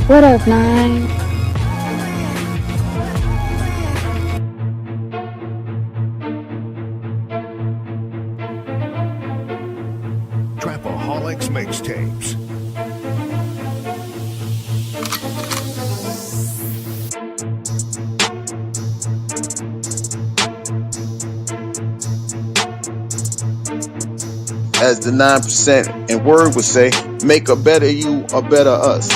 What up, nine? Trapaholics Mixtapes. As the 9% and word would say, make a better you, a better us.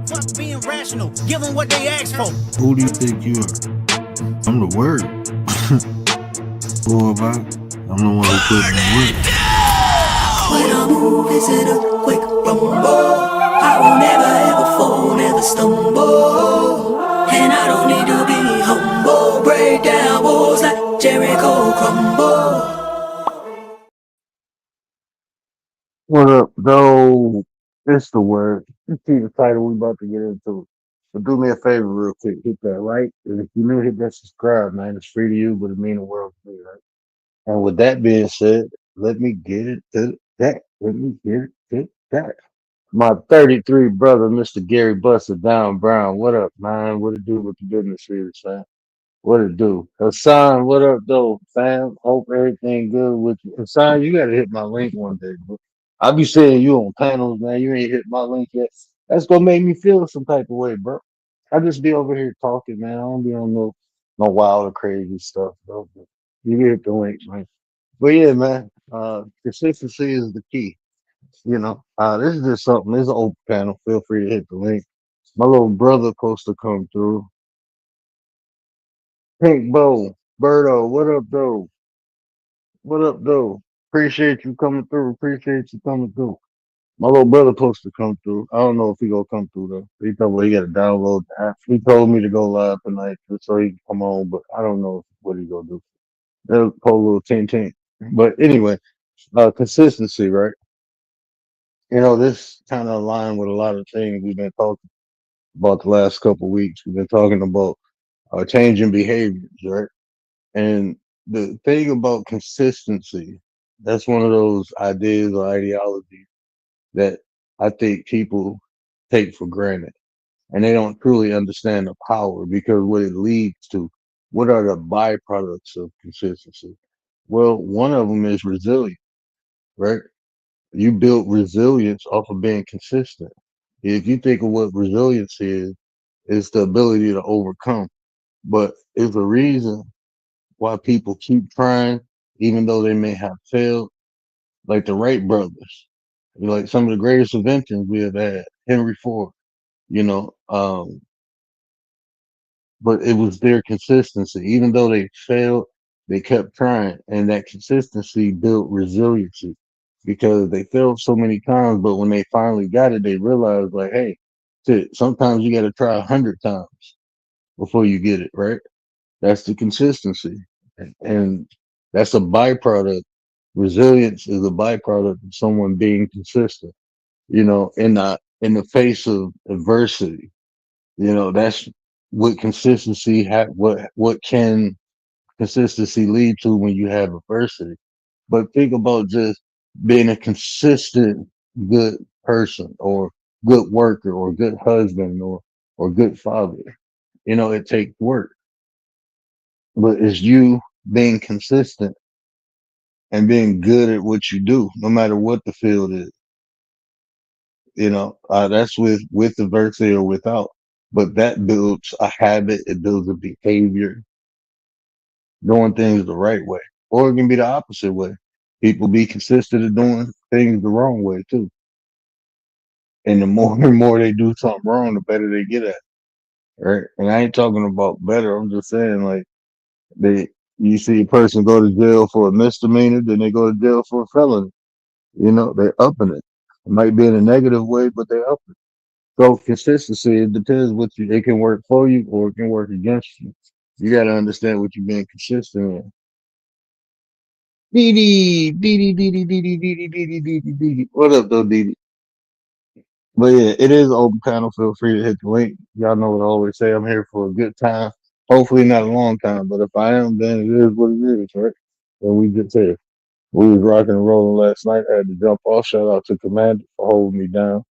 Fuck being rational, give them what they ask for. Who do you think you are? I'm the word. Boy, I'm the one who put in the work. When I move, is it a quick rumble? I will never ever fall, never stumble. And I don't need to be humble. Break down walls like Jericho crumble. What up, though? It's the word. You see the title we about to get into. But do me a favor real quick. Hit that like. And if you new, hit that subscribe, man. It's free to you, but it mean the world to me, right? And with that being said, let me get it to that. Let me get it to that. My 33 brother, Mr. Gary Buster Down Brown. What up, man? What it do with the business is, fam? What it do? Hassan, what up, though, fam? Hope everything good with you. Hassan, you gotta hit my link one day, bro. I be saying you on panels, man. You ain't hit my link yet. That's gonna make me feel some type of way, bro. I just be over here talking, man. I don't be on no wild or crazy stuff, bro. But you hit the link, man. But yeah, man. Consistency is the key. This is just something. This is an open panel. Feel free to hit the link. My little brother supposed to come through. Pink Bow, Birdo, what up, though? What up, though? Appreciate you coming through. Appreciate you coming through. My little brother supposed to come through. I don't know if he gonna come through though. He told me he got to download the app. He told me to go live tonight just so he can come on, but I don't know what he gonna do. They'll pull a little 10. But anyway, consistency, right? This kind of aligned with a lot of things we've been talking about the last couple of weeks. We've been talking about changing behaviors, right? And the thing about consistency, that's one of those ideas or ideologies that I think people take for granted. And they don't truly understand the power because what it leads to, what are the byproducts of consistency? Well, one of them is resilience, right? You build resilience off of being consistent. If you think of what resilience is, it's the ability to overcome. But it's a reason why people keep trying, even though they may have failed, like the Wright brothers, like some of the greatest inventions we have had, Henry Ford, you know, um, but it was their consistency. Even though they failed, they kept trying, and that consistency built resiliency because they failed so many times. But when they finally got it, they realized, like, hey, shit, sometimes you got to try 100 times before you get it right. That's the consistency, and that's a byproduct. Resilience is a byproduct of someone being consistent. In the face of adversity. That's what consistency what can consistency lead to when you have adversity. But think about just being a consistent good person or good worker or good husband or good father. It takes work, but it's you being consistent and being good at what you do, no matter what the field is. That's with adversity or without. but that builds a habit. It builds a behavior, doing things the right way, or it can be the opposite way. People be consistent at doing things the wrong way too, and the more and more they do something wrong, the better they get at it, right? And I ain't talking about better. I'm just saying like they, you see a person go to jail for a misdemeanor, then they go to jail for a felony. You know, they're upping it. It might be in a negative way, but they're up it. So consistency, it depends what you, it can work for you or it can work against you. You got to understand what you're being consistent in. Dee Dee, Dee Dee, Dee Dee, Dee Dee, Dee Dee, Dee Dee, Dee Dee, Dee Dee. What up, though, Dee Dee? But yeah, it is open panel. Feel free to hit the link. Y'all know what I always say. I'm here for a good time. Hopefully not a long time, but if I am, then it is what it is, right? And we just here. We was rocking and rolling last night. I had to jump off. Shout out to Commander for holding me down.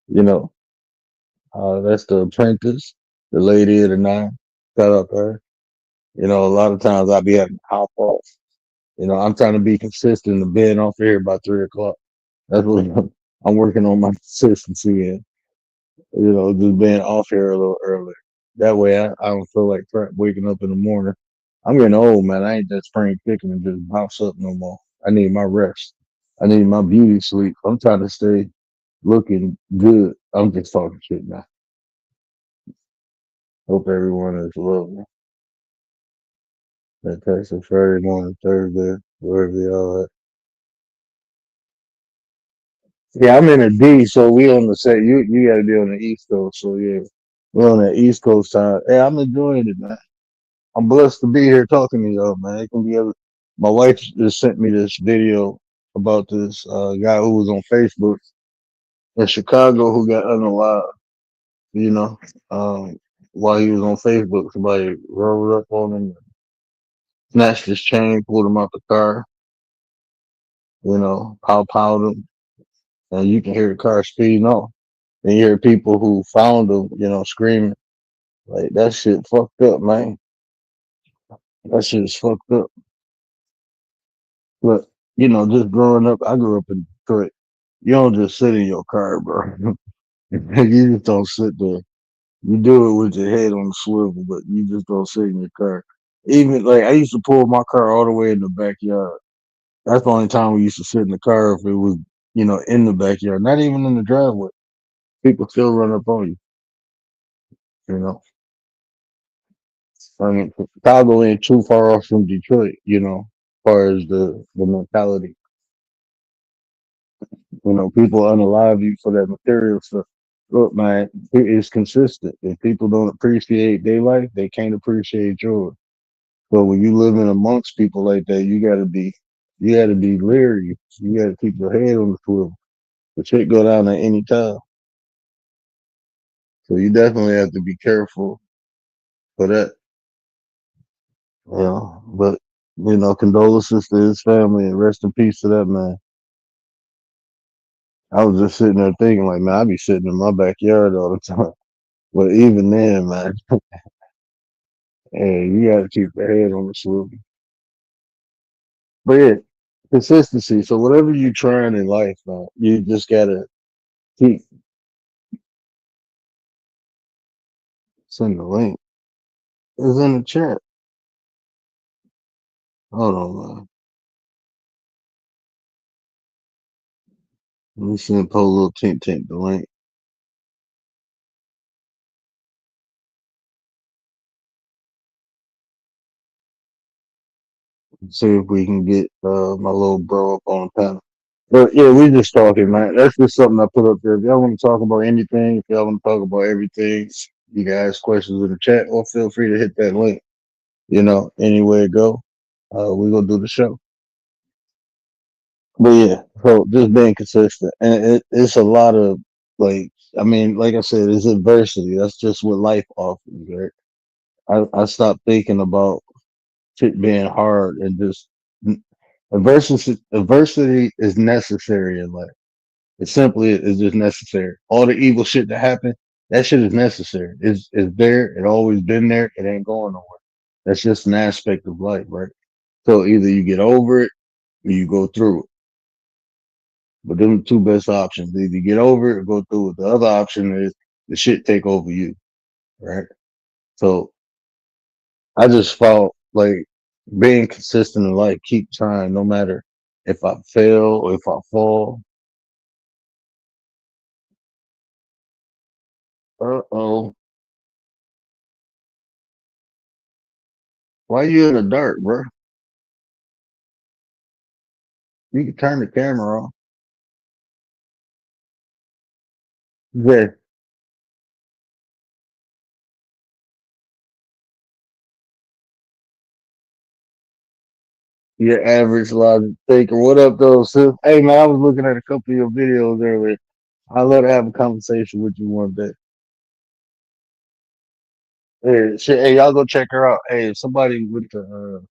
You know, that's the apprentice, the lady of the nine. Shout out to her. You know, a lot of times I be having to hop off. You know, I'm trying to be consistent and being off here by 3 o'clock. That's what I'm working on my consistency in. You know, just being off here a little earlier. That way I don't feel like crap waking up in the morning. I'm getting old, man. I ain't that spring chicken and just bounce up no more. I need my rest. I need my beauty sleep. I'm trying to stay looking good. I'm just talking shit now. Hope everyone is lovely. Fantastic Friday morning, Thursday, wherever y'all at. Yeah, I'm in a D, so we on the set. You got to be on the East Coast, so yeah, we're on the East Coast time. Hey, I'm enjoying it, man. I'm blessed to be here talking to y'all, man. It can be other. My wife just sent me this video about this guy who was on Facebook in Chicago who got unalive. You know, um, while he was on Facebook, somebody rolled up on him, snatched his chain, pulled him out the car. You know, pow him, and you can hear the car speeding off. And you hear people who found him, you know, screaming like that shit fucked up, man. That shit is fucked up. But you know, just growing up, I grew up in Detroit. You don't just sit in your car, bro. You just don't sit there. You do it with your head on the swivel, but you just don't sit in your car. Even like I used to pull my car all the way in the backyard. That's the only time we used to sit in the car if it was, you know, in the backyard, not even in the driveway. People still run up on you, you know. I mean, Chicago ain't too far off from Detroit, you know, as far as the mentality. You know, people unalive you for that material stuff. Look, man, it's consistent. If people don't appreciate their life, they can't appreciate yours. But when you live in amongst people like that, you gotta be leery. You gotta keep your head on the swivel. The shit go down at any time. So you definitely have to be careful for that. You know, but you know, condolences to his family and rest in peace to that man. I was just sitting there thinking, like, man, I be sitting in my backyard all the time. But even then, man, hey, you gotta keep your head on the swivel. But yeah, consistency. So whatever you're trying in life, man, you just gotta keep send the link. It's in the chat. Hold on, man. Let me send Polo Tink Tink the link. See if we can get my little bro up on the panel. But yeah, we just talking, man. That's just something I put up there. If y'all want to talk about anything, if y'all want to talk about everything, you can ask questions in the chat or feel free to hit that link. You know, anywhere it go, we gonna do the show. But yeah, so just being consistent, and it's a lot of like, I mean, like I said, it's adversity. That's just what life offers, right? I stopped thinking about shit being hard and just adversity is necessary in life. It simply is just necessary. All the evil shit that happened, that shit is necessary. It's there. It always been there. It ain't going nowhere. That's just an aspect of life, right? So either you get over it or you go through it. But them the two best options. Either you get over it or go through it. The other option is the shit take over you. right? So I just felt like being consistent in life, keep trying, no matter if I fail or if I fall. Uh-oh. Why you in the dark, bro? You can turn the camera off. Yeah, your average logic thinker. What up, though, sis? Hey, man, I was looking at a couple of your videos earlier. I'd love to have a conversation with you one day. Hey, shit, hey, y'all go check her out. Hey, if somebody with the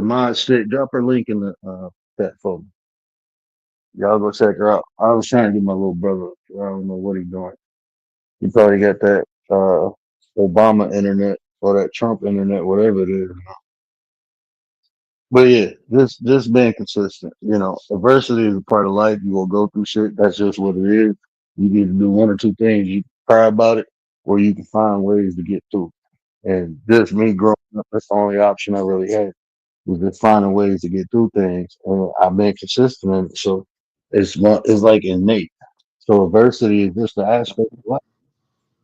mod shit, drop her link in the chat for me. Y'all go check her out. I was trying to get my little brother. I don't know what he's doing. He probably got that Obama internet or that Trump internet, whatever it is. But yeah, just being consistent. You know, adversity is a part of life. You will go through shit. That's just what it is. You need to do one or two things. You can cry about it, or you can find ways to get through. And just me growing up, that's the only option I really had, was just finding ways to get through things. And I've been consistent in it. So it's like innate. So adversity is just the aspect of life.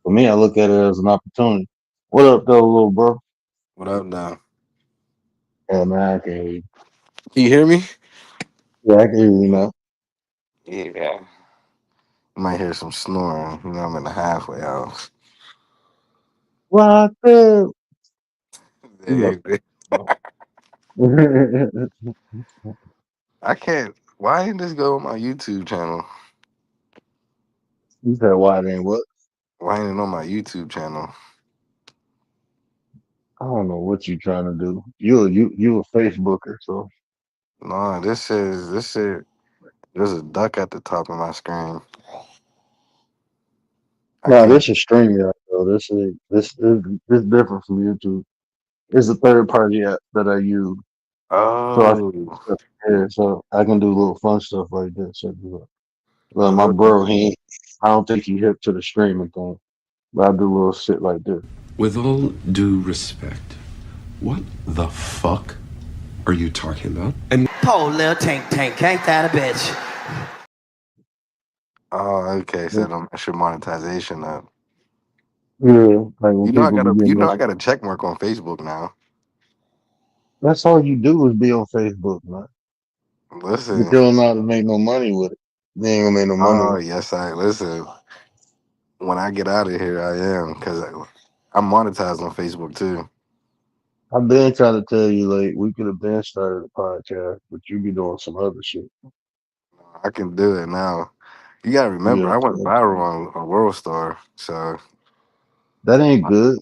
For me, I look at it as an opportunity. What up, though, little bro? What up, now? Yeah, man, I can hear you. Can you hear me? Yeah, I can hear you now. Yeah. You might hear some snoring. You know, I'm in the halfway house. Locked up. You Hey, know. I can't. Why didn't this go on my YouTube channel? You said why then what? Why ain't it on my YouTube channel? I don't know what you trying to do. You a Facebooker, so No, this is there's a duck at the top of my screen. I no, can't. this is StreamYard though. This different from YouTube. It's a third party app that I use. So Oh, so I can do little fun stuff like this. So, well, my okay. bro, I don't think he hip to the streaming thing, but I do little shit like this. With all due respect, what the fuck are you talking about? And Poor little tank, ain't that a bitch? Oh, okay. So don't mess your monetization up. Yeah, like when You know, I people got a. begin You know, this, I got a check mark on Facebook now. that's all you do is be on Facebook, man. But you Listen. don't know how to make no money with it. You ain't gonna make no money Oh with yes, I listen. When I get out of here, I am because I'm monetized on Facebook too. it. I've been trying to tell you, like, we could have been started a podcast, but you be doing some other shit. I can do it now. You gotta remember, Yeah, I went so viral on a World Star, so that ain't good.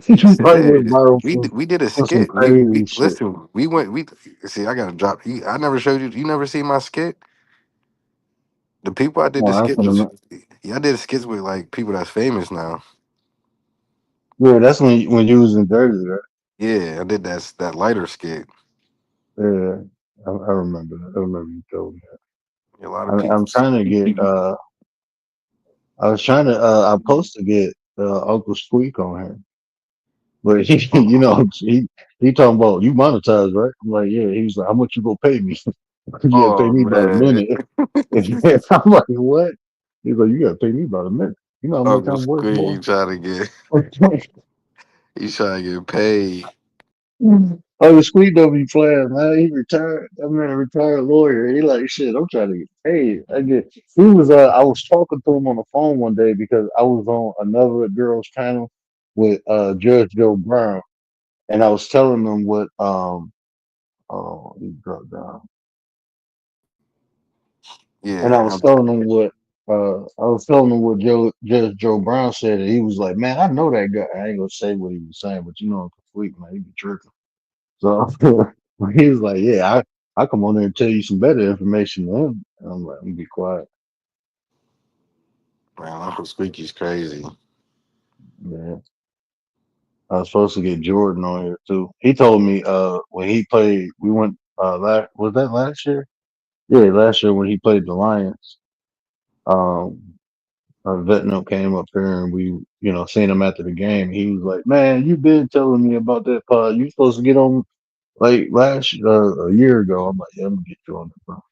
You yes, it probably went is. viral We did a for some skit. We crazy shit. listen. We went. We see. I gotta drop. I never showed you. You never seen my skit. The people I did the Well, skit with. Yeah, I did skits with like people that's famous now. yeah, that's when you was in Jersey, right? Yeah, I did that lighter skit. Yeah, I remember that. I remember you told me A lot that. of people. I'm trying to get. I was trying to. I supposed to get Uncle Squeak on here. But he, he talking about you monetize, right? I'm like, yeah. He was like, how much you gonna pay me? You gotta pay Oh me about a man, minute. I'm like, what? He's like, you gotta pay me about a minute. You know how much Uncle I'm worth, boy? Squeak trying to get. He's trying to get paid. Oh, the Squeak don't be playing, man. He retired. I mean, a retired lawyer. He like, shit. I'm trying to get paid. I get. He was. I was talking to him on the phone one day because I was on another girl's channel with Judge Joe Brown, and I was telling them what oh, he dropped down. And I Yeah, was telling him what Judge Joe Brown said, and he was like, "Man, I know that guy." I ain't gonna say what he was saying, but you know, Uncle Sweet, man, he be tripping. So he was like, "Yeah, I come on there and tell you some better information than him." And I'm like, "I'm gonna be quiet, man, Uncle Squeaky's crazy. man." I was supposed to get Jordan on here too. He told me when he played, we went was that last year? Yeah, last year when he played the Lions. Um, Vetno came up here and we, seen him after the game. He was like, "Man, you've been telling me about that pod. You supposed to get on like last a year ago." I'm like, "Yeah, I'm gonna get you on it, bro."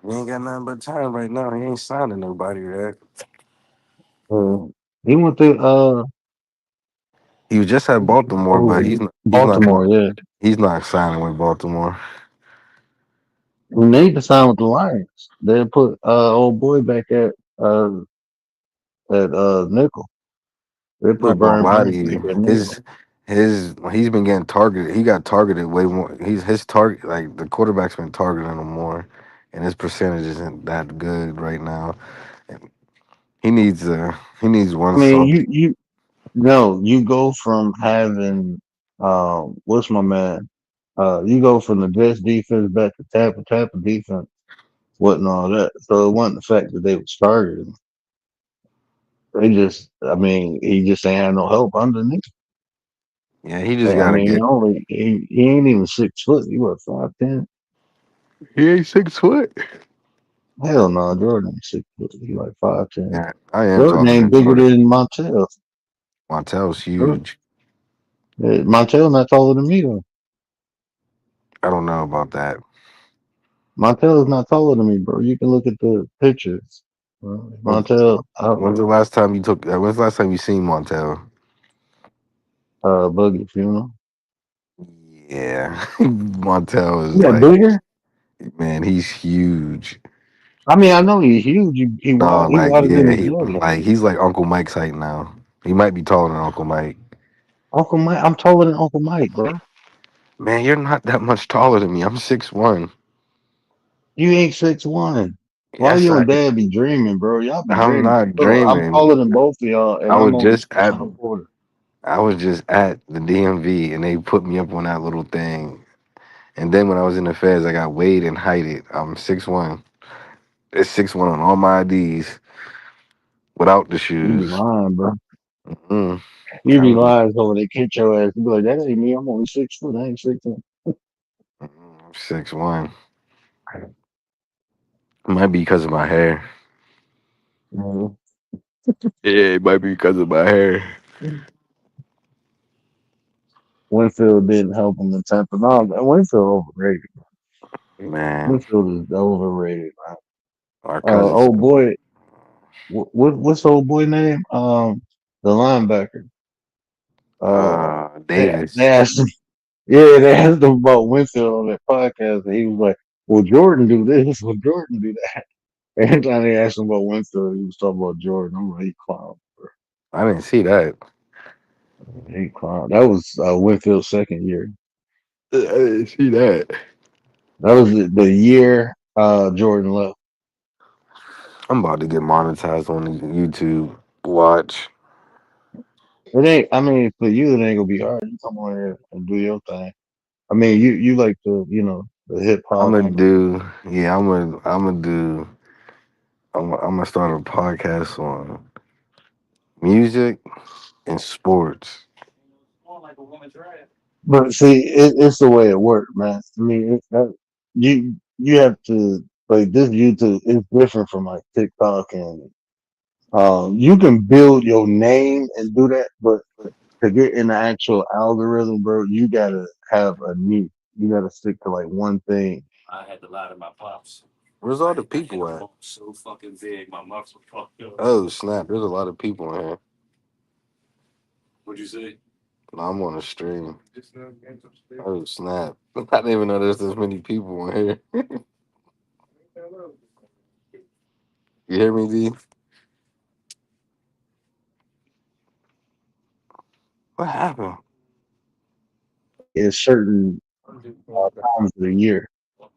He ain't got nothing but time right now. He ain't signing nobody, right? He went to He was just at Baltimore, but Baltimore. Yeah, he's not signing with Baltimore. we need to sign with the Lions. They put old boy back at nickel. They I'm not put gonna Brian lie to Branch back you. at nickel. He's been getting targeted. He got targeted way more. He's his target like the quarterback's been targeting him more, and his percentage isn't that good right now. And he needs one I mean, soft. you no, you go from having what's my man? You go from the best defense back to Tampa defense wasn't all that. So it wasn't the fact that they were started. They just, I mean, he just ain't had no help underneath. Yeah, he just I gotta mean, get. he ain't even 6 foot. He was 5'10". He ain't 6 foot. Hell no, Jordan ain't 6 foot. He like 5'10". Yeah, I am Jordan taller ain't than bigger Jordan. than Montel. Montel's huge. Montel not taller than me though. I don't know about that. Montel is not taller than me, bro. You can look at the pictures. When's, Montel, when's the last time you took? When's the last time you seen Montel? Buggy funeral. Yeah, Montel is Yeah, like, bigger. man, he's huge. I mean, I know he's huge. No, He like wider than yeah, the Jordan. he's like Uncle Mike's height now. He might be taller than Uncle Mike. Uncle Mike, I'm taller than Uncle Mike, bro. Man, you're not that much taller than me. I'm 6'1". You ain't 6'1". Why Yes, you and Dad be dreaming, bro? Y'all be I'm dreaming. not Bro, I'm dreaming. taller than both of y'all, I and I'm was only just six at and a quarter. I was just at the DMV and they put me up on that little thing. And then when I was in the feds, I got weighed and heighted. I'm 6'1". It's 6'1" on all my IDs without the You be shoes. lying, bro. Mm, You be I'm, lying, so when they catch your ass, you be like, "That ain't me. I'm only 6 foot. I ain't 6 foot." 6'1". It might be because of my hair. Mhm. Yeah, it might be because of my hair. Winfield didn't help him in Tampa. No, Winfield overrated. Man, Winfield is overrated, man. our cousins. Old boy, what's the old boy name? The linebacker. Uh, they Davis. asked him. Yeah, they asked him about Winfield on that podcast, and he was like, "Well, Jordan do this. Well, Jordan do that." Every time they asked him about Winfield, he was talking about Jordan. I'm like, he clown, bro. I didn't see that. He clown. That was Winfield's second year. I didn't see that. That was the year Jordan left. I'm about to get monetized on the YouTube. Watch. It ain't. I mean, for you, it ain't gonna be hard. You come on here and do your thing. I mean, you like the hip I'm hop. gonna do. Yeah, I'm gonna do. I'm gonna start a podcast on music and sports. But see, it's the way it works, man. I mean, you have to like this YouTube is different from like TikTok and you can build your name and do that, but to get in the actual algorithm, bro, you gotta have a niche. You gotta stick to like one thing. Where's all the people at? Oh snap! There's a lot of people in here. No, I'm on a stream. Oh snap! I didn't even know there's this many people in here. You hear me, D? What happened? It's certain times of the year,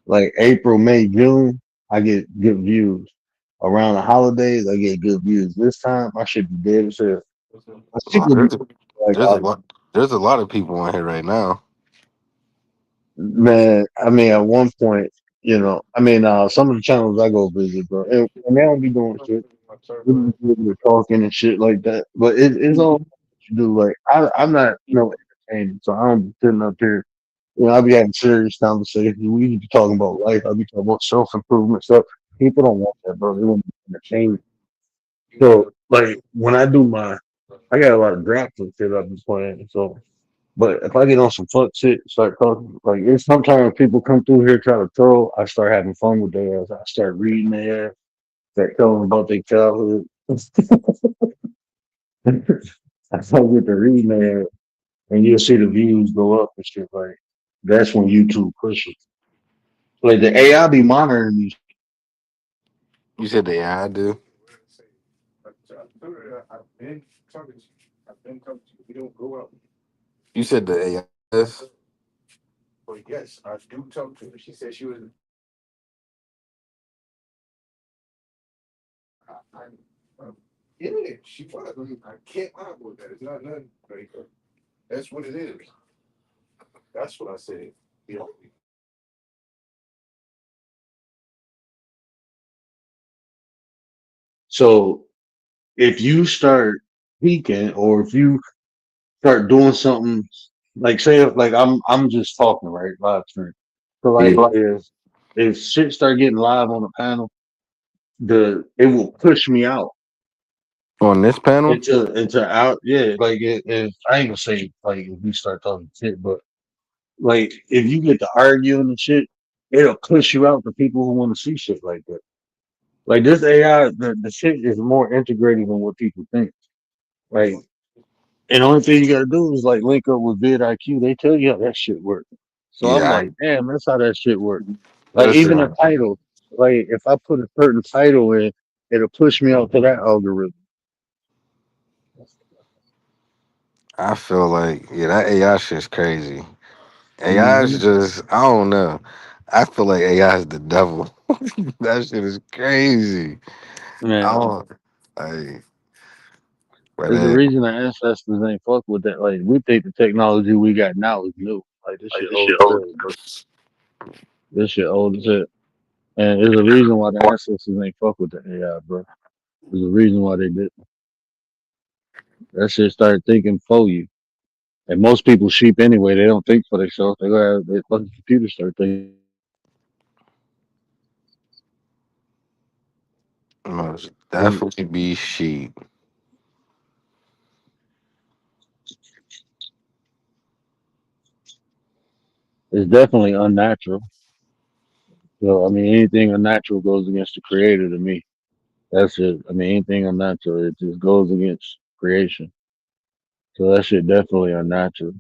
like April, May, June. I get good views. Around the holidays, I get good views. This time, I should be dead as hell. I think Oh, it'll be like there's a lot. There's a lot of people in here right now. man. I mean, at one point, some of the channels I go visit, bro, and they don't be doing shit. We just be talking and shit like that. But it's all what you do. Like I'm not entertaining, so I don't be sitting up here. I'll be having serious conversations. We be talking about life. I'll be talking about self improvement stuff. People don't want that, bro. They want to be entertained. So like when I do I got a lot of drops and shit I've been playing. So, but if I get on some fuck shit, start talking, like it's sometimes people come through here try to troll. I start having fun with their ass. I start reading their ass, start telling them about their childhood. I start with the reading their ass, and you'll see the views go up and shit. Like that's when YouTube pushes. Like the AI be monitoring these. You said the AI do. You said the AI. Yes. So if you start peeking, or if you start doing something, like say like I'm just talking right live stream. So Yeah. like if shit start getting live on the panel, it will push me out On this panel. into out, yeah, like if I ain't gonna say like if we start talking shit, but like if you get to arguing and shit, it'll push you out to people who want to see shit like that. Like this AI, the shit is more integrated than what people think. Like, and the only thing you gotta do is like link up with vidIQ. They tell you how that shit works. So I'm Yeah. like, damn, that's how that shit works. Like even a Listen, title, like if I put a certain title in, it'll push me out to that algorithm. I feel like that AI shit's crazy. AI is Hmm. just I don't know. I feel like AI is the devil. That shit is crazy. I Man, don't like, but there's a reason the ancestors ain't fuck with that. Like we think the technology we got now is new. Like this shit old as hell, bro. This shit old as hell. And there's a reason why the ancestors ain't fuck with the AI, bro. There's a reason why they did. That shit started thinking for you. And most people sheep anyway. They don't think for themselves. They go have their fucking computer start thinking. most And definitely be sheep. it's definitely unnatural. So I mean, anything unnatural goes against the creator to me. That's it. I mean, anything unnatural, it just goes against creation. So that shit definitely unnatural.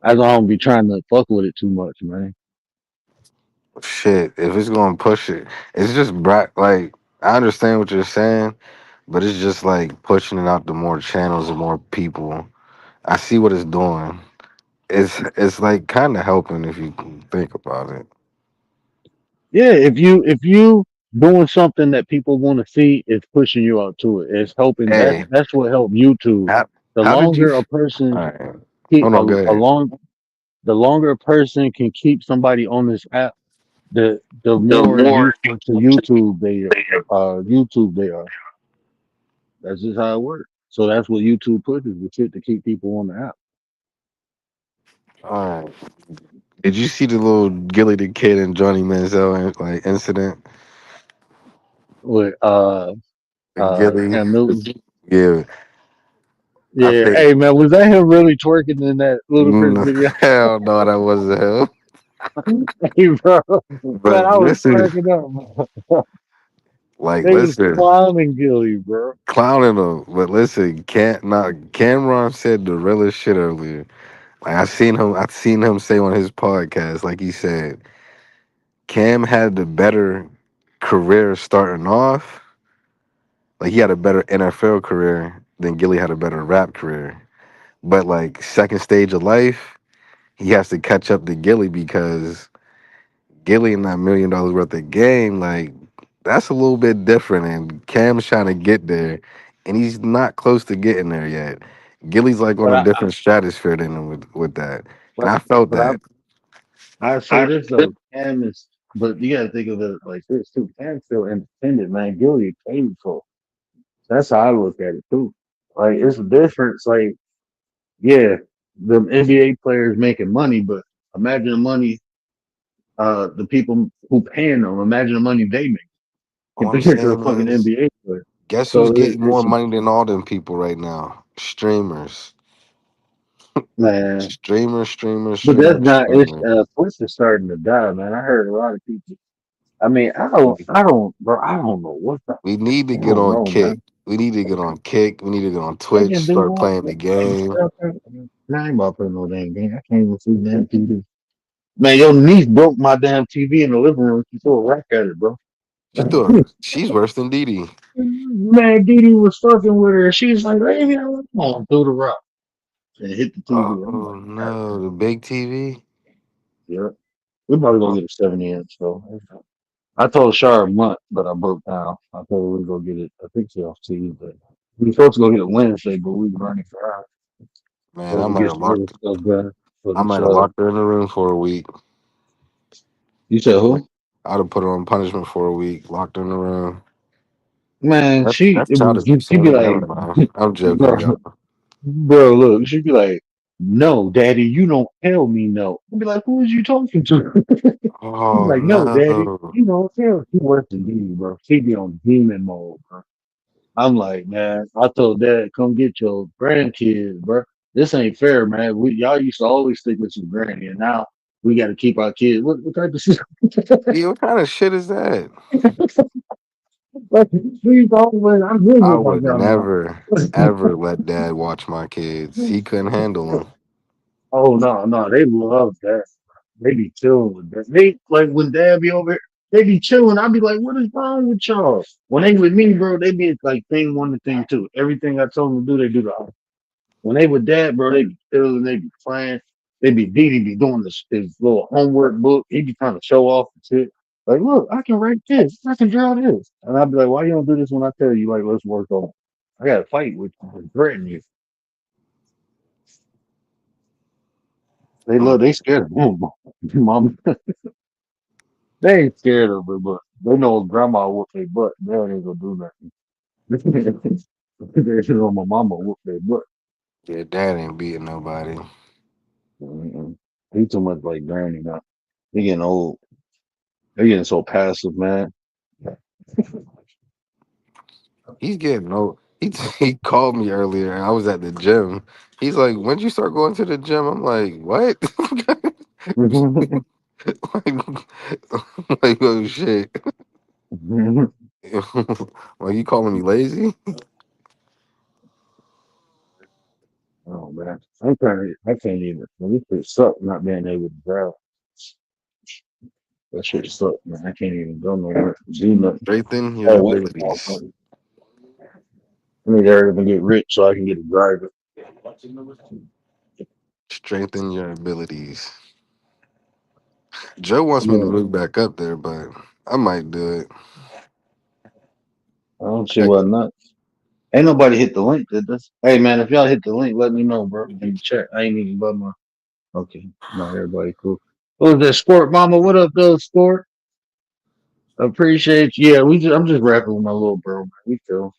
I don't be trying to fuck with it too much, man. Shit, if it's gonna push it, it's just like I understand what you're saying, but it's just like pushing it out to more channels and more people. I see what it's doing. It's like kind of helping if you think about it. Yeah, if you doing something that people want to see, it's pushing you out to it. It's helping. Hey, That's what helped YouTube. how The how did you? longer a person All right, keep hold on, go a ahead. long, the longer a person can keep somebody on this app, the more useful to YouTube they are. That's just how it works. So that's what YouTube pushes the shit to keep people on the app. All right. Did you see the little Gilly the Kid and Johnny Manziel like incident? With The Gilly, Cam Newton. yeah, I Yeah, think hey man, was that him really twerking in that Ludacris video? hell no, that wasn't him. Hey, bro, man, But I was listen, cracking up. like They was listen, clowning Gilly, bro. clowning him. But listen, can't not Cameron said the realest shit earlier. Like I seen him say on his podcast, like he said, Cam had the better career starting off. Like he had a better NFL career than Gilly had a better rap career. But like second stage of life, he has to catch up to Gilly because Gilly in that $1 million worth of game, like that's a little bit different. And Cam's trying to get there, and he's not close to getting there yet. Gilly's like on But a I, different stratosphere than him with that, and but I felt but that. I say this though, Cam is, but you gotta think of it like this too. Cam's still independent, man. Gilly paid for. That's how I look at it too. Like it's a difference. Like yeah, the NBA players making money, but imagine the money, the people who paying them. Imagine the money they make All I'm compared to a saying fucking is, NBA player. Guess who's So getting more it's money than all them people right now? Streamers. man, Streamers, streamers, but that's streamers, not. It's streamers. Twitch is starting to die, man. I heard a lot of people. I mean, bro. I don't know what the. We need to I get don't on know, Kick. man. We need to get on Kick. We need to get on They Twitch. can do Start all playing the that. game. Man, I ain't about to play no damn game. I can't even see damn TV. Man, your niece broke my damn TV in the living room. She threw a rack at it, bro. She thought she's worse than Dee Dee. Man, Didi was fucking with her. She was like, "Baby, I want to throw the rock and hit the TV." I'm Oh like, "God, no, the big TV. yeah, we probably gonna Oh, get a 70 inch though." I told Shar a month, but I broke down. I told her we go get it. I think she off Tuesday. We were supposed to go get it Wednesday, but we were running for hours. man, So I we might get have some other locked. stuff done for I the might have show. locked her in the room for a week. You said who? I'd have put her on punishment for a week. Locked her in the room. Man, That's child abuse. she'd be Ain't it? like, Never mind. I'm joking, bro, y'all. bro, look, she'd be like, "No, Daddy, you don't tell me no." I'd be like, "Who is you talking to?" He's Oh like, "No, Daddy, no. you don't tell." He worse than me, bro. She be on demon mode, bro. I'm like, man, I told Dad, come get your grandkids, bro. This ain't fair, man. Y'all used to always stick with your granny, and now we got to keep our kids. What type of shit? Yeah, what kind of shit is that? Like, please always, I live I with my would grandma. never, ever let Dad watch my kids. He couldn't handle them. Oh no, no, they love that. They be chilling with that. They like when Dad be over here, they be chilling. I be like, what is wrong with y'all? When they with me, bro, they be like thing one to thing two. Everything I told them to do, they do the opposite. When they with Dad, bro, they be chilling, they be playing. They be Didi be doing his little homework book. He be trying to show off and shit. Like, look, I can write this, I can draw this. And I'd be like, why you don't do this when I tell you, like, let's work on it? I gotta fight with you and threaten you. Mm. They scared of boom, mom. They ain't scared of it, but they know if grandma whoop their butt. They ain't gonna do nothing. They know my mama whoop their butt. Yeah, Dad ain't beating nobody. Mm-mm. He too much like granny now. He getting old. He getting so passive, man. He's getting old. He called me earlier. I was at the gym. He's like, "When'd you start going to the gym?" I'm like, "What?" like, oh shit. Like, you calling me lazy? Oh man, I'm trying to. I can't even. This shit suck not being able to drive. That shit suck, man. I can't even go nowhere. Do nothing. Strengthen your Oh, wait. abilities. I need to hurry up and get rich so I can get a driver. Strengthen your abilities. Joe wants me to Yeah, move back up there, but I might do it. I don't see Heck, why not. Ain't nobody hit the link, did this? Hey man, if y'all hit the link, let me know, bro. In the chat. I ain't even but my okay. Not everybody cool. Who's that sport mama? What up, though, sport? Appreciate you. Yeah, I'm just rapping with my little bro, man. We chill.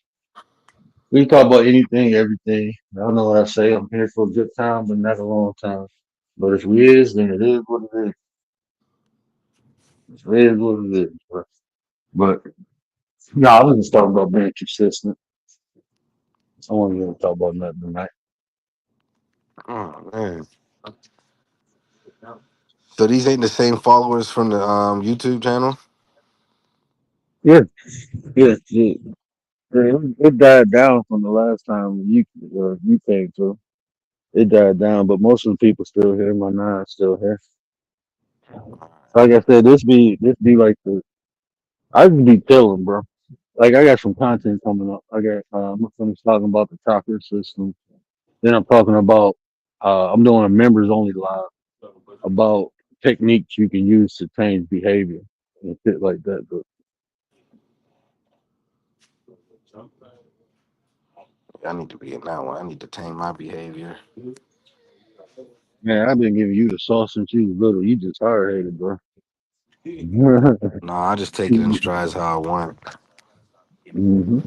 We talk about anything, everything. I don't know what I say. I'm here for a good time, but not a long time. But if we is, then it is what it is. It is what it is, bro. But no, I was just talking about being consistent. I wasn't gonna talk about nothing tonight. oh man. So these ain't the same followers from the YouTube channel. Yeah, yeah, yeah. It died down from the last time you came through. It died down, but most of the people still here. My nine's still here. Like I said, this be like the I just be chilling, bro. Like I got some content coming up. I'm talking about the chakra system. Then I'm talking about I'm doing a members only live about techniques you can use to change behavior and shit like that. But I need to be in that one. I need to tame my behavior. man, I've been giving you the sauce since you was little. You just hard headed, bro. No, I just take it in strides how I want. hmm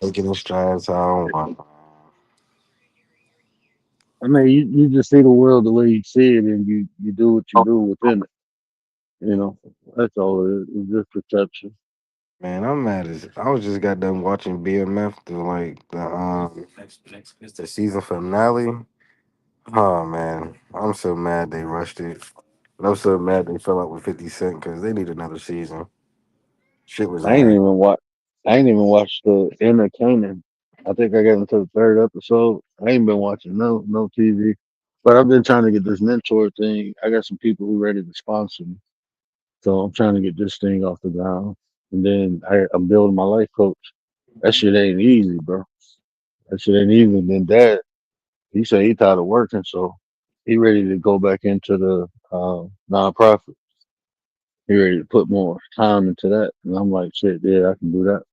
Take it in strides how I want. I mean, you just see the world the way you see it, and you do what you do within it. You know, that's all it is. It's just perception. Man, I'm mad as I was just got done watching BMF the season finale. Oh man, I'm so mad they rushed it. And I'm so mad they fell out with 50 Cent because they need another season. Shit was I ain't ass. even watch. I ain't even watched the Inner Canaan. I think I got into the third episode. I ain't been watching no TV, but I've been trying to get this mentor thing. I got some people who ready to sponsor me, so I'm trying to get this thing off the ground. And then I'm building my life coach. That shit ain't easy, bro. That shit ain't easy. And then Dad, he said he tired of working, so he ready to go back into the nonprofit. He ready to put more time into that. And I'm like, shit, yeah, I can do that.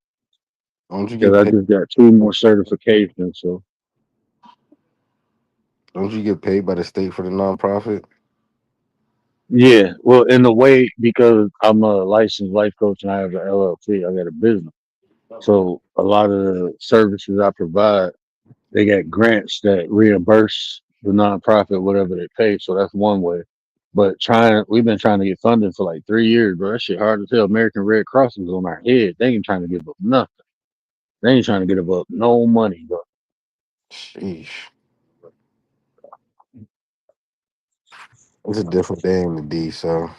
Don't you Because get I paid? just got two more certifications. So Don't you get paid by the state for the nonprofit? yeah, well, in a way, because I'm a licensed life coach and I have an LLC, I got a business. So a lot of the services I provide, they got grants that reimburse the nonprofit whatever they pay. So that's one way. But we've been trying to get funding for like 3 years, bro. That shit hard to tell. American Red Cross is on our head. They ain't trying to give up nothing. They ain't trying to give up no money, bro. Sheesh. It's a different day in the D, so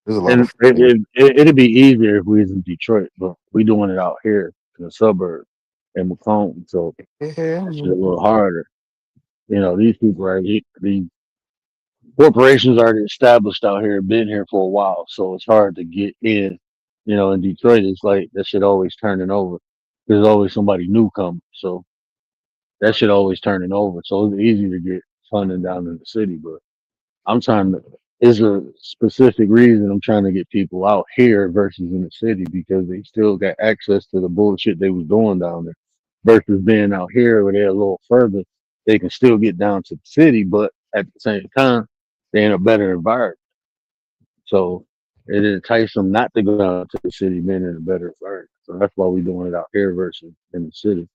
there's a lot And of funding. it'd be easier if we was in Detroit, but we doing it out here in the suburbs in Macomb. So Yeah. it's a little harder. You know, these people are these corporations already established out here, been here for a while, so it's hard to get in. You know, in Detroit, it's like that shit always turning over. There's always somebody new coming, so that shit always turning over. So it's easy to get funding down in the city, but I'm trying to. Is a specific reason I'm trying to get people out here versus in the city because they still got access to the bullshit they was doing down there. Versus being out here where they're a little further, they can still get down to the city, but at the same time, they're in a better environment. So it entices them not to go down to the city, being in a better environment. So that's why we're doing it out here versus in the city.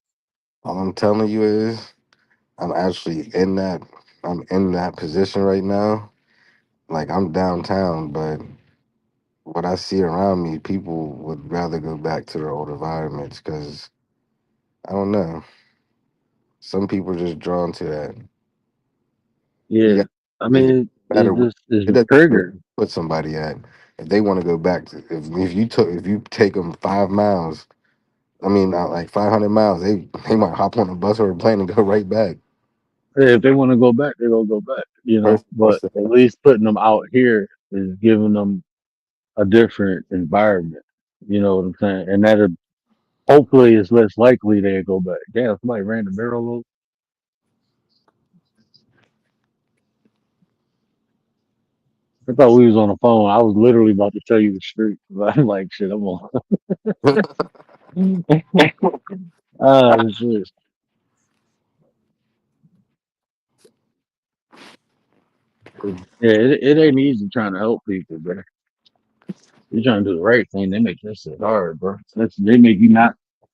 All I'm telling you is I'm actually in that position right now. Like I'm downtown, but what I see around me, people would rather go back to their old environments because I don't know. Some people are just drawn to that. You Yeah, got I it mean, matter it where just is it a doesn't matter where trigger. you put somebody at. If they want to go back to if you take them 5 miles, I mean like 500 miles, they might hop on a bus or a plane and go right back. Hey, if they want to go back, they gonna go back, you know. Person wants But to, at least putting them out here is giving them a different environment. You know what I'm saying? And that hopefully is less likely they go back. Damn, somebody ran the barrel over. I thought we was on the phone. I was literally about to tell you the street. I'm like, shit, I'm on. Shit. Yeah, it ain't easy trying to help people, bro. You're trying to do the right thing. They make that shit hard, bro. They make you not.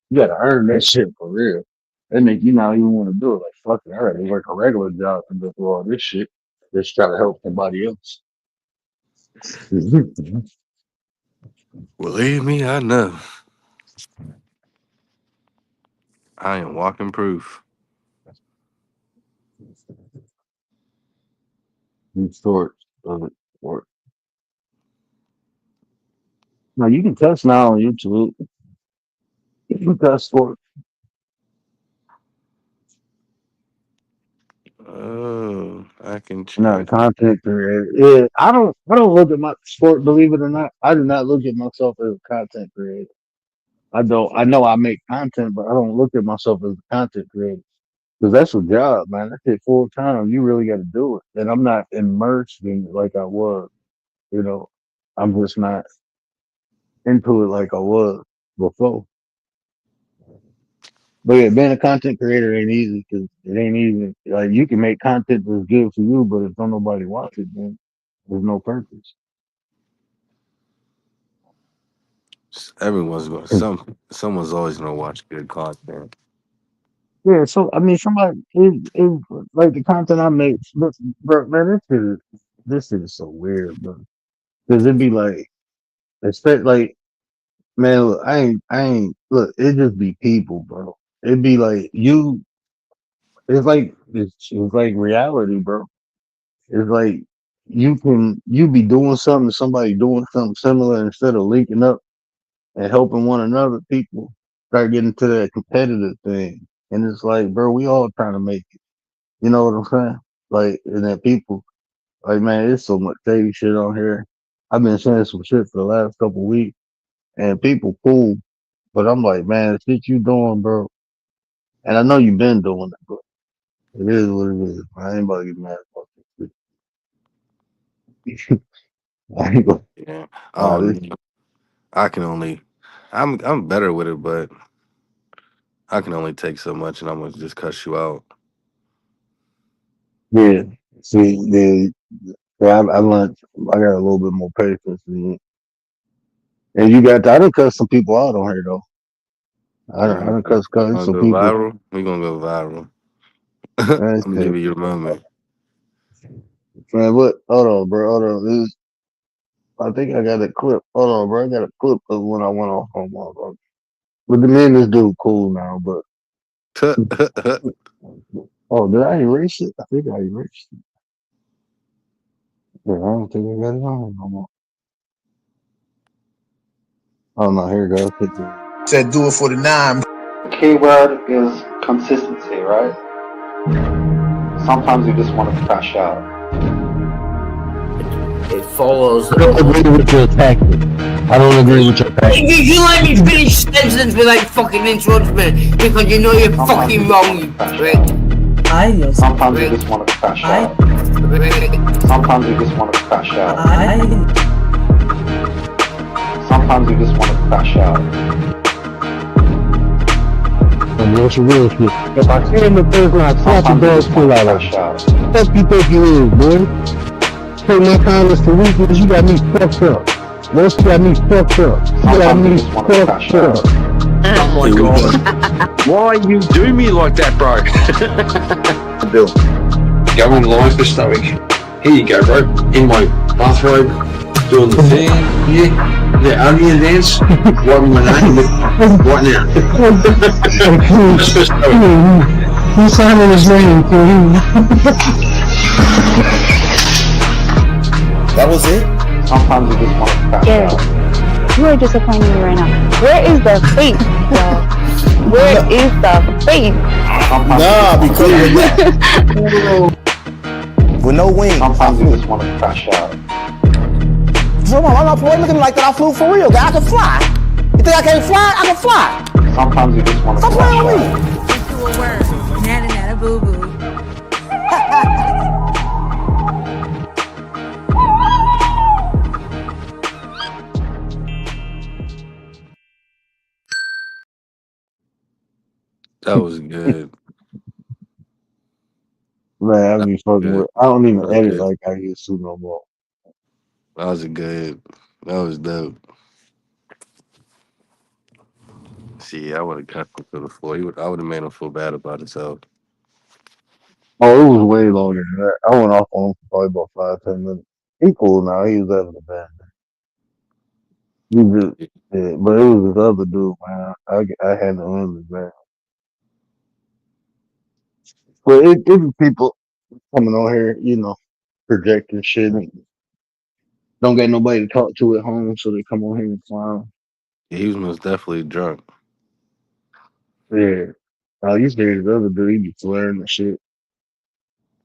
You gotta earn that shit for real. They make you not even want to do it. Like fuck it, I rather work a regular job than go through all this shit. Just try to help somebody else. believe me, I know. I am walking proof. These sorts of it. No, you can test now on YouTube. You can test for Oh, I can not a check. content creator. Yeah, I don't look at my sport. Believe it or not, I do not look at myself as a content creator. I don't. I know I make content, but I don't look at myself as a content creator. Because that's a job, man. That's it full time. You really got to do it. And I'm not immersed in it like I was. You know, I'm just not into it like I was before. But yeah, being a content creator ain't easy because it ain't easy. Like you can make content that's good for you, but if don't nobody watch it, then there's no purpose. Everyone's going. Someone's always gonna watch good content. Yeah, so I mean, like the content I make. Look, bro, man, this shit is so weird, bro. Because it'd be like, like Man, look, I ain't. Look, it just be people, bro. It be like you. It's like reality, bro. It's like you be doing something, somebody doing something similar instead of linking up and helping one another. People start getting to that competitive thing, and it's like, bro, we all trying to make it. You know what I'm saying? Like, and that people, like, man, there's so much shady shit on here. I've been saying some shit for the last couple weeks, and people cool, but I'm like, man, the shit you doing, bro. And I know you've been doing it, but it is what it is. I ain't about to get mad about this shit. I ain't gonna, Yeah. this, I can only. I'm better with it, but I can only take so much, and I'm gonna just cuss you out. yeah. See, yeah, I learned, I got a little bit more patience than you. And I done cut some people out on here, though. I done cut Gonna some go people. viral. We gonna go viral. That's I'm gonna give crazy. you your moment. Man, what? Hold on, bro. Hold on. I think I got a clip. Hold on, bro. I got a clip of when I went off on motherfucker. But the man, this dude cool now, but. Oh, did I erase it? I think I erased it. Yeah, I don't think I got it on no more. Oh, no, here it goes. Said do it for the nine. Keyword is consistency, right? Sometimes you just want to crash out. It follows. I don't agree with your tactic. I don't agree with your tactic. If you let me finish sentence without fucking interrupt me, because you know you're fucking wrong, you prick. Sometimes you just want to crash out. Sometimes you just want to crash out. Sometimes you just want to crash out. And what's the real shit? If I see him in person, I slap the dog shit out of him. What you think you is, boy? Take my kindness to weakness, you got me fucked up. Once you got me fucked up, you got me fucked up. Oh my god. Why you do me like that, bro? Going live for something. Here you go, bro. In my bathrobe, doing the thing. Yeah. The onion dance. Writing my name right now. Who's signing his name, That was it? Sometimes you just want to crash out. You are disappointing me right now. Where is the faith, y'all? Where is the faith? Nah, because of that. With no wings. Sometimes you just want to crash out. I'm not looking like that. I flew for real, guy. I can fly. You think I can't fly? I can fly. Sometimes you just want to crash out. Into a word. Nana nana boo boo. That was good. Man, I be fucking Good. with. I don't even That edit good. like I used to no more. That was good. That was dope. See, I would have cut him to the floor. I would have made him feel bad about himself. Oh, it was way longer than that. I went off on him for probably about 5-10 minutes. He cool now. He was having a bad day. He just, yeah, but it was this other dude, man. I had to him, man. But it was people coming on here, you know, projecting shit. And don't get nobody to talk to at home, so they come on here and clown. Yeah, he was most definitely drunk. Yeah. I used to hear this other dude, he be flaring and shit.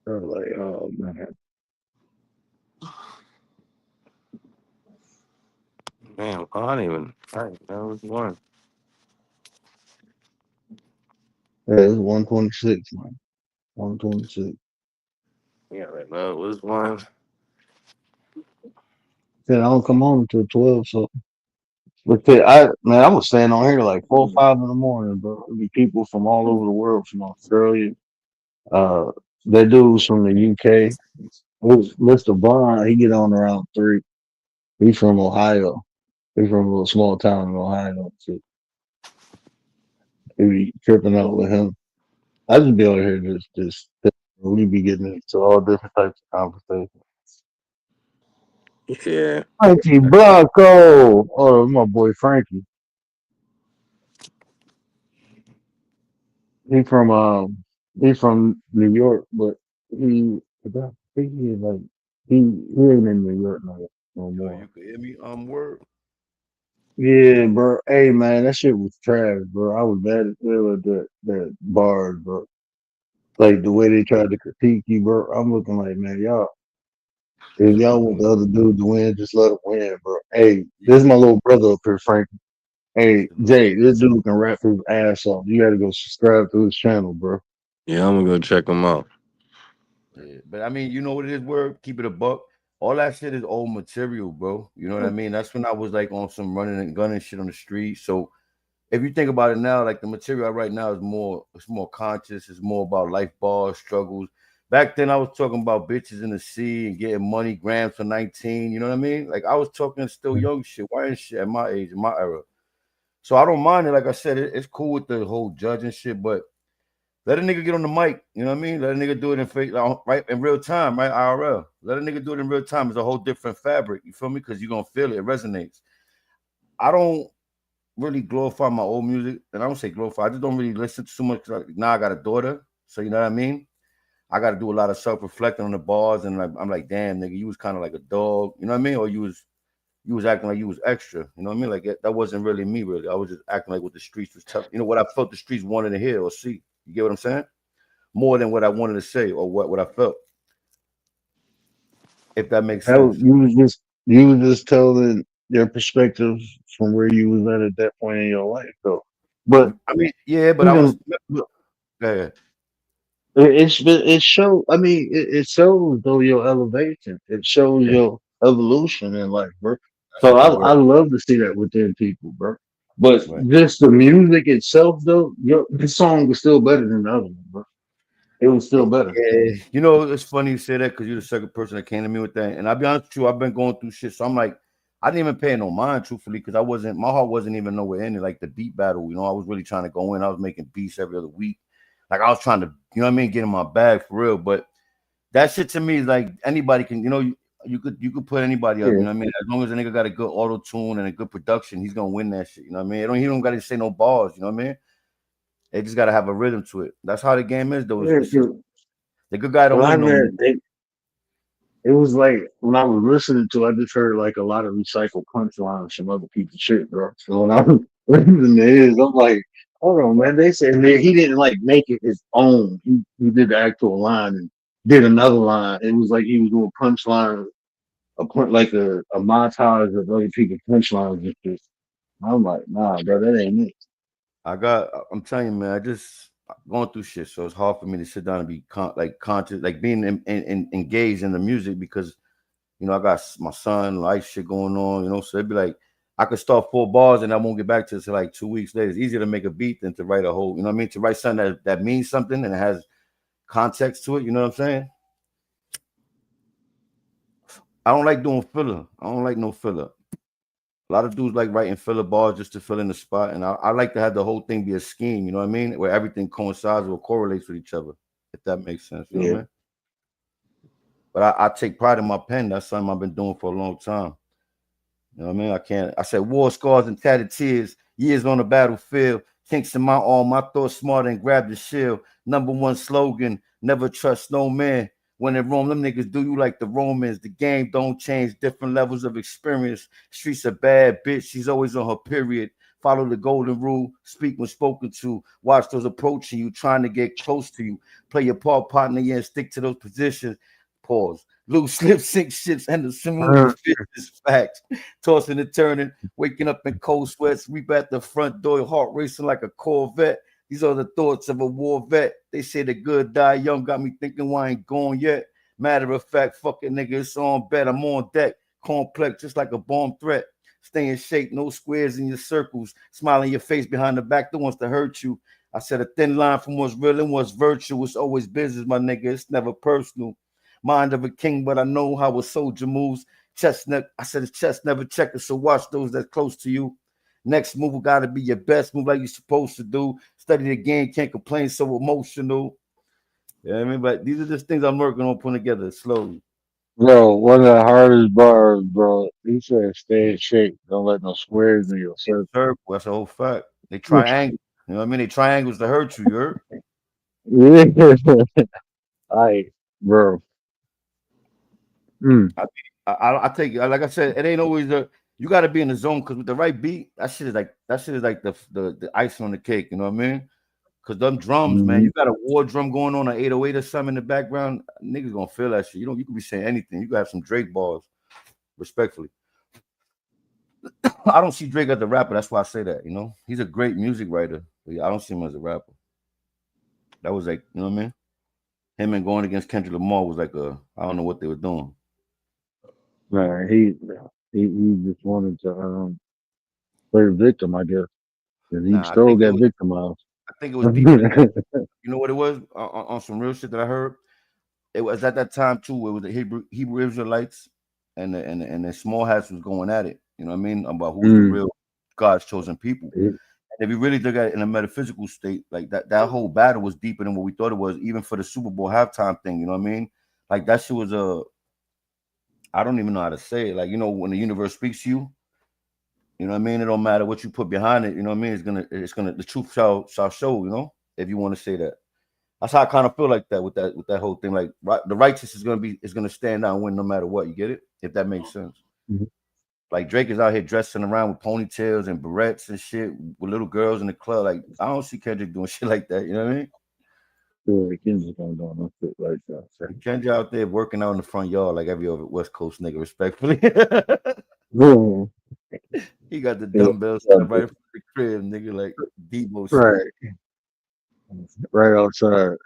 I was like, oh, man. Man, I didn't know which one. Yeah, it was 126, man. 126. Yeah, right now it was one. Then I don't come home until 12, so. But man, I was staying on here like 4 or 5 in the morning, bro. There'd be people from all over the world, from Australia. That dude's from the UK. It was Mr. Bond. He get on around 3. He's from Ohio. He's from a little small town in Ohio. So he be tripping out with him. I just be over here just we be getting into all different types of conversations. Yeah. Frankie Blanco. Oh, my boy Frankie. he from he from New York, but I think he is like he ain't in New York no Yo, more. you can hear me? Word. Yeah, bro. Hey, man, that shit was trash, bro. I was mad as hell at that bars, bro. Like the way they tried to critique you, bro. I'm looking like, man, y'all. If y'all want the other dude to win, just let him win, bro. Hey, this is my little brother up here, Frank. Hey, Jay, this dude can rap his ass off. You gotta go subscribe to his channel, bro. Yeah, I'm gonna go check them out. Yeah, but I mean, you know what it is, word? Keep it a buck. All that shit is old material, bro. You know what I mean? That's when I was like on some running and gunning shit on the street. So if you think about it now, like the material right now is more conscious, it's more about life bars, struggles. Back then I was talking about bitches in the sea and getting money, grams for 19, you know what I mean? Like I was talking still young shit, why ain't shit at my age, in my era. So I don't mind it. Like I said, it's cool with the whole judging shit, but let a nigga get on the mic. You know what I mean? Let a nigga do it in right in real time, right? IRL. Let a nigga do it in real time. It's a whole different fabric. You feel me? Because you're gonna feel it. It resonates. I don't really glorify my old music, and I don't say glorify. I just don't really listen to too much. Like, now I got a daughter, so you know what I mean. I got to do a lot of self reflecting on the bars, and like, I'm like, damn, nigga, you was kind of like a dog. You know what I mean? Or you was acting like you was extra. You know what I mean? Like that wasn't really me. Really, I was just acting like what the streets was telling. You know what I felt the streets wanted to hear or see. You get what I'm saying? More than what I wanted to say or what I felt. If that makes sense. You was just telling your perspective from where you was at that point in your life, though. But I mean, yeah, but I was. even Yeah, it shows. I mean, it shows though your elevation. It shows yeah, your evolution in life, bro. that's a So good I word. love to see that within people, bro. But Right. just the music itself, though, the song was still better than the other one, bro. It was still better. Yeah, you know, it's funny you say that because you're the second person that came to me with that. And I'll be honest with you, I've been going through shit. So I'm like, I didn't even pay no mind, truthfully, because my heart wasn't even nowhere in it. Like the beat battle, you know, I was really trying to go in. I was making beats every other week. Like I was trying to, you know what I mean, get in my bag for real. But that shit to me is like anybody can, you know, you could put anybody up, you Yeah, know what I mean? As long as a nigga got a good auto tune and a good production, he's gonna win that shit. You know what I mean? He don't gotta say no bars, you know what I mean? They just gotta have a rhythm to it. That's how the game is though. yeah. It's just the good guy A don't lot win of no more. that, it was like when I was listening to, I just heard like a lot of recycled punchlines from other people's shit, bro. So when I was listening to his, I'm like, hold on, man. They said man, he didn't like make it his own. He did the actual line and did another line. It was like he was doing punchlines, like a montage of other people's punchlines and shit. I'm like, nah, bro, that ain't it. I'm telling you, man, I just going through shit, so it's hard for me to sit down and be conscious, like being engaged in the music because you know I got my son, life shit going on, you know. So it'd be like I could start 4 bars and I won't get back to it till like 2 weeks later. It's easier to make a beat than to write a whole, you know what I mean? To write something that means something and it has context to it. You know what I'm saying? I don't like doing filler. I don't like no filler. A lot of dudes like writing filler bars just to fill in the spot, and I like to have the whole thing be a scheme. You know what I mean? Where everything coincides or correlates with each other. If that makes sense, you know what I Yeah. mean? But I take pride in my pen. That's something I've been doing for a long time. You know what I mean? I can't. I said war scars and tattered tears, years on the battlefield. Kinks in my arm, my thoughts smarter and grab the shield. Number one slogan: never trust no man. When in Rome, them niggas do you like the Romans. The game don't change, different levels of experience. Streets a bad bitch, she's always on her period. Follow the golden rule, speak when spoken to. Watch those approaching you, trying to get close to you. Play your part, partner, yeah, and stick to those positions. Pause. Loose slips, sink ships, and the smooth is facts. Tossing and turning, waking up in cold sweats, reap at the front door, heart racing like a Corvette. These are the thoughts of a war vet. They say the good die young, got me thinking why I ain't gone yet. Matter of fact, fucking nigga, it's on bet. I'm on deck. Complex, just like a bomb threat. Stay in shape, no squares in your circles. Smiling your face behind the back that wants to hurt you. I said a thin line from what's real and what's virtual. It's always business, my nigga. It's never personal. Mind of a king, but I know how a soldier moves. I said his chest never checkers, so watch those that's close to you. Next move gotta be your best move, like you're supposed to do. Study the game, can't complain, so emotional. You know what I mean? But these are just things I'm working on putting together slowly. Bro, one of the hardest bars, bro. He said, "Stay in shape. Don't let no squares in your circle." Circle, that's a whole fact. They triangle. You know what I mean? They triangles to hurt you. You heard? Yeah. Alright, bro. Mm. I take it. Like I said, it ain't always you got to be in the zone because with the right beat, that shit is like the icing on the cake. You know what I mean? Because them drums, man, you got a war drum going on, an 808 or something in the background. Niggas gonna feel that shit. You can be saying anything. You gotta have some Drake bars, respectfully. I don't see Drake as a rapper. That's why I say that. You know, he's a great music writer, but I don't see him as a rapper. That was like, you know what I mean? Him and going against Kendrick Lamar was like I don't know what they were doing. Man, he just wanted to play the victim, I guess. And he still got victimized. I think it was deeper than that. You know what it was on some real shit that I heard. It was at that time too. It was the Hebrew Israelites and the small hats was going at it. You know what I mean? About who's the real God's chosen people. And if you really look at it in a metaphysical state, like that whole battle was deeper than what we thought it was, even for the Super Bowl halftime thing. You know what I mean? Like that shit was I don't even know how to say it. Like, you know, when the universe speaks to you, you know what I mean? It don't matter what you put behind it. You know what I mean? It's gonna the truth shall show. You know, if you want to say that. That's how I kind of feel like that with that whole thing. Like the righteous is gonna stand out and win no matter what. You get it? If that makes sense. Mm-hmm. Like Drake is out here dressing around with ponytails and barrettes and shit with little girls in the club. Like I don't see Kendrick doing shit like that. You know what I mean? Yeah, Kendrick don't do no shit like that. Kendrick out there working out in the front yard like every other West Coast nigga, respectfully. He got the dumbbells right in front of the crib, nigga, like Debo shit. Right outside.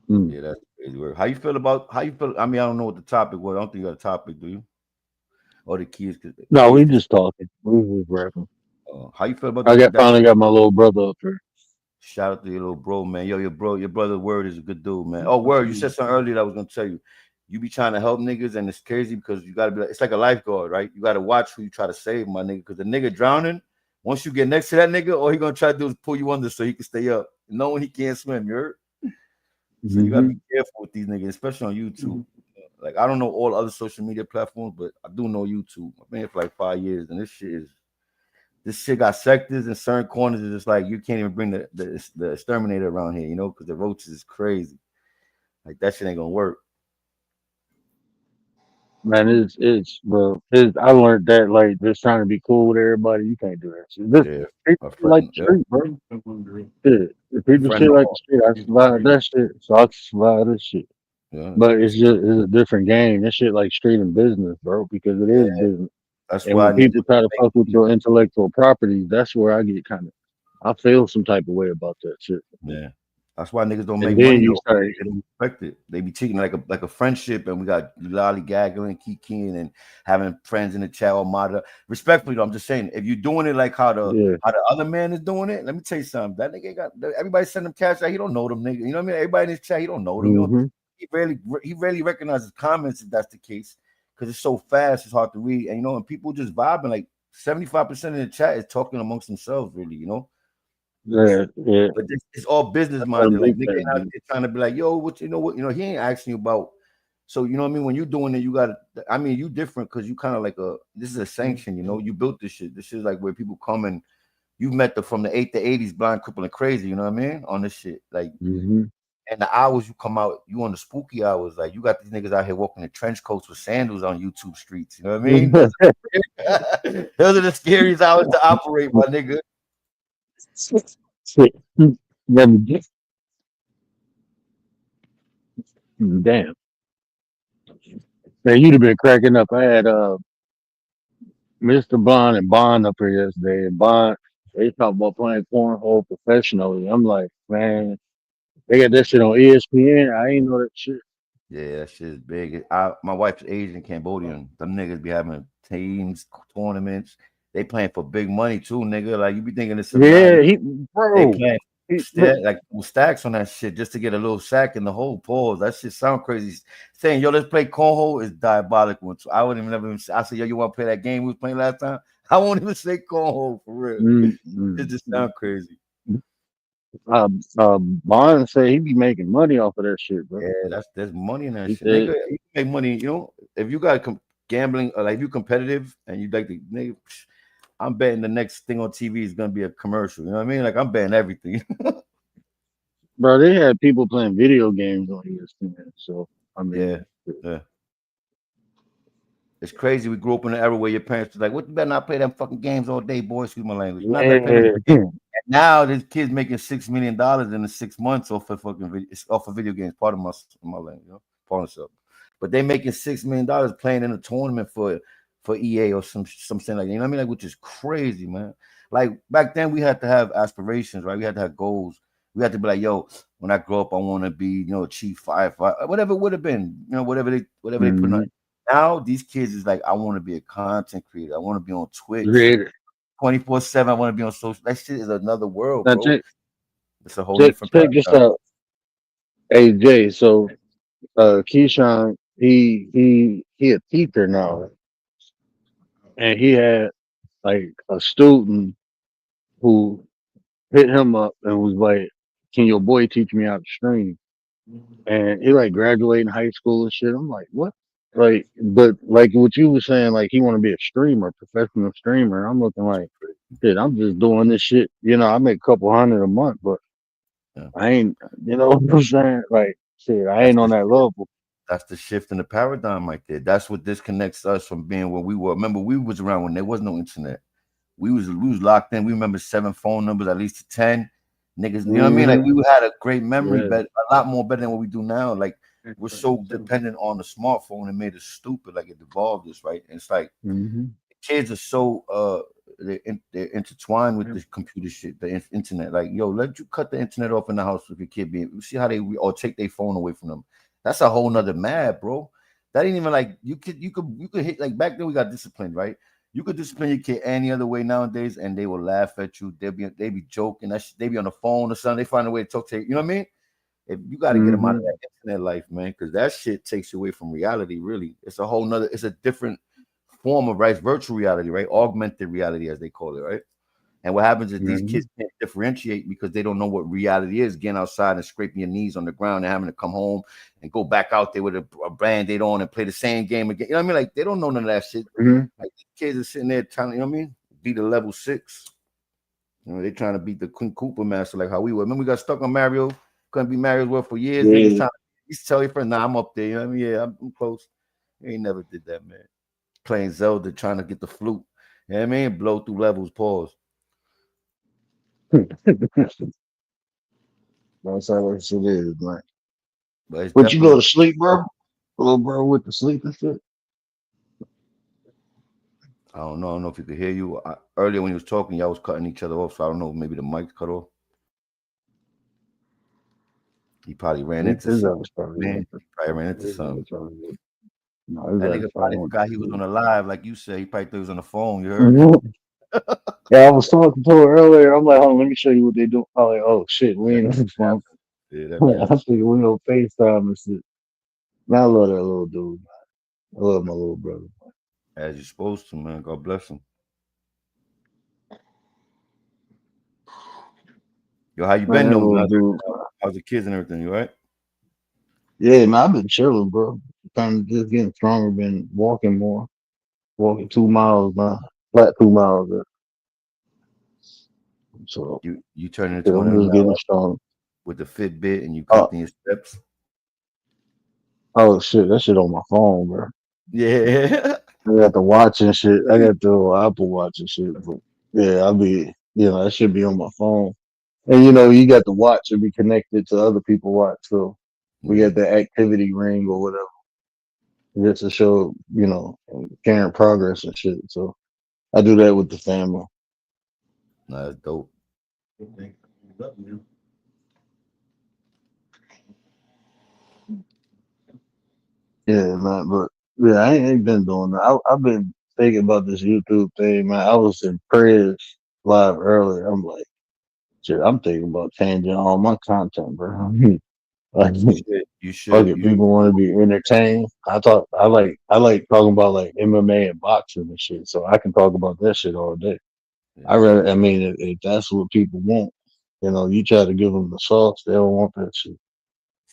Yeah, that's crazy work. How you feel? I mean, I don't know what the topic was. I don't think you got a topic, do you? Or the keys? No, we just talking. We was rapping. How you feel about finally got my little brother up here. Shout out to your little bro, man. Yo, your brother Word is a good dude, man. Oh, Word, you said something earlier that I was gonna tell you. You be trying to help niggas, and it's crazy because you gotta be like, it's like a lifeguard, right? You gotta watch who you try to save, my nigga, because the nigga drowning, once you get next to that nigga, all he gonna try to do is pull you under so he can stay up, knowing he can't swim, you heard? So you gotta be careful with these niggas, especially on YouTube. Like, I don't know all other social media platforms, but I do know YouTube. I've been here for like 5 years, and this shit got sectors and certain corners. It's just like you can't even bring the exterminator around here, you know, because the roaches is crazy. Like that shit ain't gonna work. Man, it's bro. I learned that like just trying to be cool with everybody, you can't do that shit. People like the street, bro. Yeah. If people shit like the street, I survive that shit, so I can survive this shit. Yeah. But it's a different game. That shit like street and business, bro, because it is business. That's and why when people try to fuck with your intellectual property, that's where I get I feel some type of way about that shit. Yeah. That's why niggas don't make And then money. you start They don't respect it. They be treating it like a friendship, and we got lollygagging and kikiing and having friends in the chat or monitor. Respectfully, though, I'm just saying, if you're doing it like how the other man is doing it, let me tell you something. That nigga got everybody send him cash out. He don't know them nigga. You know what I mean? Everybody in his chat, he don't know them. You know? He rarely recognizes comments if that's the case, because it's so fast, it's hard to read. And you know, and people just vibing. Like 75% of the chat is talking amongst themselves, really. You know. Yeah. But it's all business minded. Like nigga out there trying to be like, yo, what you know, he ain't asking you about. So you know what I mean? When you're doing it, you gotta. I mean, you different because you kind of like this is a sanction. You know, you built this shit. This is like where people come and you met from the 8 to 80s, blind, crippled, and crazy. You know what I mean? On this shit, like. And the hours you come out, you on the spooky hours. Like you got these niggas out here walking in trench coats with sandals on YouTube streets. You know what I mean? Those are the scariest hours to operate, my nigga. Damn. Man, you'd have been cracking up. I had Mr. Bond and Bond up here yesterday, and Bond, they talk about playing cornhole professionally. I'm like, man, they got that shit on ESPN. I ain't know that shit. Yeah, that shit is big. My wife's Asian, Cambodian. Them niggas be having teams, tournaments. They playing for big money too, nigga. Like you be thinking it's they playing like stacks on that shit just to get a little sack in the whole pause. That shit sound crazy. Saying yo, let's play cornhole is diabolical. So I wouldn't even I said, yo, you want to play that game we was playing last time? I won't even say cornhole for real. It just sound crazy. Bond said he be making money off of that shit, bro. Yeah, there's money in that shit. Nigga, you can make money, you know, if you got gambling or like you competitive and you like the nigga. I'm betting the next thing on TV is gonna be a commercial. You know what I mean? Like I'm betting everything. Bro, they had people playing video games on ESPN. So I mean, yeah. It's crazy. We grew up in an era where your parents was like, "What, you better not play them fucking games all day, boy." Excuse my language. Not better play them games. And now this kid's making $6 million in the 6 months off of video games. Part of my language, you know, part of stuff. But they making $6 million playing in a tournament for EA or something like that. You know what I mean? Like, which is crazy, man. Like back then, we had to have aspirations, right? We had to have goals. We had to be like, yo, when I grow up, I want to be, you know, a chief firefighter, whatever it would have been, you know, whatever they put on. Now these kids is like, I want to be a content creator. I want to be on Twitch 24/7. I want to be on social. That shit is another world, bro. It's a whole different. Check this out. Hey Jay, so Keyshawn, he a teacher now, and he had like a student who hit him up and was like, "Can your boy teach me how to stream?" And he like graduating high school and shit. I'm like, what? Like, but like what you were saying, like he want to be a streamer, professional streamer. I'm looking like, shit, I'm just doing this shit. You know, I make a couple hundred a month, but I ain't, you know what I'm saying? Like, shit, I ain't on that level. That's the shift in the paradigm right there. That's what disconnects us from being where we were. Remember, we was around when there was no internet. We was locked in. We remember 7 phone numbers, at least 10 niggas. You know what I mean? Like we had a great memory, but a lot more better than what we do now. Like we're so dependent on the smartphone, it made us stupid. Like it devolved us, right? And it's like the kids are so they're intertwined with the computer shit, the internet. Like, yo, let you cut the internet off in the house with your kid being. You see how they or take their phone away from them. That's a whole nother mad, bro. That ain't even like you could hit like back then we got disciplined, right? You could discipline your kid any other way nowadays, and they will laugh at you. They be joking. They be on the phone or something. They find a way to talk to you. You know what I mean? If you got to get them out of that internet life, man, because that shit takes you away from reality. Really, it's a whole nother. It's a different form of virtual reality, right? Augmented reality, as they call it, right? And what happens is these kids can't differentiate because they don't know what reality is. Getting outside and scraping your knees on the ground and having to come home and go back out there with a Band-Aid on and play the same game again. You know what I mean? Like they don't know none of that shit. Like these kids are sitting there trying to, you know what I mean? Beat a level 6. You know, they trying to beat the King Koopa master like how we were. Remember we got stuck on Mario, couldn't be Mario's world for years. He's trying to tell your friend, nah, I'm up there. You know what I mean? Yeah, I'm close. He ain't never did that, man. Playing Zelda, trying to get the flute. You know what I mean? Blow through levels, pause. That's how it is, man. But you go to sleep, bro? Little bro with the sleep and shit? I don't know if you could hear you. Earlier when you was talking, y'all was cutting each other off, so I don't know, maybe the mic cut off. He probably ran into something. Man, he probably ran into something. No, that nigga probably forgot he was on the live, like you said. He probably thought he was on the phone. You heard? Yeah, I was talking to her earlier. I'm like, oh, let me show you what they do. I'm like, oh shit, we ain't on the phone. I think we on FaceTime and shit. Man, I love that little dude, man. I love my little brother. As you're supposed to, man. God bless him. Yo, how you been, though? How's the kids and everything? You right? Yeah, man, I've been chilling, bro. Kind of just getting stronger. Been walking more. Walking 2 miles now. Flat 2 miles. So you turn into one of them getting strong with the Fitbit and you counting your steps. Oh shit, that shit on my phone, bro. Yeah. I got the watch and shit. I got the Apple Watch and shit. But yeah, I'll be, that should be on my phone. And you got the watch to be connected to other people's watch. So we got the activity ring or whatever. Just to show, carrying progress and shit. So I do that with the family. Nah, that's dope. Yeah, man, but yeah, I ain't been doing that. I've been thinking about this YouTube thing, man. I was in Prez live earlier. I'm like, shit, I'm thinking about changing all my content, bro. Like, you should. People want to be entertained. I like talking about like MMA and boxing and shit, so I can talk about that shit all day. Yeah. If that's what people want, you try to give them the sauce, they don't want that shit.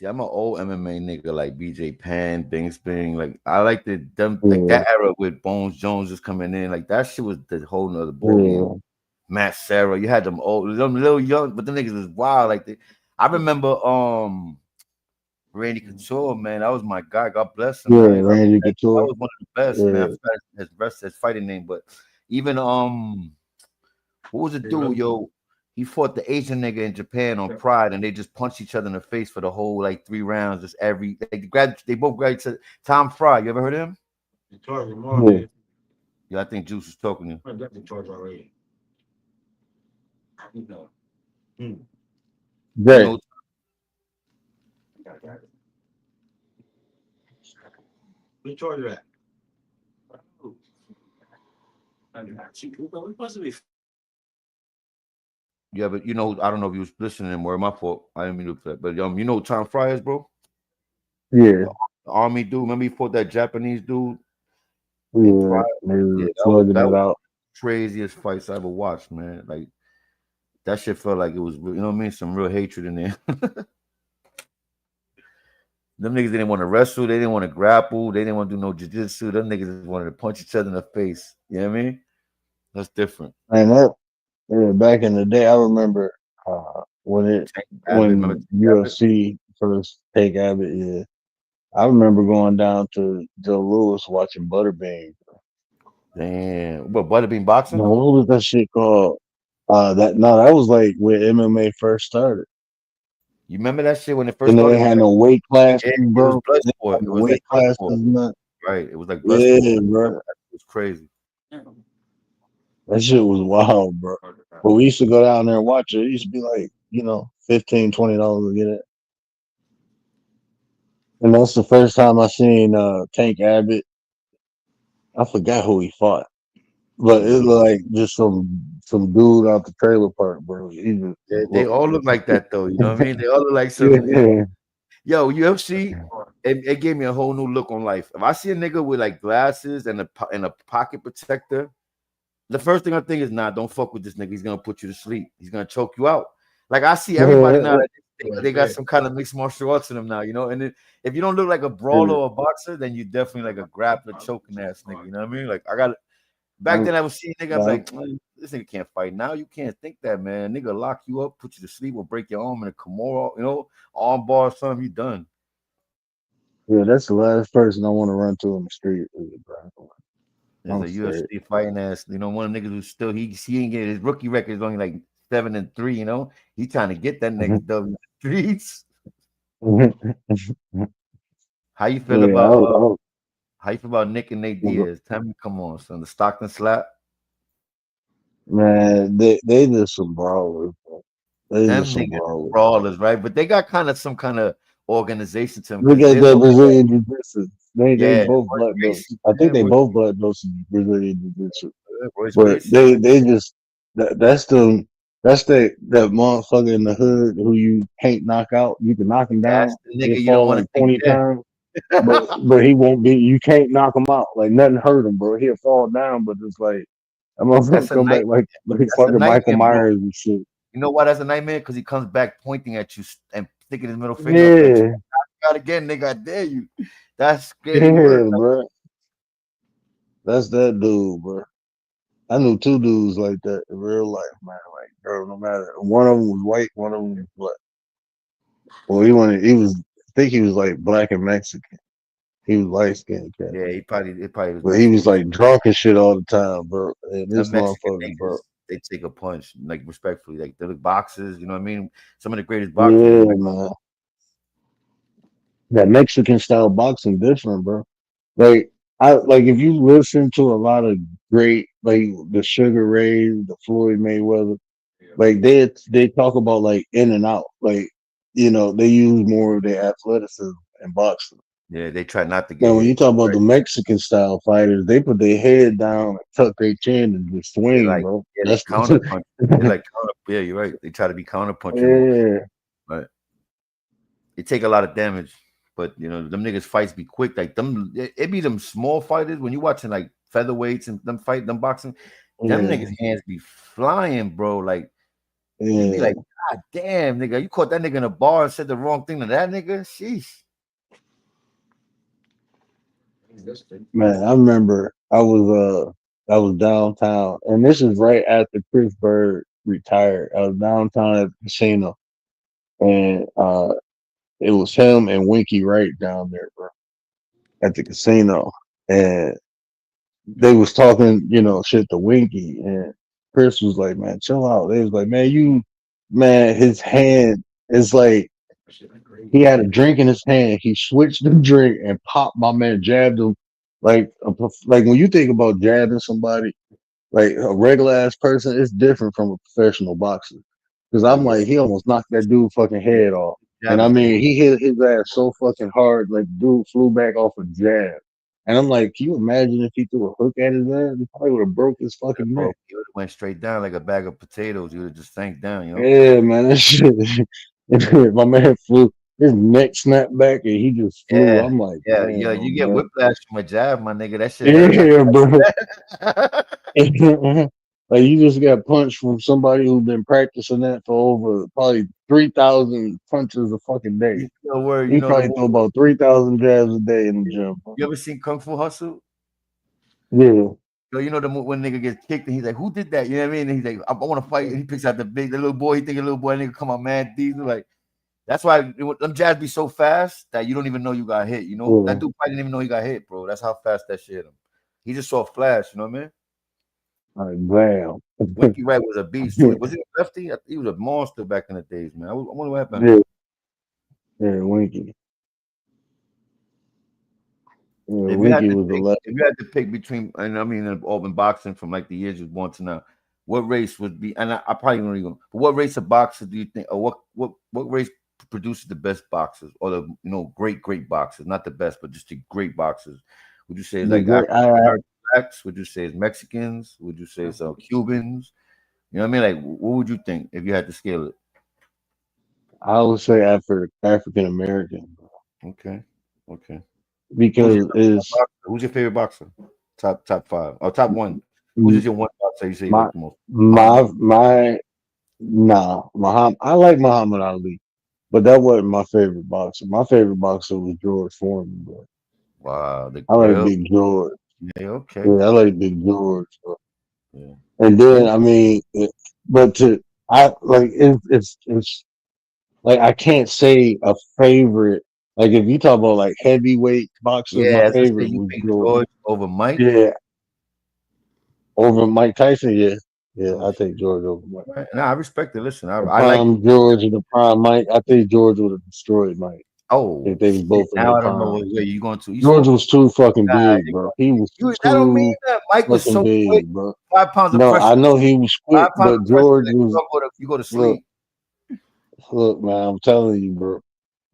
See, I'm an old MMA nigga like BJ Penn, Bisping. Like I like like that era with Bones Jones just coming in. Like that shit was the whole nother ball game. Matt Serra, you had them old, them little young, but the niggas was wild. Like I remember Randy Couture, man. That was my guy. God bless him, man. Randy That Couture. was one of the best, man. I forgot his fighting name, but even what was the dude, yo? He fought the Asian nigga in Japan on Pride, and they just punched each other in the face for the whole like 3 rounds. Just they both grabbed to Tom Fry. You ever heard of him? Yeah, I think Juice was talking to you. I'm definitely charged already. You know. Great. We charge that. We supposed to be. Yeah, but you know, I don't know if you was listening anymore. My fault. I didn't mean to play. But you know who Tom Fry is, bro? Yeah. The Army dude. Remember he fought that Japanese dude? Yeah, that was craziest fights I ever watched, man. Like that shit felt like it was, you know what I mean? Some real hatred in there. Them niggas didn't want to wrestle, they didn't want to grapple, they didn't want to do no jiu-jitsu. Them niggas just wanted to punch each other in the face. You know what I mean? That's different. And back in the day, I remember when UFC first Tank Abbott, yeah. I remember going down to Joe Louis watching Butterbean. Damn, what Butterbean boxing? No, what was that shit called? That was like where MMA first started. You remember that shit when it first started? And they had no weight class, bro. It was Bloodsport. It was weight like classes, right? It was like Bloodsport. Yeah, bro. It was crazy. That shit was wild, bro. But we used to go down there and watch it. It used to be like, $15, $20 to get it. And that's the first time I seen Tank Abbott. I forgot who he fought, but it looked like just some dude out the trailer park, bro. They all look like that though. You know what I mean? They all look like something. Yeah. Yo, UFC, it gave me a whole new look on life. If I see a nigga with like glasses and a pocket protector, the first thing I think is, nah, don't fuck with this nigga. He's gonna put you to sleep. He's gonna choke you out. Like I see everybody now. They got some kind of mixed martial arts in them now, you know. And if you don't look like a brawler or a boxer, then you definitely like a grappler, choking ass nigga. You know what I mean? Like I got back then, I was seeing nigga. I was like, this nigga can't fight. Now you can't think that, man. Nigga lock you up, put you to sleep, or break your arm in a Kimura, you know, arm bar or something. You done. Yeah, that's the last person I want to run to in the street, bro. There's a UFC fighting ass, you know, one of the niggas who's still he ain't get his rookie record is only like 7-3, you know. He trying to get that next W streets. How you feel about Nick and Nate Diaz? Tell me, come on, son. The Stockton slap. Man, they just some brawlers. They just some brawlers, right? But they got kind of some kind of organization to them. Look at that Brazilian Jiu-Jitsu. They both black belts. I think they both black belts in Brazilian Jiu-Jitsu. But they just that's that motherfucker in the hood who you can't knock out. You can knock him down. That's the nigga you don't want to 20 times. but he won't be. You can't knock him out. Like nothing hurt him, bro. He'll fall down, but it's like I'm gonna come back like fucking Michael Myers and shit. You know why that's a nightmare? Because he comes back pointing at you and sticking his middle finger. Yeah. Out again, nigga. I dare you. That's scary. Yeah, bro. That's that dude, bro. I knew 2 dudes like that in real life, man. Like, bro, no matter. One of them was white, one of them was black. Well, I think he was like black and Mexican. He was light skinned. Yeah, he probably was. But he was like drunk and shit all the time, bro. And this motherfucker, bro. They take a punch, like respectfully. Like they're boxers, you know what I mean? Some of the greatest boxers. Yeah, man. That Mexican style boxing different, bro. Like if you listen to a lot of great, like the Sugar Ray, the Floyd Mayweather, like they talk about like in and out, like they use more of their athleticism in boxing. Yeah, they try not to get. Now, when you talk about the Mexican style fighters, they put their head down and tuck their chin and just swing, bro. Yeah, that's counter punch. Yeah, you're right. They try to be counter punching. Yeah, but they take a lot of damage. But them niggas fights be quick. Like them, it be them small fighters when you watching like featherweights and them boxing. Them niggas hands be flying, bro. Like You be Yeah. like, God damn, nigga, you caught that nigga in a bar and said the wrong thing to that nigga. Sheesh. Man, I remember I was downtown, and this is right after Chris Bird retired. I was downtown at the casino, and it was him and Winky Wright down there, bro, at the casino, and they was talking, shit to Winky, and Chris was like, "Man, chill out." They was like, "Man, his hand is like he had a drink in his hand. He switched the drink and popped my man, jabbed him like like when you think about jabbing somebody, like a regular ass person, it's different from a professional boxer. Because I'm like, he almost knocked that dude fucking head off. And I mean, he hit his ass so fucking hard, like dude flew back off a jab. And I'm like, can you imagine if he threw a hook at his ass? He probably would have broke his fucking neck. He would have went straight down like a bag of potatoes. You would have just sank down, you know? Yeah, man, that shit. My man flew, his neck snapped back and he just flew. Yeah, I'm like, yeah, damn, you get bro. whiplash from a jab, my nigga. That shit. Yeah, bro. Like you just got punched from somebody who's been practicing that for over probably 3,000 punches a fucking day. No word, He probably throw about 3,000 jabs a day in the gym. You ever seen Kung Fu Hustle? Yeah. So you know when nigga gets kicked and he's like, "Who did that?" You know what I mean? And he's like, "I want to fight." And he picks out the little boy. He think a little boy nigga come on, man. Diesel like. That's why them jabs be so fast that you don't even know you got hit. You know that dude probably didn't even know he got hit, bro. That's how fast that shit hit him. He just saw a flash. You know what I mean? Like, damn. Winky Wright was a beast. Too. Was he a lefty? He was a monster back in the days, man. I wonder what happened. Yeah, Winky. Yeah, If Winky was the left. If you had to pick between, and I mean, in boxing from like the years you was born to now, what race would be? And I probably don't even. But what race of boxers do you think, or what race produces the best boxers, or the great boxers? Not the best, but just the great boxers. Would you say it's like blacks? Would you say it's Mexicans? Would you say it's Cubans? You know what I mean? Like, what would you think if you had to scale it? I would say African American. Okay. Because who's your favorite boxer? Top 5 or top 1? Who's your one boxer you say you like the most? Muhammad. I like Muhammad Ali, but that wasn't my favorite boxer. My favorite boxer was George Foreman, bro. Wow, I like Big George. Yeah, okay. Yeah, I like Big George. Bro. Yeah. And then I mean, it's like I can't say a favorite. Like if you talk about like heavyweight boxers, my favorite was George over Mike. Yeah, over Mike Tyson. Yeah, I take George over Mike. No, I respect it. Listen, I like George and the prime Mike. I think George would have destroyed Mike. Oh, if they was both. Now I don't know where you going to. George was too fucking big, bro. He was too. I don't mean that. Mike was so big, quick, bro. 5 pounds of no, pressure. I know he was quick, but George was. You go to sleep. Look, man, I'm telling you, bro.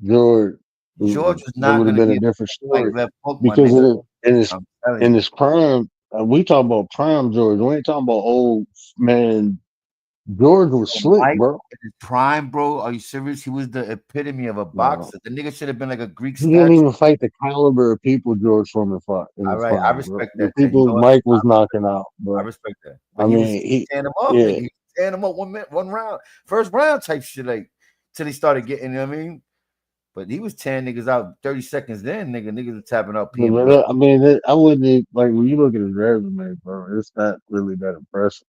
George was not going to been a different story because in his prime. We talking about prime George. We ain't talking about old man. George was slick, Mike, bro. In his prime, bro. Are you serious? He was the epitome of a boxer. The nigga should have been like a Greek statue. He didn't even fight the caliber of people George Foreman fought. All right, I respect that. The people Mike was knocking out, bro. I respect that. But I he mean, was tearing him up. Yeah. He was tearing him up 1 minute, 1 round, first round type shit, like till he started getting. You know what I mean? But he was tearing niggas out 30 seconds. Then niggas were tapping out people. I mean, I wouldn't like when you look at his resume, bro. It's not really that impressive.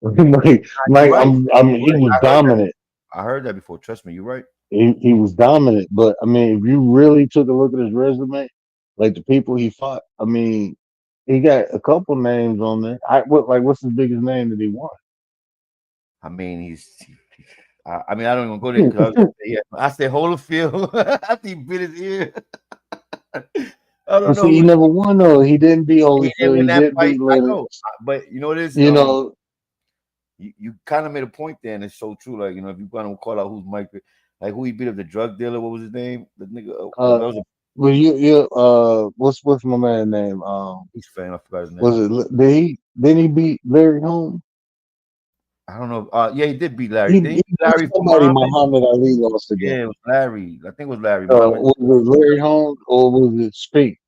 He was dominant. I heard that before. Trust me, you're right. He was dominant, but I mean, if you really took a look at his resume, like the people he fought, I mean, he got a couple names on there. What's his biggest name that he won? I mean, I don't even go there because I said Holyfield after he bit his ear. I don't know. He never won though. He didn't beat Holyfield. He didn't beat Lennox. But you know what it is? You know. You kind of made a point there, and it's so true. Like, if you want to call out who's Mike, like who he beat up, the drug dealer, what was his name? The nigga. What's my man's name? He's fan. I forgot his name. Was it? Didn't he beat Larry Holmes? I don't know. Yeah, he did beat Larry. Larry Muhammad Ali lost again. Yeah, it was Larry. I think it was Larry. Was it Larry Holmes or was it Speak?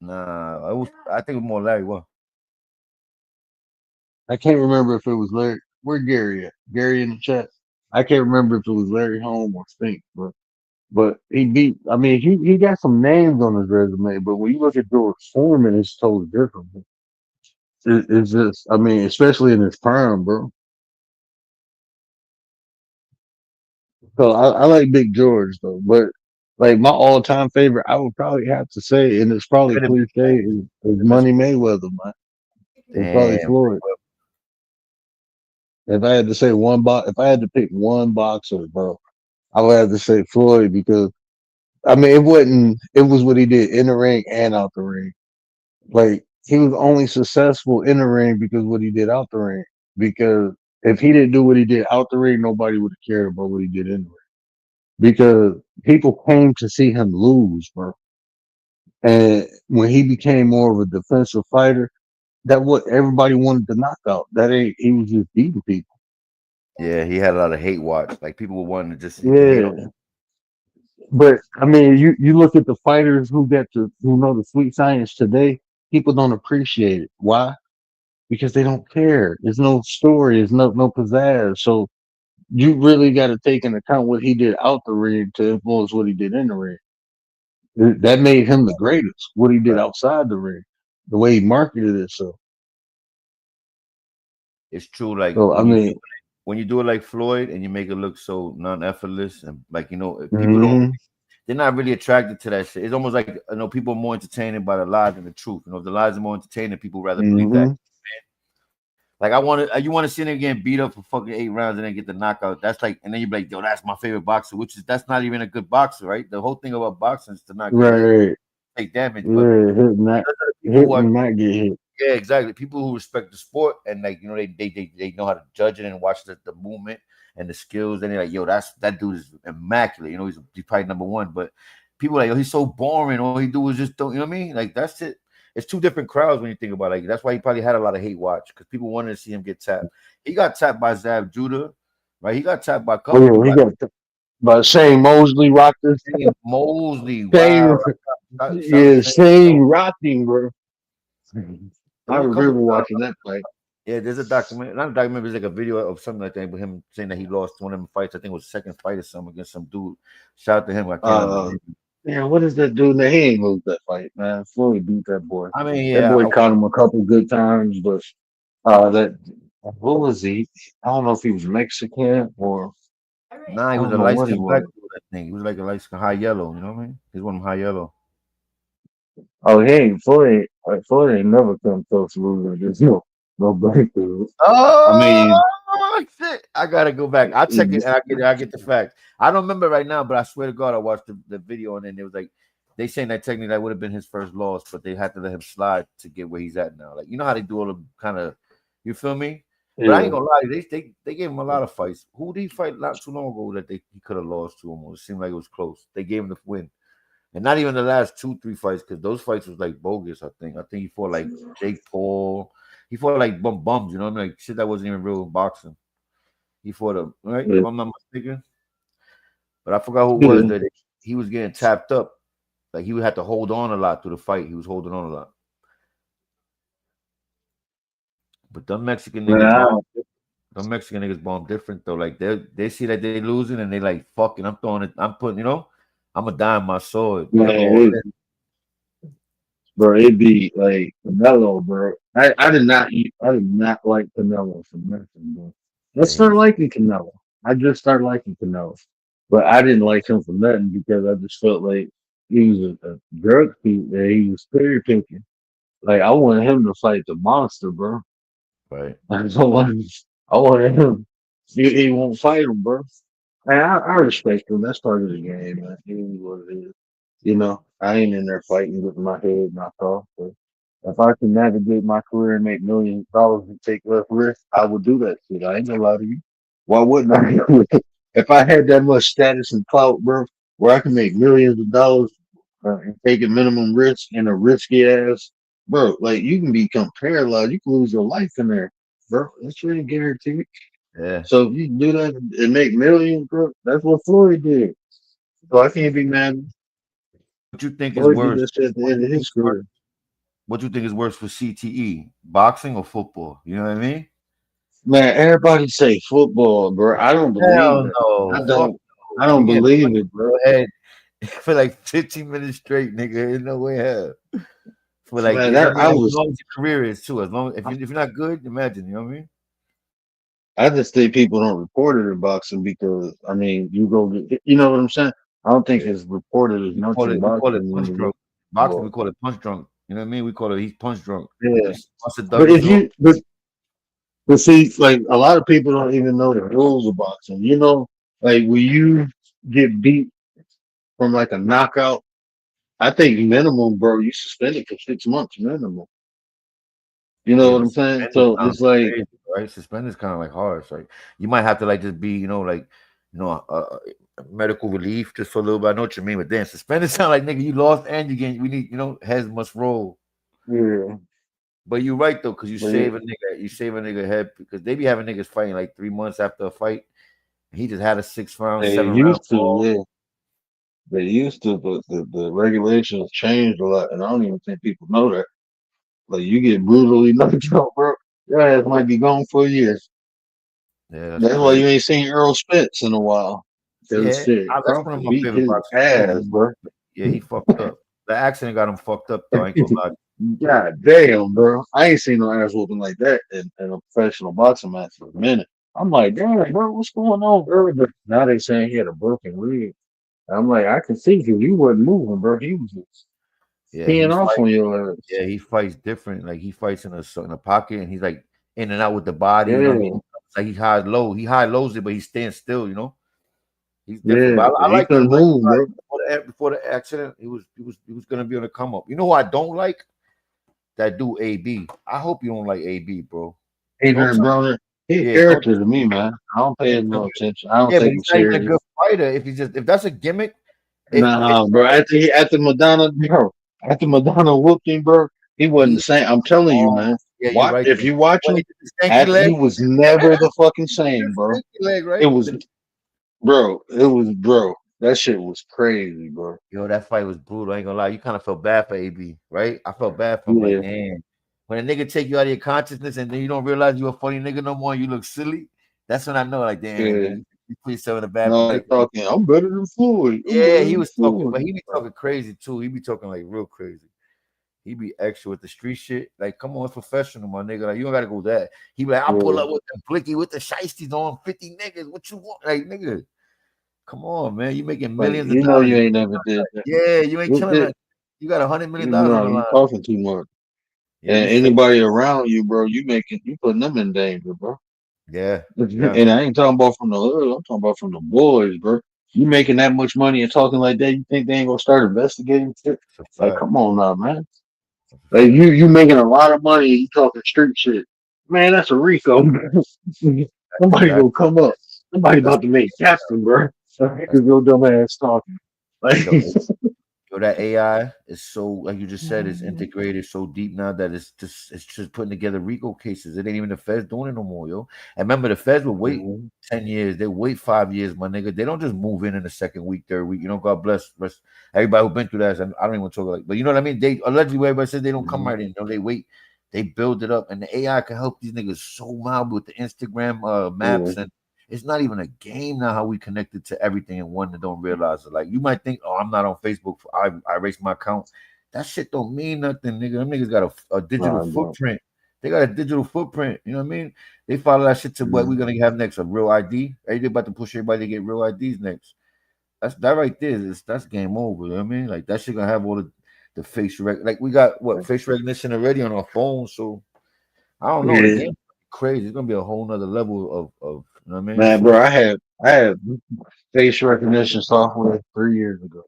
Nah, I think it was more Larry. What? I can't remember if it was Larry. Where Gary at? Gary in the chat. I can't remember if it was Larry Holm or Fink, but he beat. I mean, he got some names on his resume, but when you look at George Foreman, it's totally different. It's just, I mean, especially in his prime, bro. So I like Big George though, but like my all-time favorite, I would probably have to say, and it's probably cliche, is Money Mayweather, man. It's probably Damn. Floyd. If I had to say if I had to pick one boxer, bro, I would have to say Floyd because I mean it was what he did in the ring and out the ring. Like he was only successful in the ring because what he did out the ring. Because if he didn't do what he did out the ring, nobody would have cared about what he did in the ring. Because people came to see him lose, bro. And when he became more of a defensive fighter, that what everybody wanted to knock out. That ain't he was just beating people. Yeah, he had a lot of hate watch. Like people were wanting to just hate Yeah. on him. But I mean, you look at the fighters who know the sweet science today, people don't appreciate it. Why? Because they don't care. There's no story, there's no pizzazz. So you really got to take into account what he did out the ring to influence what he did in the ring. That made him the greatest. What he did outside the ring, the way he marketed it. So it's true. Like so, I mean, when you do it like Floyd and you make it look so non-effortless and like people Mhm. don't, they're not really attracted to that shit. It's almost like people are more entertained by the lies than the truth. If the lies are more entertaining, people rather believe that. Mhm. Like you want to see him getting beat up for fucking 8 rounds and then get the knockout. That's like, and then you're like, yo, that's my favorite boxer, that's not even a good boxer, right? The whole thing about boxing is to not get hit, take damage. But hitting not get hit. Yeah, exactly. People who respect the sport and like they know how to judge it and watch the movement and the skills, and they're like, yo, that dude is immaculate. He's probably number one. But people are like, yo, he's so boring. All he do is just don't. You know what I mean? Like that's it. It's two different crowds when you think about it. Like that's why he probably had a lot of hate watch because people wanted to see him get tapped. He got tapped by Zab Judah, right? He got tapped by a couple. Oh, he got by Shane Mosley rocked this. Mosley, wow. Shane rocking, bro. I remember watching that fight. Yeah, there's a documentary, not a documentary, it's like a video of something like that with him saying that he lost one of them fights. I think it was the second fight or something against some dude. Shout out to him. I can't yeah, what is that dude? He ain't lose that fight, man. Floyd beat that boy. I mean, that boy caught him a couple good times, but what was he? I don't know if he was Mexican or nah, he was a light skinned black dude, I think. He was like a light skinned high yellow, you know what I mean? He's one of them high yellow. Oh, he ain't Floyd ain't never come close to losing. There's no black dude. Oh, I mean, shit. I gotta go back. I'll check it and I get the facts. I don't remember right now, but I swear to God, I watched the video and then it was like they saying that technically that would have been his first loss, but they had to let him slide to get where he's at now. Like you know how they do all the kind of, you feel me? But I ain't gonna lie, they gave him a lot of fights. Who did he fight not too long ago that he could have lost to him? It seemed like it was close. They gave him the win. And not even the last 2-3 fights, because those fights was like bogus, I think. I think he fought like Jake Paul. He fought like bums, you know what I mean? Like shit that wasn't even real boxing. He fought him, right? If I'm not mistaken. But I forgot who it was that he was getting tapped up. Like he would have to hold on a lot through the fight. He was holding on a lot. But them Mexican niggas bomb different though. Like they see that they losing and they like fucking. I'm throwing it. I'm putting. I'm a dying my sword. Bro, it'd be like Canelo, bro. I did not like Canelo for nothing, bro. I started liking Canelo. I just started liking Canelo, but I didn't like him for nothing because I just felt like he was a drug thief. He was cherry picking. Like I wanted him to fight the monster, bro. Right. I wanted him. He won't fight him, bro. And I respect him. That's part of the game, man. He is what it is. I ain't in there fighting with my head knocked off. But if I can navigate my career and make millions of dollars and take less risk, I would do that shit. I ain't gonna lie to you. Why wouldn't I? If I had that much status and clout, bro, where I can make millions of dollars and take a minimum risk in a risky ass, bro, like you can become paralyzed. You can lose your life in there, bro. That's really guaranteed. Yeah. So if you can do that and make millions, bro, that's what Floyd did. So I can't be mad. What you think is worse? At the end of his career. What you think is worse for CTE? Boxing or football? You know what I mean? Man, everybody say football, bro. I don't believe Hell it. no. I Fuck don't. no. I don't You get believe punched it, bro. in the head for like 15 minutes straight, nigga. Ain't no way hell. For like, Man, I that mean, I as was. long as your career is too. As long if you're not good, imagine. You know what I mean? I just think people don't report it in boxing because I mean, you go. You know what I'm saying? I don't think Yeah. it's reported as much in We call it boxing than punch it is drunk. Boxing, we football. call it punch drunk. You know what I mean? We call it he's punch drunk. Yeah, Once a but Douglas if North. you but see, like a lot of people don't even know the rules of boxing. You know, like when you get beat from like a knockout, I think minimum, bro, you suspended for 6 months minimum. You know Yeah, what but I'm saying? suspended So sounds it's like, crazy, right? Suspended is kind of like harsh. Like you might have to like just be, like, medical relief just for a little bit. I know what you mean, but then suspended sound like nigga, you lost and you gain. We need, heads must roll. yeah, But you're right though, because but yeah, you save a nigga head because they be having niggas fighting like 3 months after a fight. He just had a 6 round, they 7 round used to, fall. yeah, they used to, but the regulations changed a lot, and I don't even think people know that. Like you get brutally knocked out, bro, your ass might be gone for a year. Yeah, that's That's why crazy. you ain't seen Earl Spence in a while. Cause Yeah, shit, that's one of Crawford my beat favorite his boxers too. ass, bro. Yeah, he fucked up. The accident got him fucked up though. I ain't gonna lie. God damn, bro. I ain't seen no ass whooping like that in a professional boxing match for a minute. I'm like, damn, bro, what's going on, bro? But now they saying he had a broken rib. I'm like, I can see because you wasn't moving, bro. He was just Yeah, peeing off on your ass. he fights different. Like he fights in a pocket, and he's like in and out with the body. You know what I Yeah, mean? It's like he high low. He high lows it, but he's staying still. He's different. yeah. But I He like him. couldn't move, bro. Before the accident, he was gonna be on the come up. You know who I don't like? That dude AB. I hope you don't like AB, bro. Don't Adrian tell Broner, he a yeah, don't character to me, man. I don't pay him no attention. I don't yeah, but take he's him not even a serious. good fighter. If that's a gimmick, if Nah, bro. After Madonna, bro. After Madonna whooped him, bro, he wasn't he the same. I'm telling you, oh man. yeah, you're Watch right if though. you watch When him, he did the stanky he leg, was never the fucking same, bro. stanky leg, It right? was, bro. That shit was crazy, bro. Yo, that fight was brutal. I ain't gonna lie. You kind of felt bad for AB, right? I felt bad for him. Like, Yeah, damn. When a nigga take you out of your consciousness and then you don't realize you a funny nigga no more and you look silly, that's when I know, like, damn, yeah. man, you put yourself in a bad No, like predicament. talking, I'm better than Floyd. I'm Yeah, better he than was talking, Floyd. but he be talking crazy too. He be talking like real crazy. He be extra with the street shit. Like, come on, it's professional, my nigga. Like, you don't gotta go that. He be like, I'll pull Yeah, up with the blicky with the shiesties on 50 niggas. What you want? Like, nigga, come on, man. You making like millions of you know, dollars. you ain't never did that. Yeah, you ain't What killing did? that. You got $100 million on No, the you line. talking too much. Yeah, And you fake. anybody around you, bro, you putting them in danger, bro. Yeah, yeah. And I ain't talking about from the hood. I'm talking about from the boys, bro. You making that much money and talking like that, you think they ain't gonna start investigating shit? It's a Like, fact. come on now, man. It's a Like fact. you making a lot of money, you talking street shit. Man, that's a Rico. Somebody Exactly. gonna come up. Somebody That's about to make captain, bro. that's Cause your dumb ass talking. Like, yo, that AI is so, like you just said, it's integrated so deep now that it's just putting together RICO cases. It ain't even the feds doing it no more, yo. And remember, the feds will wait Mhm. 10 years. They wait 5 years, my nigga. They don't just move in the second week, third week. God bless everybody who been through that. I don't even want to talk like, but you know what I mean. They allegedly everybody says they don't come right in. No, they wait. They build it up, and the AI can help these niggas so mild with the Instagram Yeah. maps, and it's not even a game now how we connected to everything in one and don't realize it. Like you might think, oh, I'm not on Facebook. I erased my account. That shit don't mean nothing, nigga. Them niggas got a digital Nah, bro. footprint. They got a digital footprint. You know what I mean? They follow that shit to what we're gonna have next, a real ID. They about to push everybody to get real IDs next. That right there that's game over. You know what I mean? Like that shit gonna have all the face like we got what face recognition already on our phone. So I don't know. The Yeah. game crazy. It's gonna be a whole nother level of you know what I mean? Man, bro, I had face recognition software 3 years ago.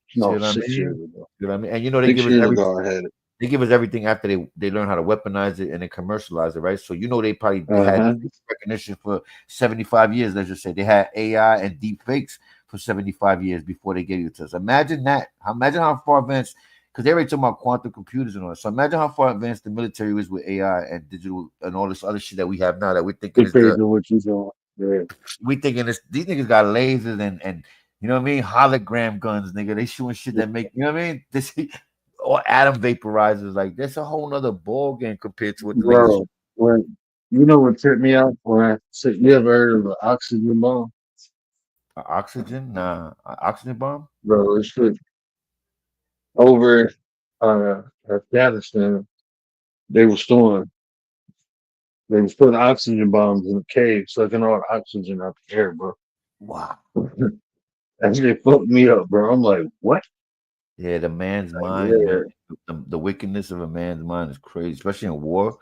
See No, what I 6 years mean? ago. You know what I mean? And you know they give 6 us years everything. ago I had it. They give us everything after they learn how to weaponize it and then commercialize it, right? So you know they had Uh-huh. face recognition for 75 years. Let's just say they had AI and deep fakes for 75 years before they gave it to us. Imagine that. Imagine how far advanced, because they're already talking about quantum computers and all that. So imagine how far advanced the military is with AI and digital and all this other shit that we have now that we're thinking is Compared the to what you doing. Yeah. we thinking this these niggas got lasers and you know what I mean, hologram guns, nigga. They shooting shit that make you know what I mean. This or atom vaporizers, like that's a whole nother ball game compared to what the niggas. Bro, You know what tripped me out when I said, you ever heard of an oxygen bomb? Oxygen? Nah. Oxygen bomb? Bro, it's shit over Afghanistan. They were storing, they was putting oxygen bombs in the cave, sucking all the oxygen out the air, bro. Wow. That shit fucked me up, bro. I'm like, what? Yeah, the man's Like, mind, yeah. man. The wickedness of a man's mind is crazy, especially in war.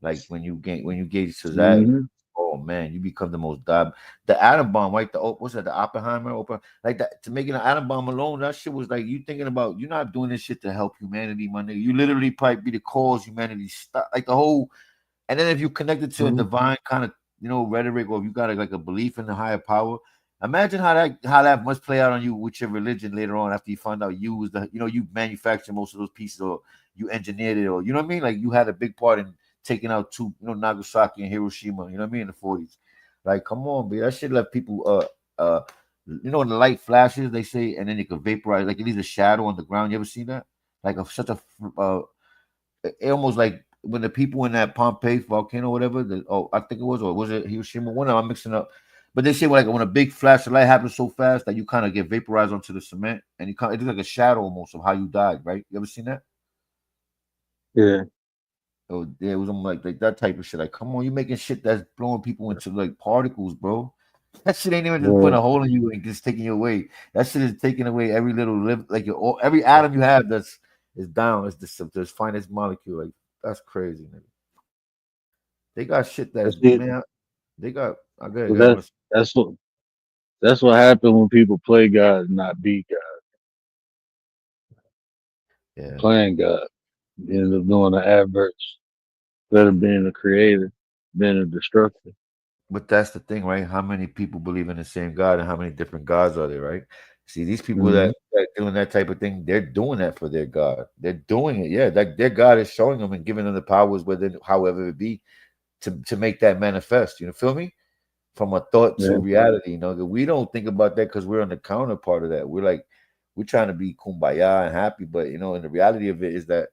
Like when you gauge to that, Mhm. oh man, you become the most the atom bomb, right? What's that? The Oppenheimer, like that to making an atom bomb alone. That shit was like you thinking about you're not doing this shit to help humanity, my nigga. You literally probably be the cause humanity stop, like the whole. And then if you connect it to a divine kind of rhetoric, or if you got like a belief in the higher power, imagine how that must play out on you with your religion later on after you find out you was you manufactured most of those pieces, or you engineered it, or you know what I mean? Like you had a big part in taking out two, Nagasaki and Hiroshima, you know what I mean, in the 40s. Like, come on, man. That shit let people when the light flashes, they say, and then it could vaporize, like it leaves a shadow on the ground. You ever seen that? Like such a it almost like when the people in that Pompeii volcano, whatever, I think it was, or was it Hiroshima? One of them I'm mixing up. But they say like when a big flash of light happens so fast that you kind of get vaporized onto the cement, and it looks like a shadow almost of how you died, right? You ever seen that? Yeah. Oh, yeah, it was like that type of shit. Like, come on, you making shit that's blowing people into like particles, bro. That shit ain't even just putting a hole in you and just taking you away. That shit is taking away every little every atom you have is down. It's the finest molecule. Like, that's crazy, nigga. They got shit that's man. They got. I guess that's what happened when people play God and not be God. Yeah. Playing God. You end up doing the adverse instead of being a creator, being a destructor. But that's the thing, right? How many people believe in the same God, and how many different gods are there, right? See, these people that doing that type of thing, they're doing that for their God. They're doing it, yeah. Like their God is showing them and giving them the powers within, however it be, to make that manifest. You know, feel me? From a thought to reality. We don't think about that because we're on the counterpart of that. We're trying to be kumbaya and happy, but and the reality of it is that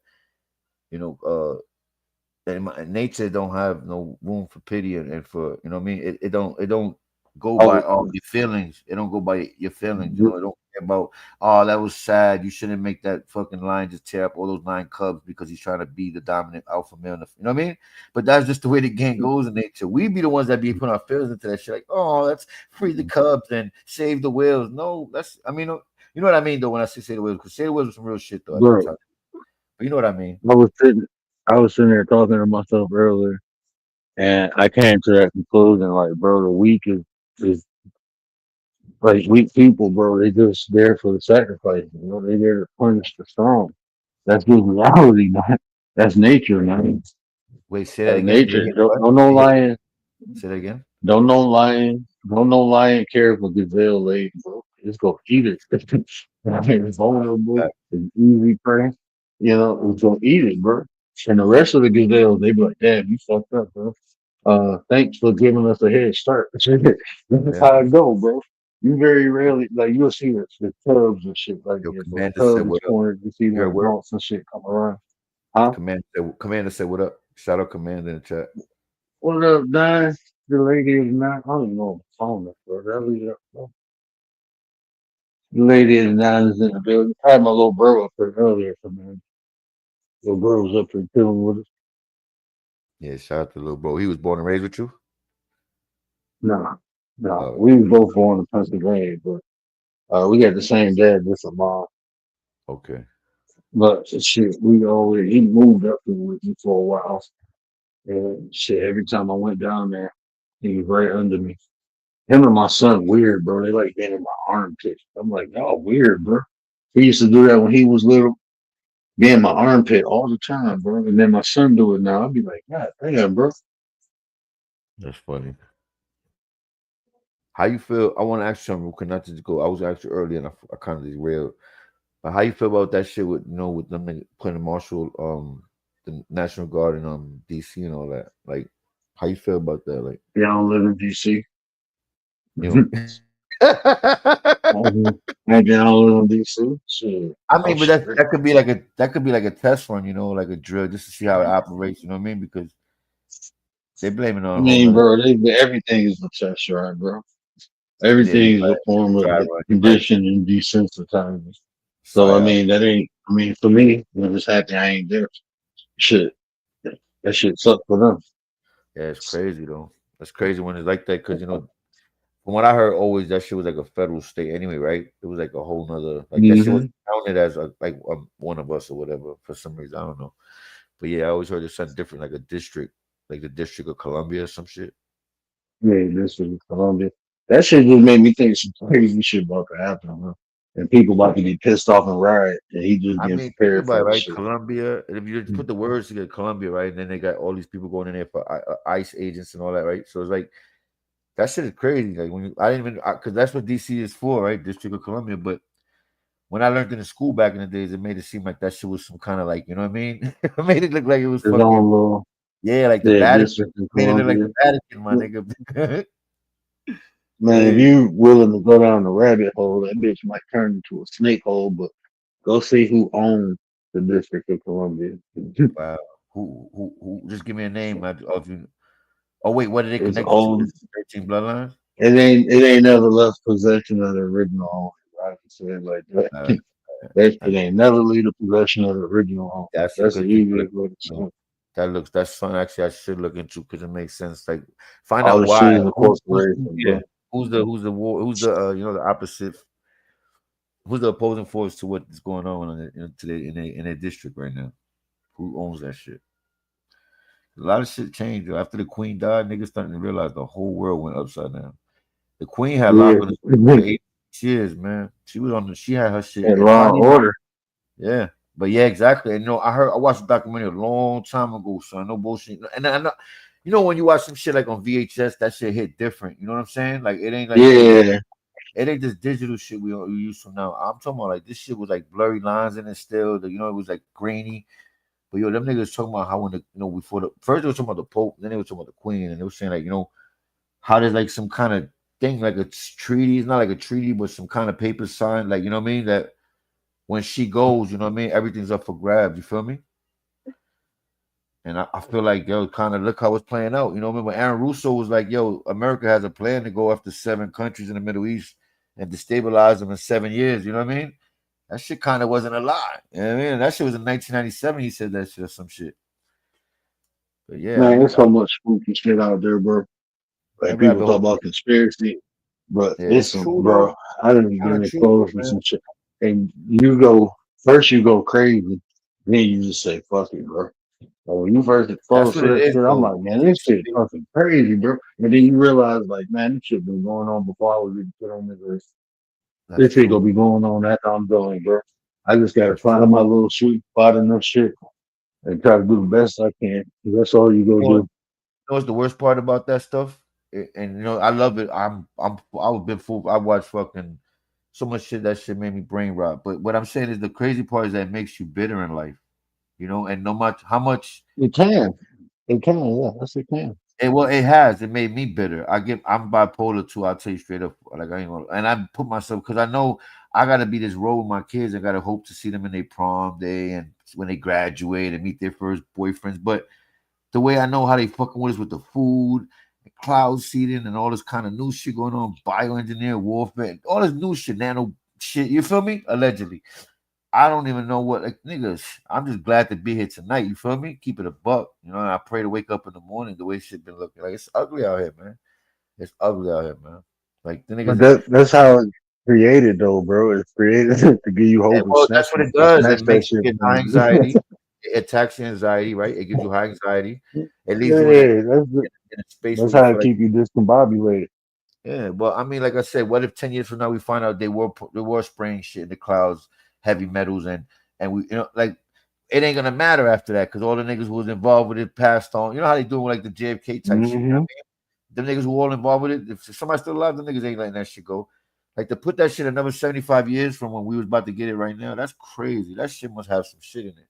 nature don't have no room for pity and for what I mean. It don't go by all your feelings. It don't go by your feelings. It don't care about that was sad. You shouldn't make that fucking lion just tear up all those 9 cubs because he's trying to be the dominant alpha male. You know what I mean? But that's just the way the game goes in nature. We be the ones that be putting our feelings into that shit. Like, oh, let's free the cubs and save the whales. No, you know what I mean though when I say the whales, because say the whales was some real shit though. But you know what I mean? I was sitting there talking to myself earlier, and I came to that conclusion. Like, bro, the weak is like weak people, bro. They just there for the sacrifice. They there to punish the strong. That's just reality, man. That's nature, man. Wait, say that again. Nature. Don't no lion. Say that again. Don't no lion care if a gazelle laid, bro. It's gonna eat it. It's vulnerable. It's easy prey. It's gonna eat it, bro. And the rest of the gazelles, they be like, "Damn, you fucked up, bro. Thanks for giving us a head start." That's how it go, bro. You very rarely you'll see the cubs and shit like Yo, that. Commander Cubs said what up? corners, you see the adults and shit come around. Huh? Commander said what up? Shout out Commander in the chat. What up, Don? The lady is not. I don't know the phone, bro. That leave it up, bro. The lady is not is in the building. I had my little bro up there earlier, man. Little bro was up there chilling with us. Yeah, shout out to little bro. He was born and raised with you? No. We were both born in Pennsylvania, but we got the same dad, different mom. Okay. But shit, he moved up here with me for a while. And shit, every time I went down there, he was right under me. Him and my son weird, bro. They like being in my armpit. I'm like, y'all weird, bro. He used to do that when he was little, be in my armpit all the time, bro. And then my son do it now. I'd be like, God damn, bro. That's funny. How you feel? I want to ask you something. Not to go. I was asking earlier, and I kind of derailed. But how you feel about that shit with with them putting Marshall, the National Guard in DC and all that? Like, how you feel about that? Like, yeah, I don't live in DC. Maybe I don't live in DC. Shit. I mean, but that could be like a test run, like a drill, just to see how it operates. You know what I mean? Because They blame it I on a whole mean, nother. bro, everything is a test drive, bro. Yeah, Everything you're is a right. form of You're right. You're right. condition and desensitizing. So I Fire. mean, that ain't. I mean, for me, when it's happening, I ain't there. Shit, that shit sucked for them. Yeah, it's crazy though. It's crazy when it's like that because from what I heard, always that shit was like a federal state anyway, right? It was like a whole nother like that shit was counted as one of us or whatever for some reason. I don't know, but yeah, I always heard it's something different, like a district, like the District of Columbia or some shit. Yeah, this is Columbia. That shit just made me think some crazy shit about to happen, bro. And people about to get pissed off and riot, and he just I getting mean, think prepared about for it, this right? shit. Columbia. If you just put the words together, Columbia, right? And then they got all these people going in there for ICE agents and all that, right? So it's like that shit is crazy. Like when I didn't even because that's what DC is for, right? District of Columbia. But when I learned in the school back in the days, it made it seem like that shit was some kind of like, you know what I mean? It made it look like it was His fucking own little like the Vatican. district in Made it look like Columbia. the Vatican, my nigga. Man, if Yeah. you willing to go down the rabbit hole, that bitch might turn into a snake hole. But go see who owns the District of Columbia. Wow. Who? Just give me a name of you. Oh wait, what are they It's connected to? owned. Is it 13 bloodlines? It ain't never left possession of the original owner. I can say it like that. Uh, It ain't never leave the possession of the original owner. That's a That's the good thing to look easiest way to say into. it. That's fun. Actually, I should look into because it makes sense. Like find All out the shit why. is a corporation, Yeah. bro. Who's the war? Who's the the opposite? Who's the opposing force to what is going on today in their district right now? Who owns that shit? A lot of shit changed yo. After the queen died. Niggas starting to realize the whole world went upside down. The queen had Yeah. longer for 8 years, man. She was on the. She had her shit. And And law and order. yeah, but yeah, exactly. And I watched a documentary a long time ago, son. No bullshit. And I know, when you watch some shit like on VHS, that shit hit different. You know what I'm saying? Like it ain't like Yeah. it ain't this digital shit we use from now. I'm talking about like this shit was like blurry lines in it still. It was like grainy. But them niggas talking about how when before the first they were talking about the Pope, then they were talking about the Queen, and they were saying like how there's like some kind of thing like a treaty. It's not like a treaty, but some kind of paper signed. Like you know what I mean that. When she goes, you know what I mean? Everything's up for grabs. You feel me? And I feel like, kind of look how it's playing out. You know what I mean? When Aaron Russo was like, America has a plan to go after 7 countries in the Middle East and destabilize them in 7 years. You know what I mean? That shit kind of wasn't a lie. You know what I mean? That shit was in 1997. He said that shit or some shit. But yeah, Man, there's so much spooky shit out there, bro. Like people talk hole. about conspiracy, but Yeah, it's it's true, bro. though. I didn't Kinda get true, exposed to man. some shit, and you go crazy, then you just say fuck it, bro. But when you first exposed That's to what it that is, shit, I'm though. like, man, this shit fucking crazy, bro. And then you realize, like, man, this shit been going on before I was even put on this earth. That's This shit true. gonna be going on after I'm done, bro. I just gotta That's find my little sweet spot in this shit and try to do the best I can. That's all you go do. What's the worst part about that stuff? And I love it. I was been fooled. I watched fucking so much shit. That shit made me brain rot. But what I'm saying is the crazy part is that it makes you bitter in life. And no matter how much It can, yeah, yes, it can. it has. It made me bitter. I'm bipolar too. I'll tell you straight up. Like I ain't gonna, and I put myself because I know I gotta be this role with my kids. I gotta hope to see them in their prom day and when they graduate and meet their first boyfriends. But the way I know how they fucking with us with the food, cloud seeding, and all this kind of new shit going on, bioengineer warfare, all this new shit, nano shit. You feel me? Allegedly. I don't even know what, like, niggas. I'm just glad to be here tonight. You feel me? Keep it a buck. And I pray to wake up in the morning the way shit been looking. Like, it's ugly out here, man. It's ugly out here, man. Like, the But niggas. that's how it's created, though, bro. It's created to give you hope and Well, snatch that's what it does. snatch It that makes you shit get high from you. anxiety. It attacks your anxiety, right? It gives you high anxiety. It leaves you Yeah, in a space that's where you how feel it like. keep you discombobulated. Yeah, but I mean, like I said, what if 10 years from now we find out they were spraying shit in the clouds, heavy metals, and we, like, it ain't gonna matter after that because all the niggas who was involved with it passed on. You know how they do like the JFK type shit. You know what I mean? Them niggas who all involved with it. If somebody's still alive, them niggas ain't letting that shit go. Like to put that shit another 75 years from when we was about to get it right now, that's crazy. That shit must have some shit in it.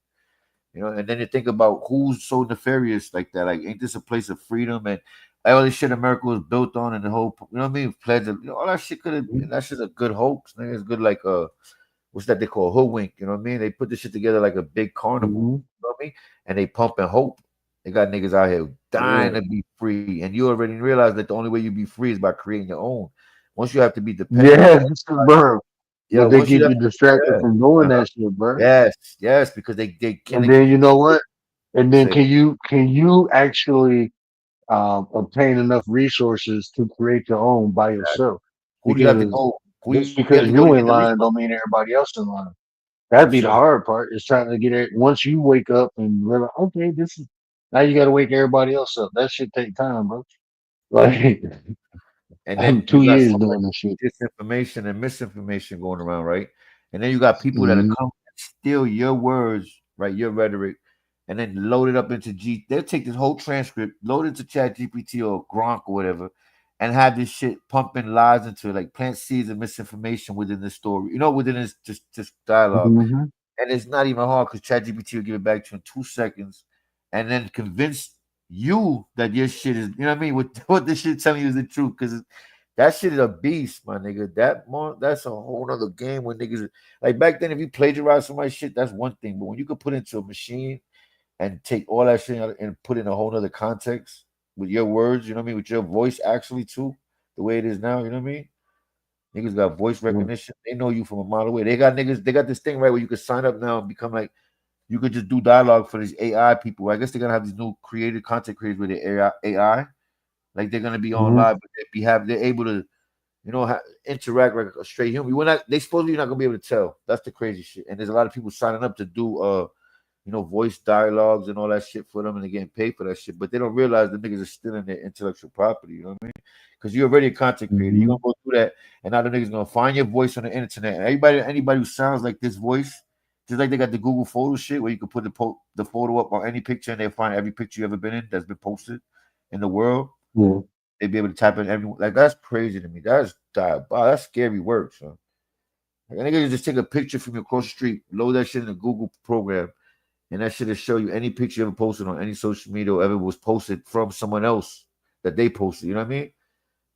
And then you think about who's so nefarious like that. Like, ain't this a place of freedom and all this shit America was built on and the whole, you know what I mean? Pledge of, all that shit could have, that's just a good hoax. Nigga. It's good like what's that they call hoodwink? You know what I mean? They put this shit together like a big carnival. You know what I mean? And they pumping hope. They got niggas out here dying Yeah. to be free, and you already realize that the only way you be free is by creating your own. Once you have to be dependent Yeah, on, bro. yeah, But they once you keep have, you distracted yeah, from doing uh-huh. that shit, bro. Yes, yes, because they can And they then keep you know what? And then say can you actually obtain enough resources to create your own by that. yourself? Who do you have to Because go? Who just you have because to go to you in get the line resources? don't mean everybody else in line. That'd For be the sure. hard part is trying to get it once you wake up and realize, okay, this is now you gotta wake everybody else up. That shit take time, bro. Like And I'm then you 2 got years so much doing this shit. disinformation and misinformation going around, right? And then you got people that Mhm. come and steal your words, right? Your rhetoric, and then load it up into G. They'll take this whole transcript, load it to Chat GPT or Gronk or whatever, and have this shit pumping lies into it, like plant seeds of misinformation within the story, within this just dialogue. Mhm. And it's not even hard because ChatGPT will give it back to you in 2 seconds, and then convince you that your shit is, you know what I mean? What this shit telling you is the truth, because that shit is a beast, my nigga. That's a whole other game when niggas like back then. If you plagiarize somebody's shit, that's one thing. But when you could put into a machine and take all that shit out and put in a whole other context with your words, you know what I mean, with your voice actually too, the way it is now, you know what I mean? Niggas got voice Mhm. recognition. They know you from a mile away. They got niggas. They got this thing right where you could sign up now and become like you could just do dialogue for these AI people. I guess they're gonna have these new creative content creators with the AI. Like they're gonna be on Mhm. live, but they're able to interact like a straight human. We're not. They supposedly you're not gonna be able to tell. That's the crazy shit. And there's a lot of people signing up to do voice dialogues and all that shit for them, and they're getting paid for that shit. But they don't realize the niggas are stealing their intellectual property. You know what I mean? Because you're already a content creator. You're gonna Mhm. go through that, and now the niggas gonna find your voice on the internet. And anybody who sounds like this voice, just like they got the Google Photo shit where you can put the photo up on any picture, and they find every picture you ever been in that's been posted in the world. Yeah. They'd be able to type in everyone. Like that's crazy to me. That's diabolical. That's scary work, son. Like, a nigga just take a picture from you across the street, load that shit in the Google program, and that shit will show you any picture you ever posted on any social media or ever was posted from someone else that they posted. You know what I mean?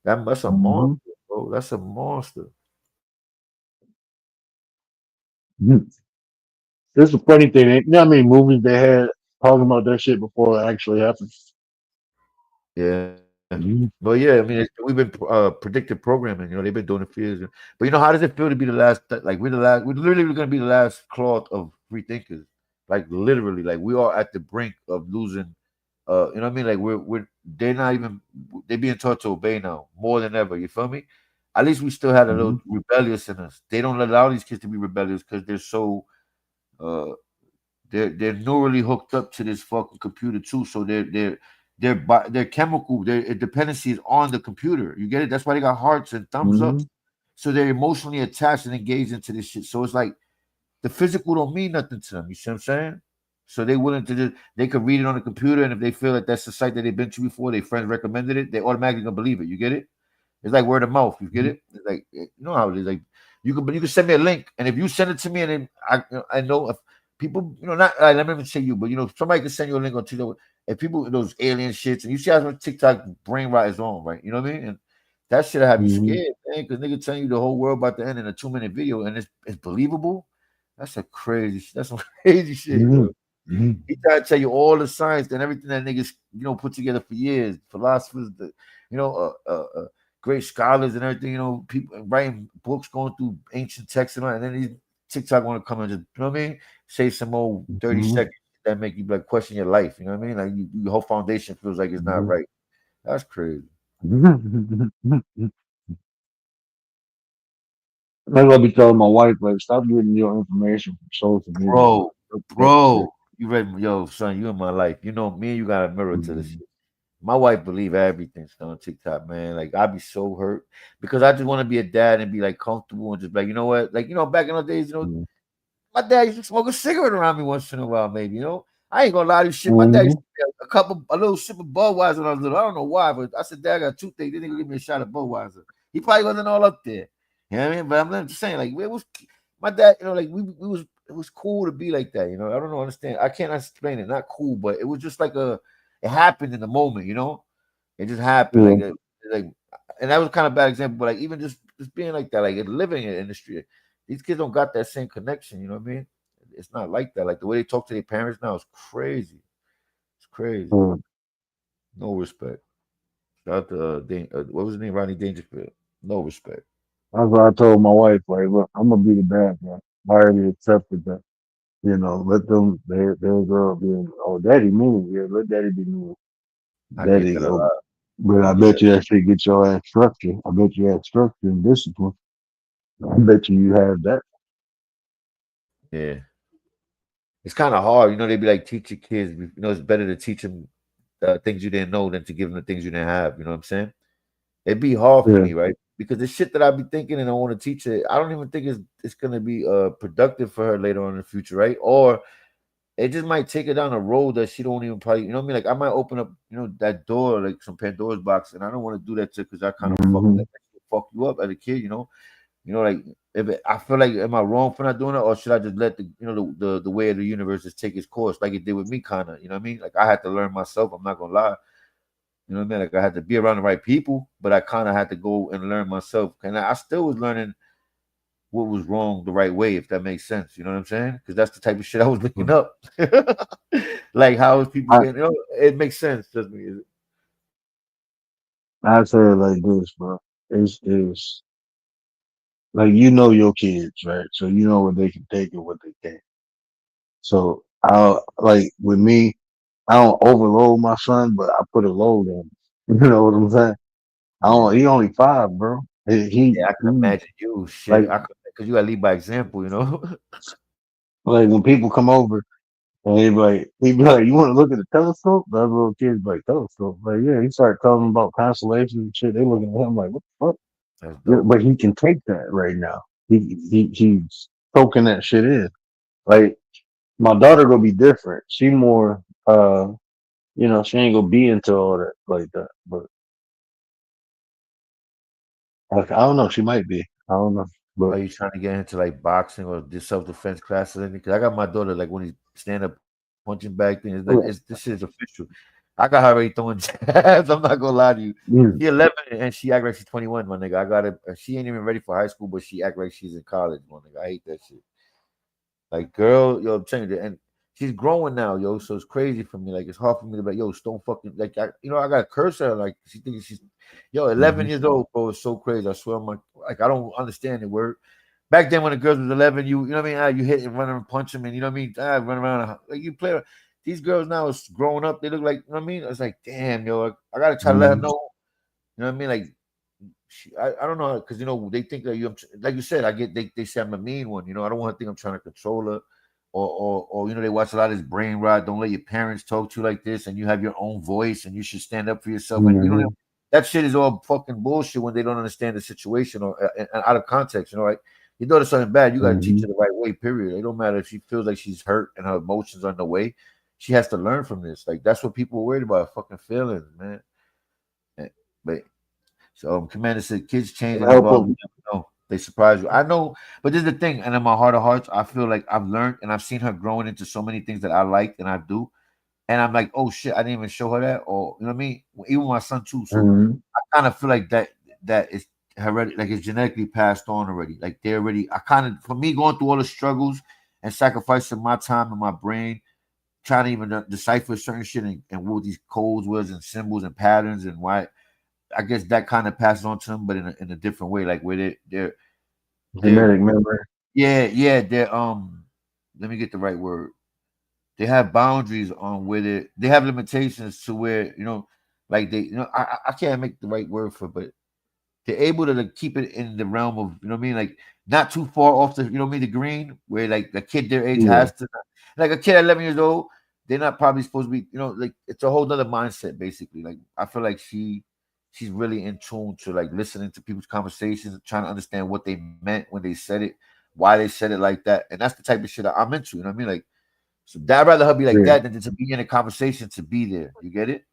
That's a monster, Mhm. bro. That's a monster. Mhm. This is a funny thing. You know how many movies they had talking about that shit before it actually happened? Yeah. Mhm. But yeah, I mean, we've been predictive programming. They've been doing it for years. But how does it feel to be the last? Like we're the last. We're literally going to be the last cloth of free thinkers. Like literally, like we are at the brink of losing. You know what I mean? Like we're they're not even they're being taught to obey now more than ever. You feel me? At least we still had a little Mhm. rebellious in us. They don't allow these kids to be rebellious because they're so uh they're neurally hooked up to this fucking computer too. So their chemical their dependency is on the computer. You get it? That's why they got hearts and thumbs up. Mhm. So they're emotionally attached and engaged into this shit. So it's like the physical don't mean nothing to them. You see what I'm saying? So they willing to they could read it on the computer, and if they feel like that's the site that they've been to before, their friends recommended it, they automatically gonna believe it. You get it? It's like word of mouth. You get Mhm. it? It's like you know how it is. Like you can send me a link, and if you send it to me, and then I know if people not let me even say you, but somebody can send you a link on TikTok. If people those alien shits, and you see how much TikTok brain rot is on, right? You know what I mean? And that shit have you Mhm. scared, man, because nigga telling you the whole world about to end in a 2-minute video, and it's believable. That's some crazy shit, yo. Mhm. Mhm. He tried to tell you all the science and everything that niggas, put together for years. Philosophers, you know, great scholars and everything, people writing books, going through ancient texts and all, and then these TikTok want to come and just, you know what I mean? Say some old 30 Mhm. seconds that make you like question your life. You know what I mean? Like your whole foundation feels like it's not Mhm. right. That's crazy. Mhm. That's what I be telling my wife, like, stop getting your information from social media, bro. Bro, That shit. you read yo, son, you in my life. Me and you got a mirror to this Mhm. shit. My wife believe everything's on TikTok, man. Like I be so hurt because I just want to be a dad and be like comfortable and just be like, you know what? Like, back in those days, Mhm. my dad used to smoke a cigarette around me once in a while, maybe. I ain't gonna lie to you shit. My dad used Mhm. to get a little sip of Budweiser when I was little. I don't know why, but I said, Dad, I got toothache. Then he give me a shot of Budweiser. He probably wasn't all up there. You know what I mean? But I'm just saying, like, it was my dad, like we was it was cool to be like that, I don't know, understand. I can't explain it, not cool, but it was just like it happened in the moment. It just happened Yeah. like and that was kind of bad example, but like even just being like that, like living in the industry, these kids don't got that same connection, you know what I mean? It's not like that. Like the way they talk to their parents now is crazy. It's crazy. Mm. No respect. Shout out to what was his name? Rodney Dangerfield. No respect. That's what I told my wife. Like, look, I'm gonna be the bad guy. I already accepted that. You know, let them their girl be. Oh, daddy mean. Yeah, let daddy be mean. I get Daddy. that a Oh, lot. but I Yeah, bet you that shit get your ass structure. I bet you have structure and discipline. I bet you have that. yeah. It's kind of hard, you know. They be like, teach your kids. You know, it's better to teach them things you didn't know than to give them the things you didn't have. You know what I'm saying? It'd be hard for Yeah. me, right? Because the shit that I be thinking and I want to teach her, I don't even think it's gonna be productive for her later on in the future, right? Or it just might take her down a road that she don't even probably, you know what I mean? Like I might open up, you know, that door, like some Pandora's box, and I don't want to do that to because I kind of Mm-hmm. fuck you up as a kid, you know. You know, like I feel like, am I wrong for not doing it, or should I just let the you know the way of the universe just take its course, like it did with me, kind of? You know what I mean? Like I had to learn myself. I'm not gonna lie. You know what I mean? Like I had to be around the right people, but I kind of had to go and learn myself, and I still was learning what was wrong the right way, if that makes sense. You know what I'm saying? Because that's the type of shit I was looking up. Like how is people I getting? You know, it makes sense. Doesn't me? I say it like this, bro. It's like you know your kids, right? So you know what they can take and what they can't. So I'll like with me, I don't overload my son, but I put a load on him. You know what I'm saying? I Yeah, don't. He only 5, bro. yeah. I can He imagine you. Shit, like I because you gotta lead by example. You know. like when people come over and he be like, you want to look at the telescope? The other little kids be like, telescope? Like, yeah. He started telling them about constellations and shit. They looking at him like, what the fuck? That's Yeah, dope. but he can take that right now. He's soaking that shit in. Like my daughter gonna be different. She more she ain't gonna be into all that like that. But like, I don't know. She might be. I don't know. But Are you trying to get into like boxing or self defense classes? Because I got my daughter like when he stand up punching bag thing. It's like this shit is official. I got her already throwing jabs. I'm not gonna lie to you. mm, She 11 and she act like she's 21, my nigga. I got it. She ain't even ready for high school, but she act like she's in college, my nigga. I hate that shit. Like, girl, yo, I'm telling you, and she's growing now, yo. So it's crazy for me. Like, it's hard for me to be like, yo, don't fucking like, I got to curse her. Like, she thinks she's, yo, 11 mhm. years old, bro. It's so crazy. I swear, like, I don't understand the word. Back then, when the girls was 11, you know what I mean? You hit and run and punch them, and you know what I mean? Run around like you play. These girls now is growing up. They look like, you know what I mean? It's like, damn, yo, I gotta try to let her know. You know what I mean? Like, I don't know because you know they think that you like you said. I get they say I'm a mean one. You know, I don't want to think I'm trying to control her, or you know they watch a lot of this brain rot. Don't let your parents talk to you like this, and you have your own voice, and you should stand up for yourself. And you know Mhm. that shit is all fucking bullshit when they don't understand the situation or out of context. You know, right? Your daughter's something bad, you got to teach her Mhm. the right way. Period. It don't matter if she feels like she's hurt and her emotions are in the way. She has to learn from this. Like that's what people are worried about. Fucking feelings, man. But so Commander said, "Kids change and Help evolve. You them. never know. They surprise you." I know, but this is the thing. And in my heart of hearts, I feel like I've learned and I've seen her growing into so many things that I like and I do. And I'm like, oh shit, I didn't even show her that, or you know what I mean. Even my son too. So Mhm. I kind of feel like that is hereditary, like it's genetically passed on already. Like they already. I kind of for me going through all the struggles and sacrificing my time and my brain trying to even decipher certain shit and what these codes was and symbols and patterns and why I guess that kind of passes on to them, but in a different way, like where they're Genetic memory. yeah they're let me get the right word. They have boundaries on where they have limitations to where like they I can't make the right word for it, but they're able to like, keep it in the realm of you know what I mean, like not too far off the you know what I mean the green where like a kid their age Yeah. has to like a kid at 11 years old. They're not probably supposed to be like it's a whole other mindset basically. Like I feel like she's really in tune to like listening to people's conversations, trying to understand what they meant when they said it, why they said it like that, and that's the type of shit I'm into. You know what I mean? Like, so I'd rather her be like Yeah. that than to be in a conversation to be there. You get it?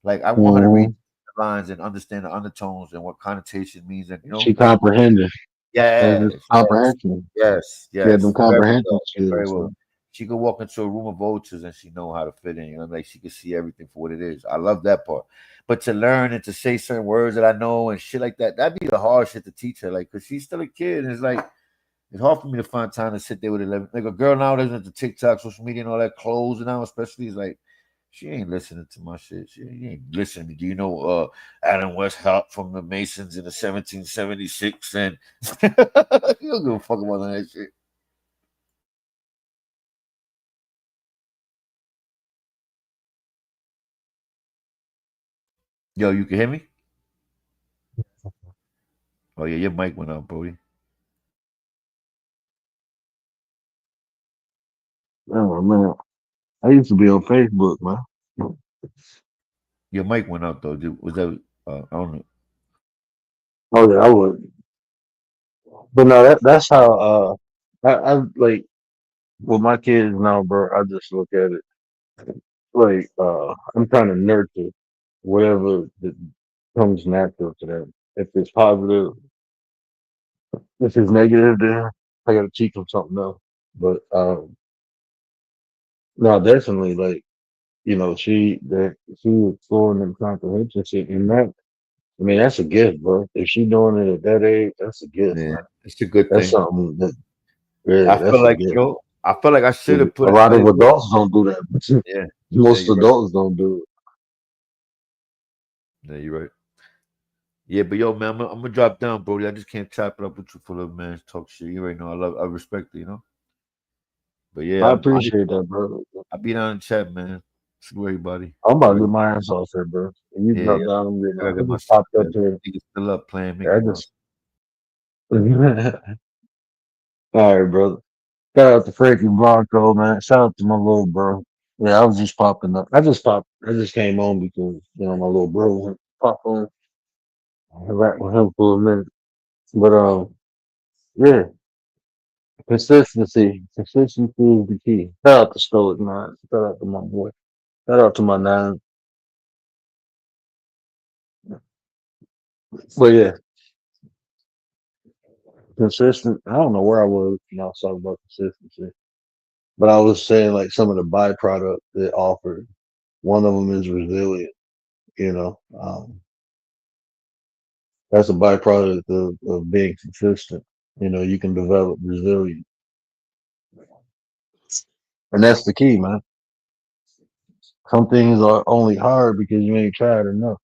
Like I want her to read Mhm. the lines and understand the undertones and what connotation means, and She comprehended. It's yes, yes, comprehension. yes, She had yes, them very comprehension well, very skills. well. So. She could walk into a room of vultures and she know how to fit in. You know, like she could see everything for what it is. I love that part. But to learn and to say certain words that I know and shit like that, that'd be the hard shit to teach her. Like, cause she's still a kid, and it's like it's hard for me to find time to sit there with 11. Like a girl nowadays into TikTok, social media, and all that clothes and now, especially is like She ain't listening to my shit. She ain't listening. Do you know Adam West helped from the Masons in the 1776? And you don't give a fuck about that shit. Yo, you can hear me? Oh yeah, your mic went out, Brody. Oh man, I used to be on Facebook, man. Your mic went out though. Was that? I don't know. Oh yeah, I would. But no, that's how I like with my kids now, bro. I just look at it like I'm trying to nurture whatever that comes natural to them. If it's positive, if it's negative, then I gotta teach them something else. But no, definitely like she exploring and comprehension shit, and that I mean that's a gift, bro. If she doing it at that age, that's a gift, Yeah, man. it's a good That's thing. something that yeah, I feel that's a like gift. yo, I feel like I should have A put it. lot I of didn't put. adults don't do that. Yeah, yeah, Most you're right. adults don't do it. Yeah, you're right. Yeah, but yo, man, I'm gonna drop down, Brody. I just can't chop it up with you for a little man. Talk shit. You already know I respect it, you know. But yeah, I appreciate that, bro. I be down in the chat, man. Screw everybody. I'm about All to right. get my ass off here, bro. And you Yeah, drop yeah. down and get I gotta I get my just shit popped up back. here. Niggas still up playing, I making love. just all right, brother. Shout out to Frankie Blanco, man. Shout out to my little bro. Yeah, I was just popping up. I just came on because my little bro went pop on. I rap with him for a minute. But yeah, consistency. Consistency is the key. Shout out to Stoic man. Shout out to my boy. Shout out to my nine. But yeah, consistent. I don't know where I was when I was talking about consistency. But I was saying like some of the byproducts it offered. One of them is resilient. You know, that's a byproduct of being consistent. You can develop resilience, and that's the key, man. Some things are only hard because you ain't tried enough.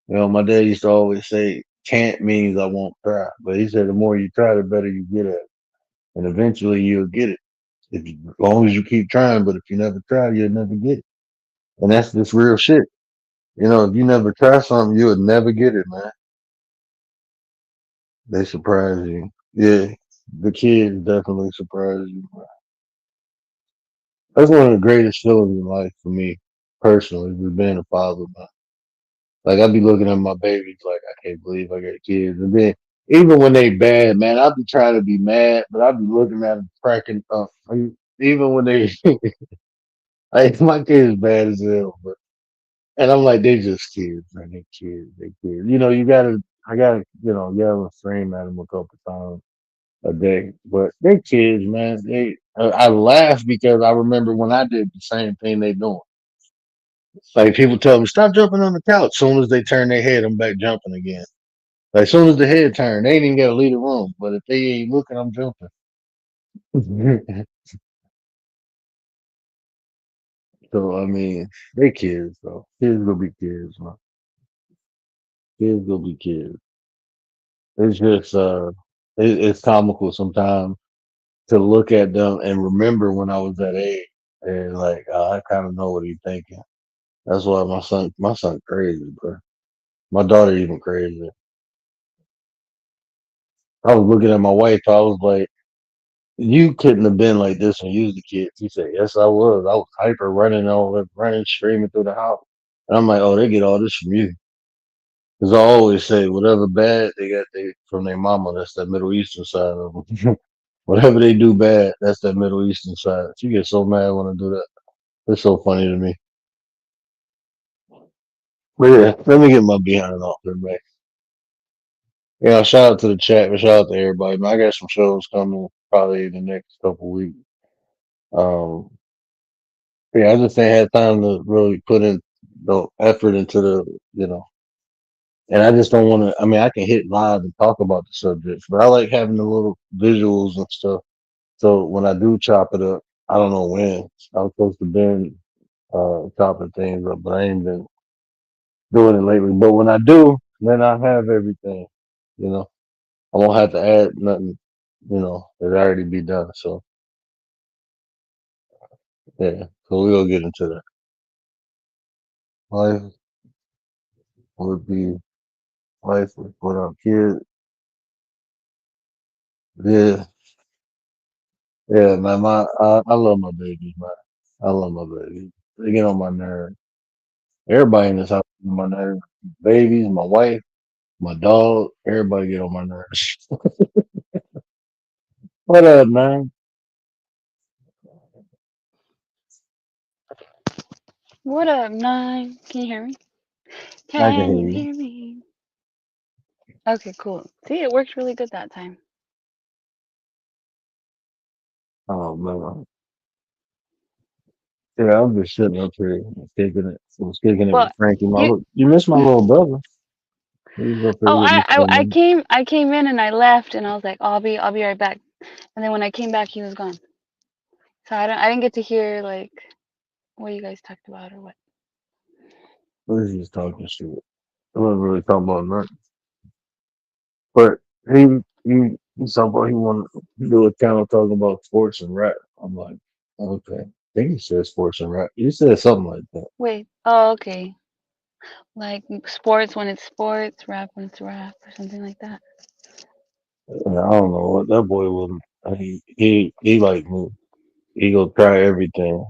My dad used to always say, "Can't means I won't try," but he said the more you try, the better you get at it, and eventually you'll get it. As long as you keep trying, but if you never try, you'll never get it, and that's just real shit. If you never try something, you'll never get it, man. They surprise you. Yeah, the kids definitely surprise you. That's one of the greatest feelings in life for me, personally, is being a father, man. Like I be looking at my babies like I can't believe I got kids. And then even when they bad, man, I be trying to be mad, but I be looking at them cracking up. Even when they like my kids bad as hell, but and I'm like, they just kids, man. They kids, they kids. I gotta, yell and scream at them a couple times a day. But they kids, man. I laugh because I remember when I did the same thing they doing. Like people tell me, stop jumping on the couch. Soon as they turn their head, I'm back jumping again. Like soon as the head turn, they ain't even gotta leave the room. But if they ain't looking, I'm jumping. So I mean, they kids though. Kids gonna be kids, man. Kids gonna be kids. It's just it's comical sometimes to look at them and remember when I was that age and like I kind of know what he's thinking. That's why my son crazy, bro. My daughter even crazy. I was looking at my wife. I was like, "You couldn't have been like this when you was a kid." She said, "Yes, I was. I was hyper, running, screaming through the house." And I'm like, "Oh, they get all this from you." Because I always say, whatever bad they got from their mama, that's that Middle Eastern side of them. Whatever they do bad, that's that Middle Eastern side. She gets so mad when I do that. It's so funny to me. But yeah, let me get my behind off there, man. Yeah, shout out to the chat, but shout out to everybody. Man, I got some shows coming probably in the next couple weeks. Um, yeah, I just ain't had time to really put in the effort into and I just don't want to. I mean, I can hit live and talk about the subjects, but I like having the little visuals and stuff. So when I do chop it up, I don't know when. I was supposed to been chopping things up, but I ain't been doing it lately. But when I do, then I have everything. You know, I won't have to add nothing. You know, it already be done. So yeah, so we'll get into that. Life would be life without kids. Yeah, yeah, man. I love my babies, man. I love my babies. They get on my nerves. Everybody in this house get on my nerves. Babies, my wife, my dog. Everybody get on my nerves. What up, man? What up, Nine? Can you hear me? I can Can hear you you. hear me? Okay, cool. See, it worked really good that time. Oh man. Yeah, I'm just sitting up here kicking it. I was kicking it Well, with Frankie. you. You missed my little brother. He was up here Oh, with me for a minute. I came in and I left, and I was like, I'll be right back. And then when I came back, he was gone. So I didn't get to hear like what you guys talked about or what. We was just talking shit. I wasn't really talking about nothing. But he talking about he wanted to do a channel talking about sports and rap. I'm like, okay. I think he said sports and rap. He said something like that. Wait. Oh, okay. Like sports when it's sports, rap when it's rap, or something like that. And I don't know what that boy was. He like me. He go try everything.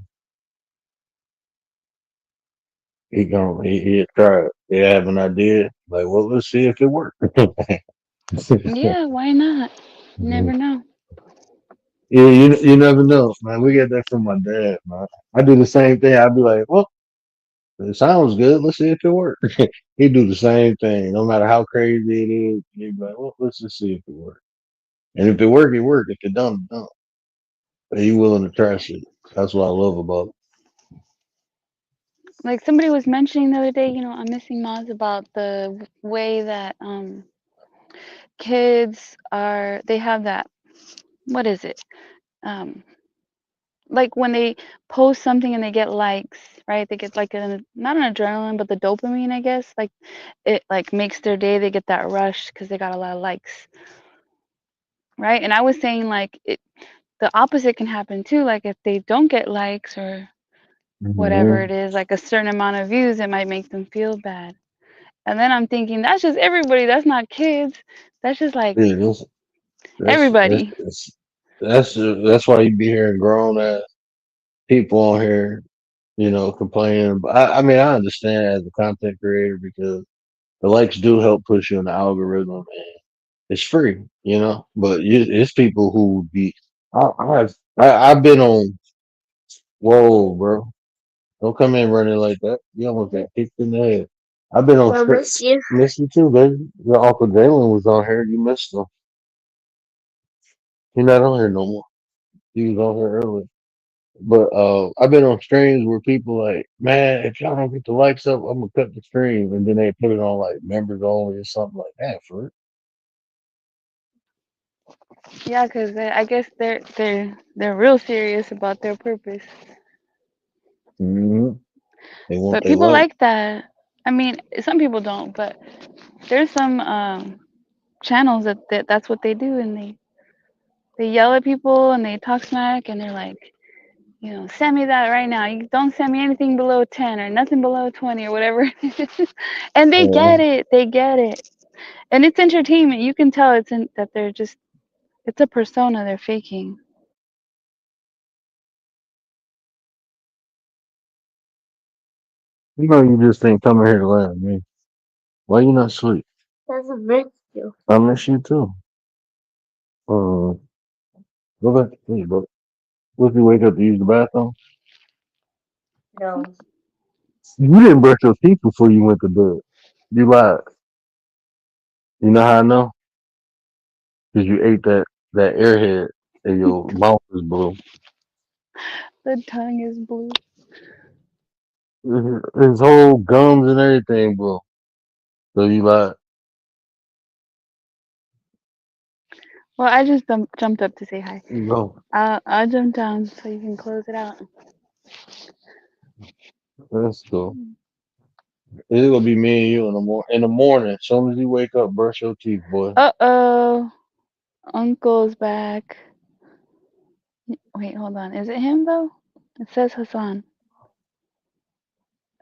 He try it. They have an idea. Like, well, let's see if it works. Yeah, why not? You never know. Yeah, you never know, man. We get that from my dad, man. I do the same thing. I'd be like, well, it sounds good. Let's see if it works. He do the same thing, no matter how crazy it is. He'd be like, well, let's just see if it works. And if it work, it work. If it don't, it don't. But he willing to try shit. That's what I love about it. Like somebody was mentioning the other day, I'm missing Moz about the way that kids they have that, what is it? Um like when they post something and they get likes, right? They get like not an adrenaline, but the dopamine, I guess. Like it like makes their day. They get that rush because they got a lot of likes, right? And I was saying like the opposite can happen too. Like if they don't get likes or whatever Mm-hmm. it is, like a certain amount of views, it might make them feel bad. And then I'm thinking that's just everybody. That's not kids. That's just like Yeah, that's that's everybody. that's that's why you be hearing grown ass people on here, complaining. But I mean, I understand as a content creator because the likes do help push you in the algorithm, and it's free, But it's people who be. I've been on. Whoa, bro! Don't come in running like that. You almost got kicked in the head. I've been on. Missed you too, baby. Your uncle Jalen was on here. You missed him. He's not on here no more. He was on here earlier. But I've been on streams where people like, man, if y'all don't get the likes up, I'm gonna cut the stream, and then they put it on like members only or something like that for it. Yeah, because I guess they're real serious about their purpose. Mm-hmm. They want But they people like. like that. I mean, some people don't, but there's some channels that's what they do, and they yell at people and they talk smack, and they're like, send me that right now. You don't send me anything below 10 or nothing below 20 or whatever. And they get Yeah. it. They get it. And it's entertainment. You can tell that they're just it's a persona they're faking. You just ain't coming here to laugh at me. Why you not sleep? Doesn't miss you. I miss you too. Uh, go back to sleep, bro. Would you wake up to use the bathroom? No. You didn't brush your teeth before you went to bed. You lied. You know how I know? Because you ate that airhead and your mouth is blue. The tongue is blue. His whole gums and everything blue. So you lied. Well, I just jumped up to say hi. No. I'll jump down so you can close it out. That's cool. It's gonna be me and you in the morning. As soon as you wake up, brush your teeth, boy. Uh-oh. Uncle's back. Wait, hold on. Is it him though? It says Hassan.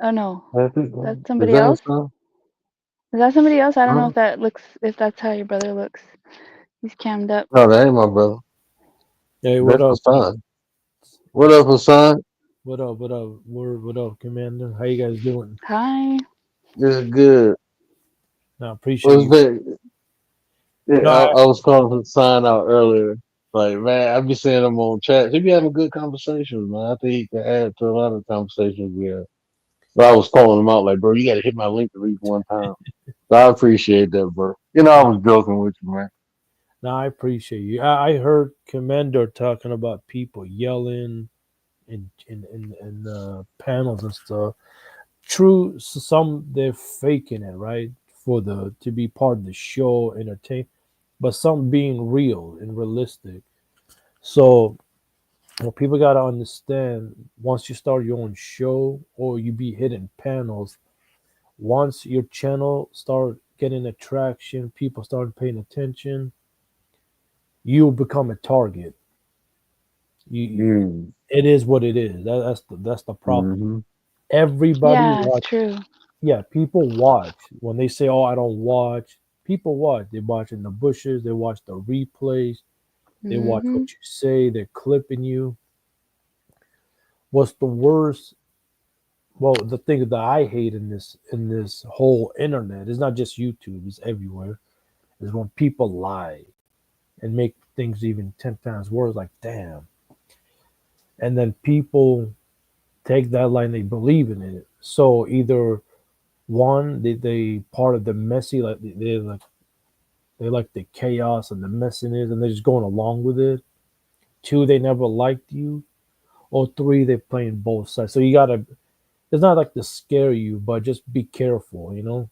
Oh no. That's Is somebody that else? his son? Is that somebody else? I don't know Huh? if that's how your brother looks. He's cammed up. No, that ain't my brother. Hey, what That's up? Hassan. What up, Hassan? What up? What up? What up, Commander? How you guys doing? Hi. This is good. I appreciate What's you. that? Yeah, No, I was calling Hassan out earlier. Like, man, I be seeing him on chat. He be having good conversations, man. I think he can add to a lot of conversations we have. So I was calling him out, like, bro, you got to hit my link at least one time. So I appreciate that, bro. You know, I was joking with you, man. no, I appreciate you. I heard Commander talking about people yelling in panels and stuff. True, some they're faking it, right? For the to be part of the show, entertain, but some being real and realistic. So what people gotta understand, once you start your own show or you be hitting panels, once your channel start getting attraction, people start paying attention, you'll become a target. It is what it is. That's the problem. Mm-hmm. Everybody Yeah, it's watch. true. Yeah, people watch. When they say, "Oh, I don't watch," people watch. They watch in the bushes. They watch the replays. They watch Mm-hmm. what you say. They're clipping you. What's the worst? Well, the thing that I hate in this whole internet is not just YouTube. It's everywhere. Is when people lie and make things even 10 times worse. Like, damn. And then people take that lie and they believe in it. So either one, they part of the messy, like they like the chaos and the messiness, and they're just going along with it. Two, they never liked you, or three, they're playing both sides. So you gotta. It's not like to scare you, but just be careful. You know,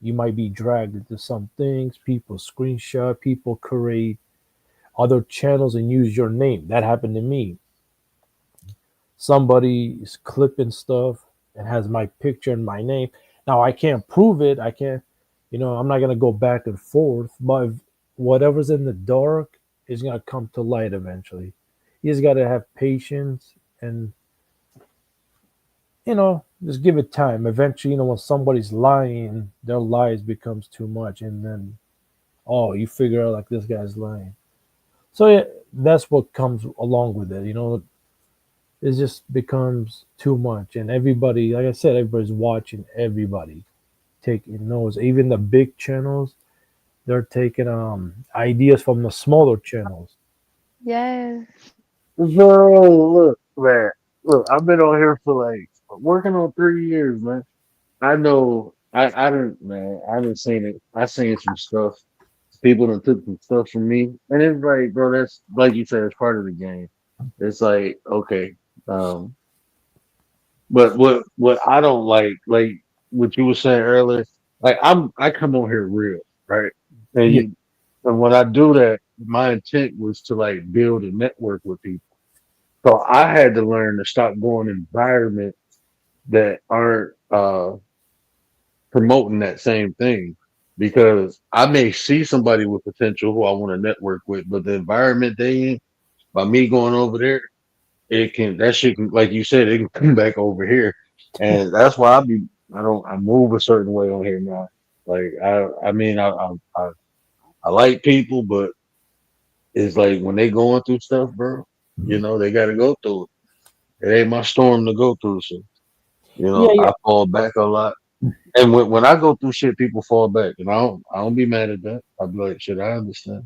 you might be dragged into some things. People screenshot, people create other channels and use your name. That happened to me. Somebody is clipping stuff and has my picture and my name. Now I can't prove it. I can't, I'm not gonna go back and forth. But whatever's in the dark is gonna come to light eventually. You just gotta have patience and just give it time. Eventually, when somebody's lying, their lies becomes too much, and then you figure out like this guy's lying. So yeah, that's what comes along with it. It just becomes too much, and everybody, like I said, everybody's watching everybody, taking notes. Even the big channels, they're taking ideas from the smaller channels. Yes. Bro, look, man. Look, I've been on here for like working on 3 years, man. I know I didn't man, I didn't seen it. I seen some stuff. People done took some stuff from me. And it's like, bro, that's like you said, it's part of the game. It's like, okay. Um, but what I don't like what you were saying earlier, like I come on here real, right? And Yeah, and when I do that, my intent was to like build a network with people. So I had to learn to stop going in environments that aren't promoting that same thing because I may see somebody with potential who I want to network with, but the environment they in, by me going over there, that shit can, like you said, it can come back over here, and that's why I move a certain way on here now. Like I mean I like people, but it's like when they going through stuff, bro. They got to go through it. It ain't my storm to go through, so yeah, yeah, I fall back a lot. And when I go through shit, people fall back, and I don't be mad at that. I'll be like, shit, I understand.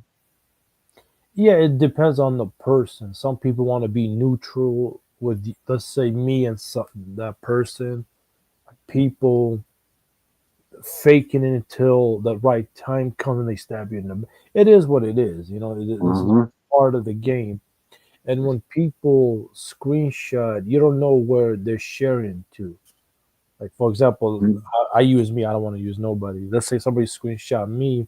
yeah. It depends on the person. Some people want to be neutral with, let's say, me and that person. People faking it until the right time comes and they stab you in the. It is what it is. This is Hmm. part of the game. And when people screenshot, you don't know where they're sharing to. Like, for example, I use me. I don't want to use nobody. Let's say somebody screenshot me.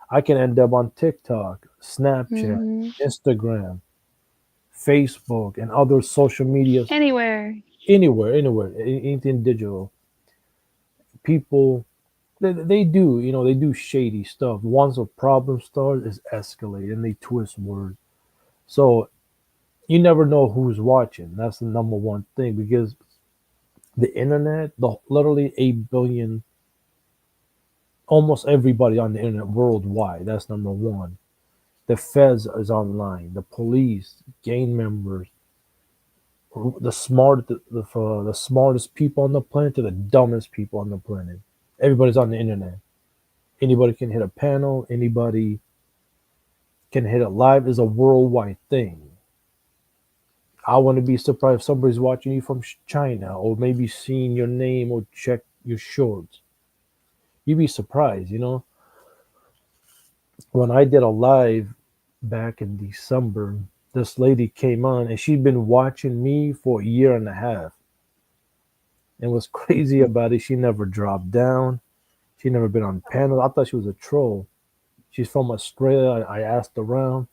I can end up on TikTok, Snapchat, Mm-hmm. Instagram, Facebook, and other social media. Anywhere. anywhere, anything digital. People, they do, they do shady stuff. Once a problem starts, it's escalate and they twist words. So you never know who's watching. That's the number one thing because the internet, literally 8 billion, almost everybody on the internet worldwide. That's number one. The feds is online. The police, gang members, the smartest people on the planet to the dumbest people on the planet. Everybody's on the internet. Anybody can hit a panel. Anybody can hit it live. It's a worldwide thing. I wouldn't be surprised if somebody's watching you from China or maybe seeing your name or check your shorts. You'd be surprised, When I did a live back in December, this lady came on and she'd been watching me for a year and a half. And what's crazy about it, she never dropped down. She never been on panels. I thought she was a troll. She's from Australia. I asked around.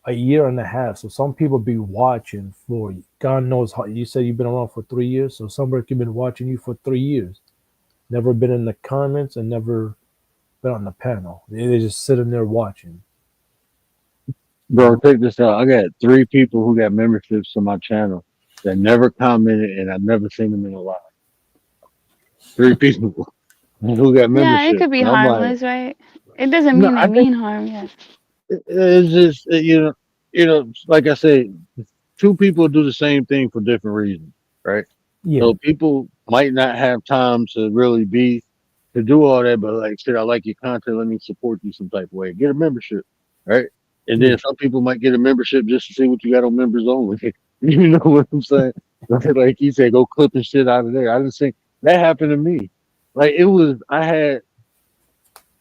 A year and a half. So some people be watching for you. God knows how. You said you've been around for 3 years. So somebody could have been watching you for 3 years. Never been in the comments and never been on the panel. They just sitting there watching. Bro, check this out. I got 3 people who got memberships to my channel that never commented, and I've never seen them in a live. 3 people who got memberships. Yeah, it could be harmless, right? It doesn't mean they mean harm. Yeah. It's just like I said, 2 people do the same thing for different reasons, right? Yeah. So people might not have time to really to do all that, but like shit, I like your content. Let me support you some type of way. Get a membership, right? And then some people might get a membership just to see what you got on members only. You know what I'm saying? Like you said, go clipping shit out of there. I didn't think that happened to me. Like I had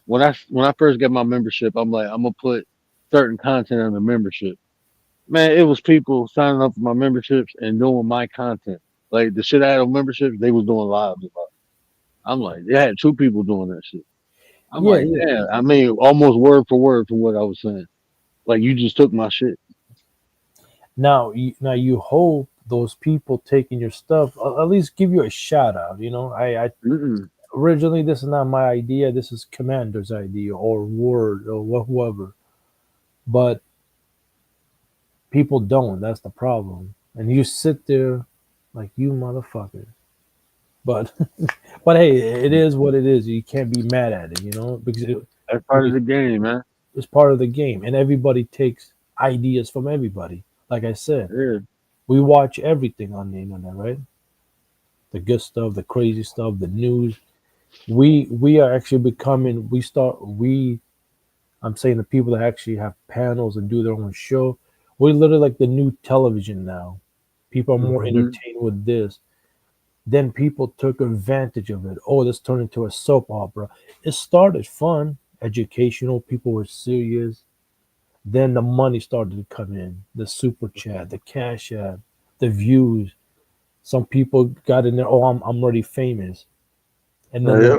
when I first got my membership, I'm like, I'm gonna put certain content on the membership. Man, it was people signing up for my memberships and doing my content. Like the shit I had on memberships, they was doing lives about it. I'm like, they had 2 people doing that shit. I'm like, yeah. I mean, almost word for word from what I was saying. Like you just took my shit. Now you hope those people taking your stuff at least give you a shout out. I originally this is not my idea. This is Commander's idea or Word or whoever. But people don't. That's the problem. And you sit there like you motherfucker. But hey, it is what it is. You can't be mad at it, because that's part of the game, man. It's part of the game, and everybody takes ideas from everybody. Like I said, we watch everything on the internet, right? The good stuff, the crazy stuff, the news. We are actually becoming. I'm saying the people that actually have panels and do their own show. We're literally like the new television now. People are more entertained with this. Then people took advantage of it. Oh, this turned into a soap opera. It started fun, educational. People were serious. Then the money started to come in. The super chat, the cash app, the views. Some people got in there. Oh, I'm already famous. And then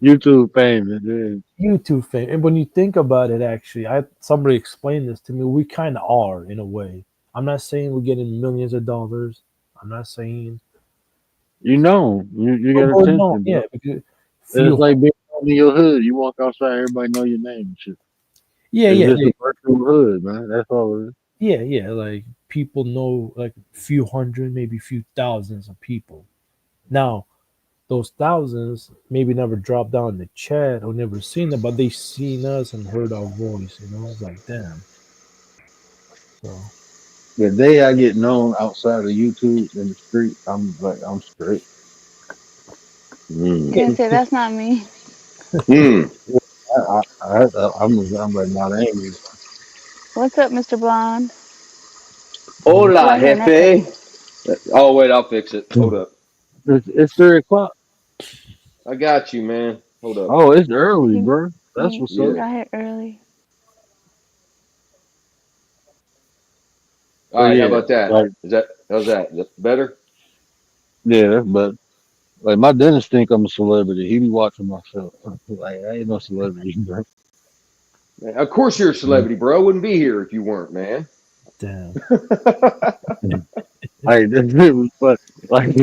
YouTube famous. Dude. YouTube famous. And when you think about it, actually, somebody explained this to me. We kind of are in a way. I'm not saying we're getting millions of dollars. I'm not saying you got attention. No, yeah, because it's like being in your hood. You walk outside, everybody know your name and shit. Yeah, it's just a virtual hood, man. That's all it is. Yeah. Like people know like a few hundred, maybe a few thousands of people. Now, those thousands maybe never dropped down in the chat or never seen them, but they seen us and heard our voice. It's like damn. So. The day I get known outside of YouTube in the street, I'm straight. You can say that's not me. I'm like not angry. What's up, Mr. Blonde? Hola, jefe. Oh wait, I'll fix it. Hold up. It's 3:00. I got you, man. Hold up. Oh, it's early, bro. That's what's up. You got here early. All right, how about that? How's that? Is that better? Yeah, but like my dentist think I'm a celebrity. He be watching my show. Like I ain't no celebrity, bro. Man, of course you're a celebrity, bro. I wouldn't be here if you weren't, man. Damn. Like this shit was fun. Like,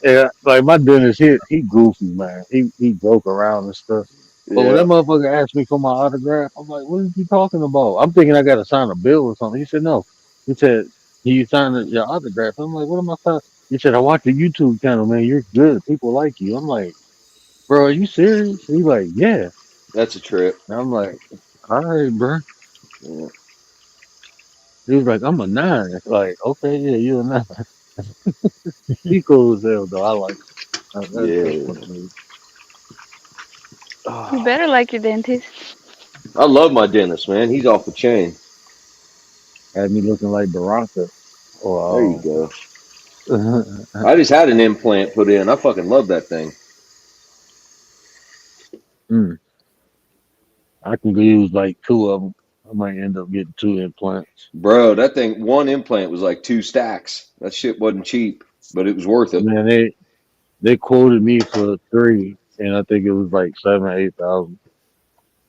yeah, like my dentist, he goofy, man. He joke around and stuff. But when that Yeah. motherfucker asked me for my autograph, I'm like, "What are you talking about?" I'm thinking I got to sign a bill or something. He said, "No." He said, "Can you sign your autograph?" I'm like, "What am I signing?" He said, "I watch the YouTube channel, man. You're good. People like you." I'm like, "Bro, are you serious?" He's like, "Yeah." That's a trip. And I'm like, "All right, bro." Yeah. He was like, "I'm a 9." Like, okay, yeah, you're a 9. He cool as hell, though. I like him. That's Yeah. what it is. You Oh, better like your dentist. I love my dentist, man. He's off the chain. Had me looking like Baraka. There you Or, go. I just had an implant put in. I fucking love that thing. mm, I can use like 2 of them. I might end up getting 2 implants. Bro, that thing, one implant was like 2 stacks. That shit wasn't cheap, but it was worth it. Man, they quoted me for 3, and I think it was like 7 or 8,000.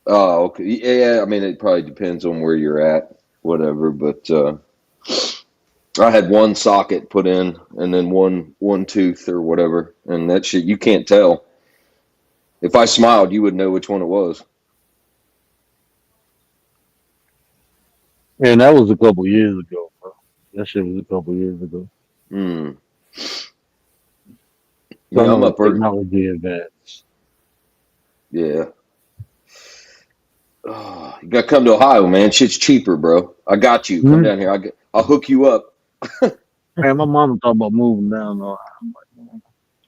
Oh, okay. Yeah, I mean, it probably depends on where you're at, whatever. But I had one socket put in, and then one tooth or whatever, and that shit you can't tell. If I smiled, you would know which one it was. And that was a couple years ago, bro. That shit was a couple years ago. Hmm. So I Yeah, I'm know up early. technology advanced. Yeah. Oh, you gotta come to Ohio, man. Shit's cheaper, bro. I got you. Come down here. I'll hook you up. Man, my mama talking about moving down. Though.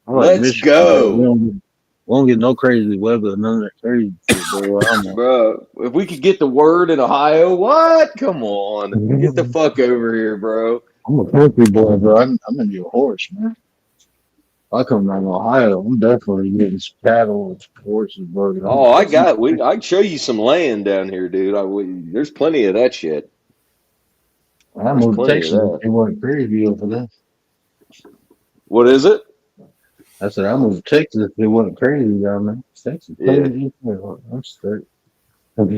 I like Let's Michigan, bro. We go, don't get no crazy weather, none of that crazy shit, bro. bro. If we could get the word in Ohio, what? Come on, get the fuck over here, bro. I'm a country boy, bro. I'm in your horse, man. If I come down to Ohio, I'm definitely getting some cattle and some horses, bro. Oh, I can show you some land down here, dude. There's plenty of that shit. I There's moved to plenty of Texas. that. It wasn't crazy over there. What is it? I said I moved to Texas. It wasn't crazy down there. Texas Yeah. crazy. I'm straight. But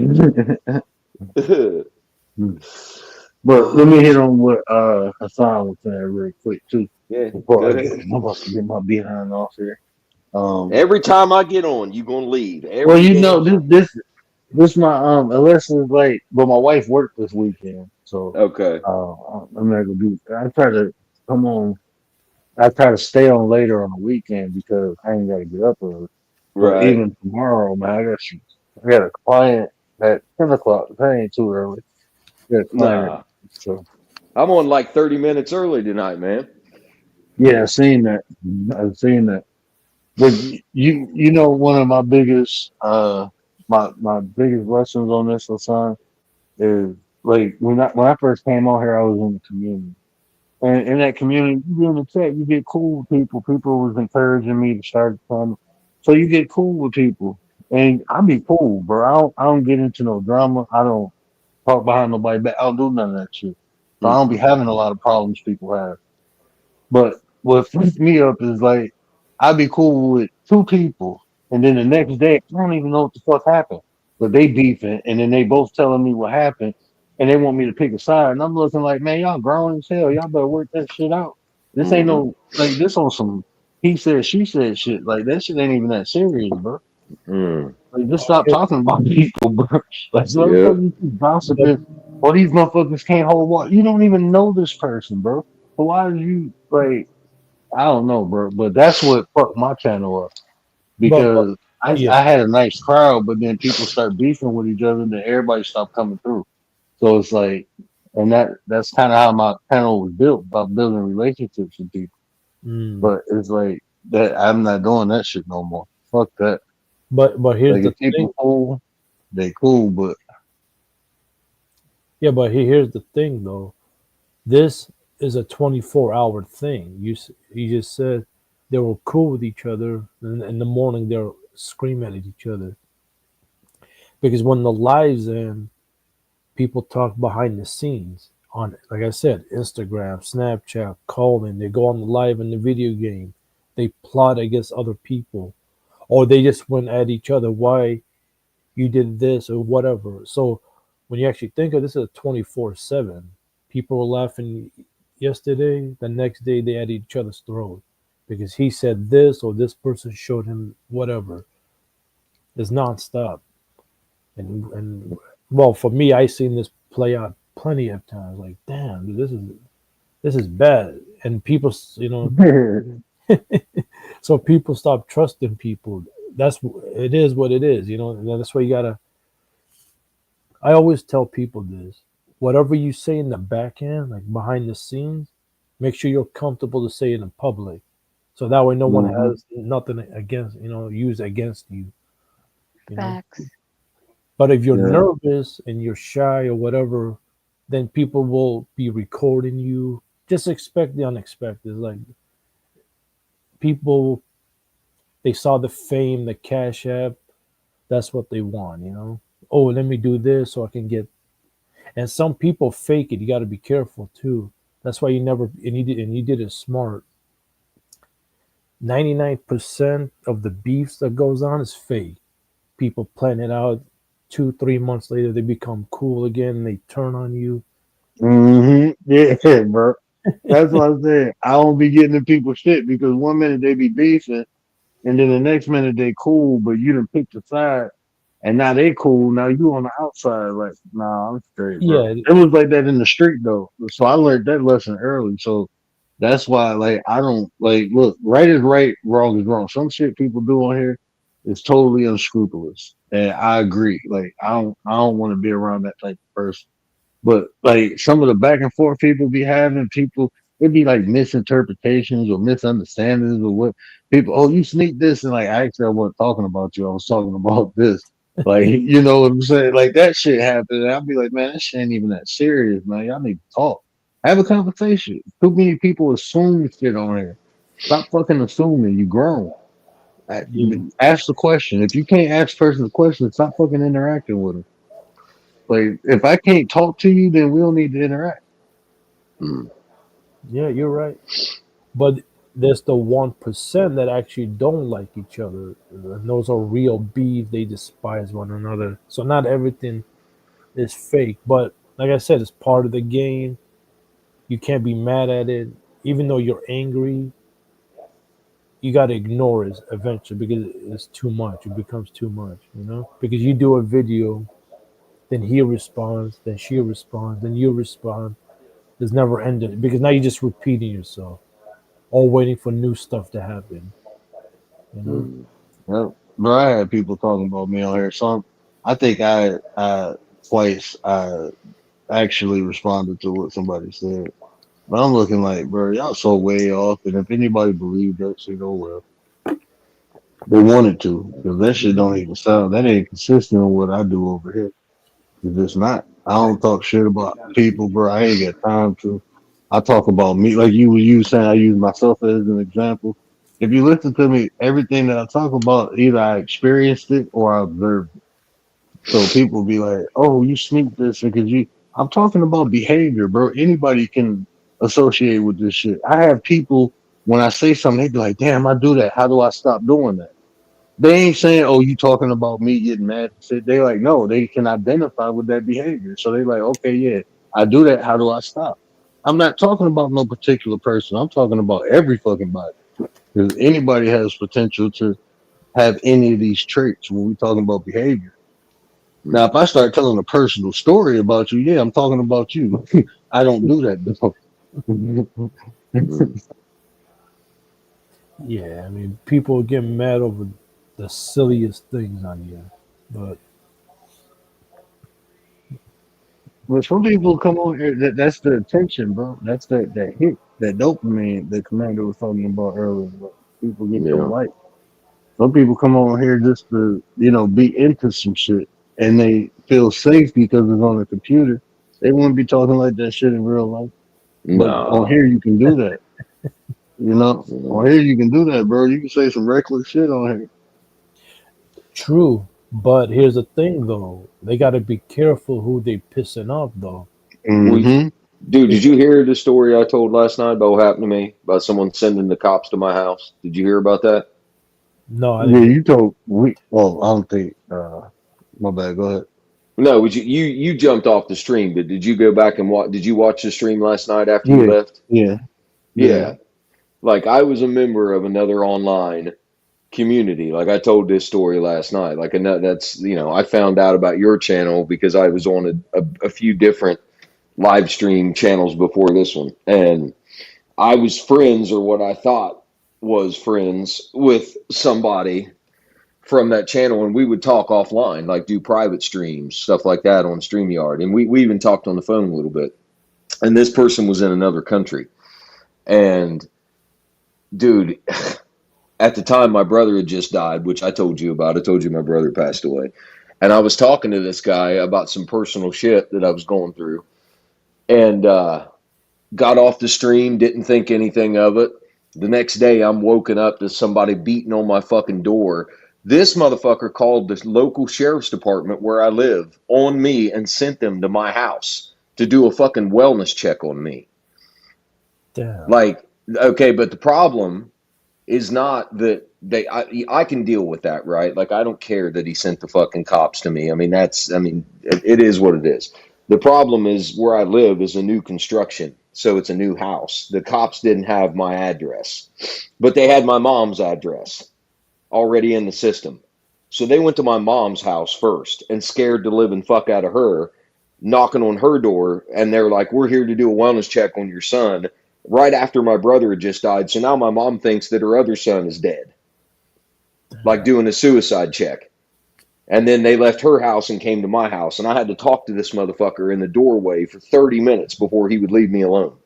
let me hit on what Hassan was saying real quick too. Yeah, Before go I ahead. I'm about to get my behind off here. Every time I get on, you gonna leave. Well, Every you damn know time. this my Alyssa's like, but my wife worked this weekend, so Okay. I'm not gonna do. I try to come on. I try to stay on later on the weekend because I ain't gotta get up early. But Right. even tomorrow, man, I got a client at 10 o'clock. That ain't too early. I got a client, Nah. so I'm on like 30 minutes early tonight, man. yeah, I've seen that. I've seen that. But you know one of my biggest my biggest lessons on this Hassan is like when I first came on here I was in the community. And in that community, you get in the chat, you get cool with people. People was encouraging me to start coming. So you get cool with people. And I be cool, bro. I don't get into no drama. I don't talk behind nobody back. I don't do none of that shit. So I don't be having a lot of problems people have. But what freaks me up is like I'd be cool with 2 people, and then the next day I don't even know what the fuck happened. But they beefing, and then they both telling me what happened, and they want me to pick a side, and I'm looking like, man, y'all grown as hell. Y'all better work that shit out. This ain't Mm-hmm. no like this on some he said she said shit. Like that shit ain't even that serious, bro. Mm. Like just stop talking about people, bro. Like so Yeah. motherfuckers keep gossiping. Well, these motherfuckers can't hold water. You don't even know this person, bro. So why are you like? I don't know, bro. But that's what fucked my channel up But because yeah, I had a nice crowd, but then people start beefing with each other, then everybody stopped coming through. So it's like, and that's kind of how my channel was built by building relationships with people. But it's like that I'm not doing that shit no more. Fuck that. but here's Like the if people thing. cool, they cool, but Yeah, but here's the thing though. This is a 24-hour thing. You just said they were cool with each other, and in the morning they're screaming at each other because when the lives end, people talk behind the scenes on, like I said, Instagram, Snapchat, calling. They go on the live in the video game. They plot against other people, or they just went at each other. Why you did this or whatever. So when you actually think of this, is a 24/7. People were laughing yesterday. The next day they at each other's throat because he said this or this person showed him whatever. It's nonstop. And well, for me, I seen this play out plenty of times. Like, damn, dude, this is bad. And people, you know, so people stop trusting people. It is what it is, you know. And that's why you gotta. I always tell people this: whatever you say in the back end, like behind the scenes, make sure you're comfortable to say it in public, so that way no one has nothing against, you know, use against you. You know? Facts. But if you're nervous and you're shy or whatever, then people will be recording you. Just expect the unexpected. Like people, they saw the fame, the Cash App. That's what they want, you know. Oh, let me do this so I can get. And some people fake it. You got to be careful too. That's why you never. And you did it smart. 99% of the beefs that goes on is fake. People plan it out. 2-3 months later, they become cool again. And they turn on you. Yeah, bro. That's what I'm saying. I don't be getting in people's shit because one minute they be beefing, and then the next minute they cool, but you done picked a side, and now they cool. Now you on the outside, like, nah, I'm straight, bro. Yeah. It was like that in the street though, so I learned that lesson early. So that's why, like, I don't like look. Right is right, wrong is wrong. Some shit people do on here is totally unscrupulous, and I agree. Like, I don't want to be around that type of person. But like some of the back and forth people be having, it'd be like misinterpretations or misunderstandings or what people. Oh, you sneak this, and like actually I wasn't talking about you. I was talking about this. Like, you know what I'm saying? Like that shit happened, and I'll be like, man, that shit ain't even that serious, man. Y'all need to talk, have a conversation. Too many people assume shit on here. Stop fucking assuming. You grown. Ask the question. If you can't ask the person the question, stop fucking interacting with them. Like, if I can't talk to you, then we don't need to interact. Yeah, you're right. But there's the 1% that actually don't like each other. And those are real beef. They despise one another. So not everything is fake. But like I said, it's part of the game. You can't be mad at it. Even though you're angry, you got to ignore it eventually because it's too much. It becomes too much, you know? Because you do a video, then he responds, then she responds, then you respond. It's never ended because now you're just repeating yourself, all waiting for new stuff to happen. You know? Yep. Bro, I had people talking about me on here. So I think I twice I actually responded to what somebody said. But I'm looking like, bro, y'all so way off. And if anybody believed that shit, oh well. They wanted to, because that shit don't even sound, that ain't consistent with what I do over here. It's just not. I don't talk shit about people, bro. I ain't got time to. I talk about me, like you saying. I use myself as an example. If you listen to me, everything that I talk about, either I experienced it or I observed it. So people be like, "Oh, you sneak this because you." I'm talking about behavior, bro. Anybody can associate with this shit. I have people when I say something, they be like, "Damn, I do that. How do I stop doing that?" They ain't saying, "Oh, you talking about me getting mad." They like, no, they can identify with that behavior. So they like, okay, yeah, I do that. How do I stop? I'm not talking about no particular person. I'm talking about every fucking body. Because anybody has potential to have any of these traits when we talking about behavior. Now, if I start telling a personal story about you, yeah, I'm talking about you. I don't do that though. Yeah, I mean, people get mad over the silliest things on here, but some people come on here. That's the attention, bro. That's that hit, that dopamine that Commander was talking about earlier. But people get the like. Some people come on here just to, be into some shit, and they feel safe because it's on the computer. They wouldn't be talking like that shit in real life. But on here, you can do that. On here you can do that, bro. You can say some reckless shit on here. True, but here's the thing, though. They got to be careful who they pissing off, though. Mm-hmm. Dude, did you hear the story I told last night about what happened to me? About someone sending the cops to my house? Did you hear about that? No, I didn't. Yeah, you told well, I don't think. My bad. Go ahead. No, would you jumped off the stream, but did you go back and watch? Did you watch the stream last night after you Yeah, left? yeah, Yeah. Like I was a member of another online community. Like I told this story last night. Like, and that's, I found out about your channel because I was on a few different live stream channels before this one. And I was friends, or what I thought was friends, with somebody from that channel, and we would talk offline, like do private streams, stuff like that on StreamYard. And we even talked on the phone a little bit. And this person was in another country. And dude, at the time my brother had just died, which I told you about. I told you my brother passed away. And I was talking to this guy about some personal shit that I was going through. And got off the stream, didn't think anything of it. The next day, I'm woken up to somebody beating on my fucking door. This motherfucker called the local sheriff's department where I live on me and sent them to my house to do a fucking wellness check on me. Damn. Like, okay, but the problem is not that I can deal with that, right? Like, I don't care that he sent the fucking cops to me. I mean, it is what it is. The problem is where I live is a new construction. So it's a new house. The cops didn't have my address, but they had my mom's address already in the system. So they went to my mom's house first and scared the living fuck out of her, knocking on her door. And they're like, we're here to do a wellness check on your son right after my brother had just died. So now my mom thinks that her other son is dead, like doing a suicide check. And then they left her house and came to my house. And I had to talk to this motherfucker in the doorway for 30 minutes before he would leave me alone.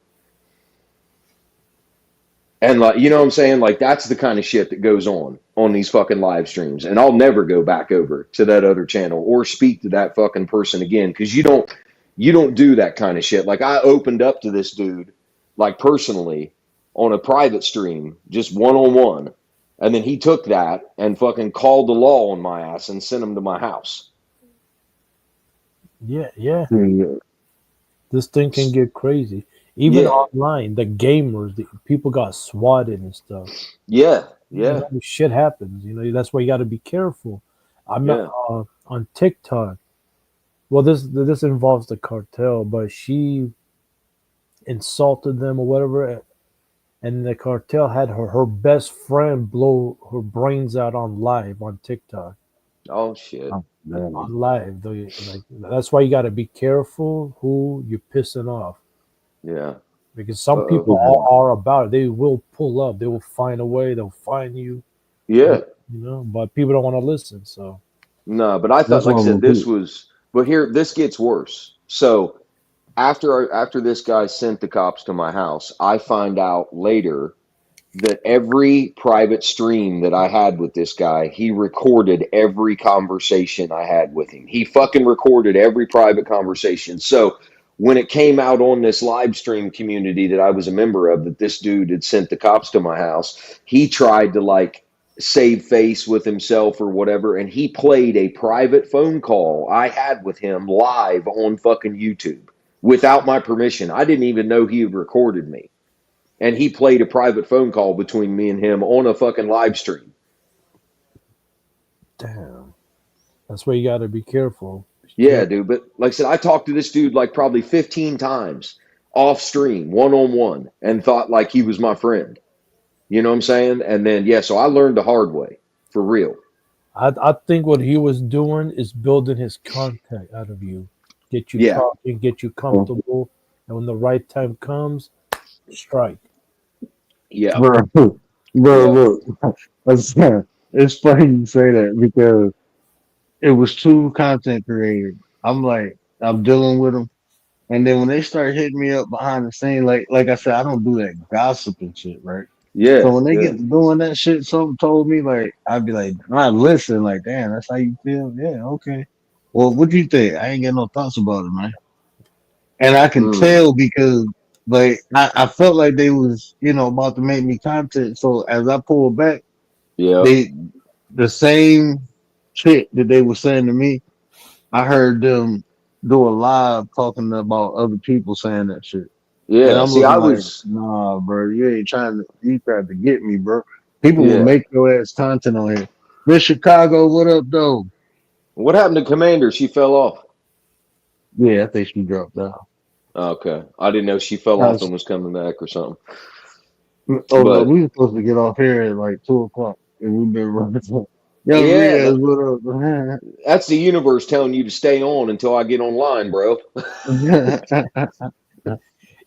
And like, you know what I'm saying? Like, that's the kind of shit that goes on these fucking live streams. And I'll never go back over to that other channel or speak to that fucking person again. Cause you don't do that kind of shit. Like, I opened up to this dude, like personally, on a private stream, just one-on-one. And then he took that and fucking called the law on my ass and sent him to my house. Yeah. This thing can get crazy. Even online, the gamers, the people got swatted and stuff. Yeah. Shit happens. That's why you got to be careful. I'm not on TikTok. Well, this involves the cartel, but she insulted them or whatever. And the cartel had her best friend blow her brains out on live on TikTok. Oh shit! On live, that's why you got to be careful who you're pissing off. Yeah, because some people are about it. They will pull up. They will find a way. They'll find you. Yeah, but people don't want to listen. So no, but I thought, like I said, this was. But here, this gets worse. So. After this guy sent the cops to my house, I find out later that every private stream that I had with this guy, he recorded every conversation I had with him. He fucking recorded every private conversation. So when it came out on this live stream community that I was a member of, that this dude had sent the cops to my house, he tried to like save face with himself or whatever, and he played a private phone call I had with him live on fucking YouTube. Without my permission. I didn't even know he had recorded me. And he played a private phone call between me and him on a fucking live stream. Damn. That's why you got to be careful. Yeah, dude. But like I said, I talked to this dude like probably 15 times off stream, one-on-one, and thought like he was my friend. You know what I'm saying? And then, so I learned the hard way, for real. I think what he was doing is building his contact out of you. Get you talking, get you comfortable, and when the right time comes, strike. Yeah, bro. Look, it's funny you say that because it was two content creators. I'm dealing with them, and then when they start hitting me up behind the scene, like I said, I don't do that gossiping shit, right? Yeah. So when they get doing that shit, something told me, like, I'd be like, I listen, like, damn, that's how you feel? Yeah, okay. Well, what do you think? I ain't got no thoughts about it, man. And I can tell because, like, I felt like they was, about to make me content. So as I pulled back, the same shit that they were saying to me, I heard them do a live talking about other people saying that shit. Yeah, and I'm nah, bro, you tried to get me, bro. People will make your ass content on here. Miss Chicago, what up, though? What happened to Commander? She fell off. Yeah, I think she dropped out. Okay, I didn't know she fell off and was coming back or something. Oh no, But we were supposed to get off here at like 2 o'clock, and we've been running. Yo, yeah, Riaz, what up? that's the universe telling you to stay on until I get online, bro.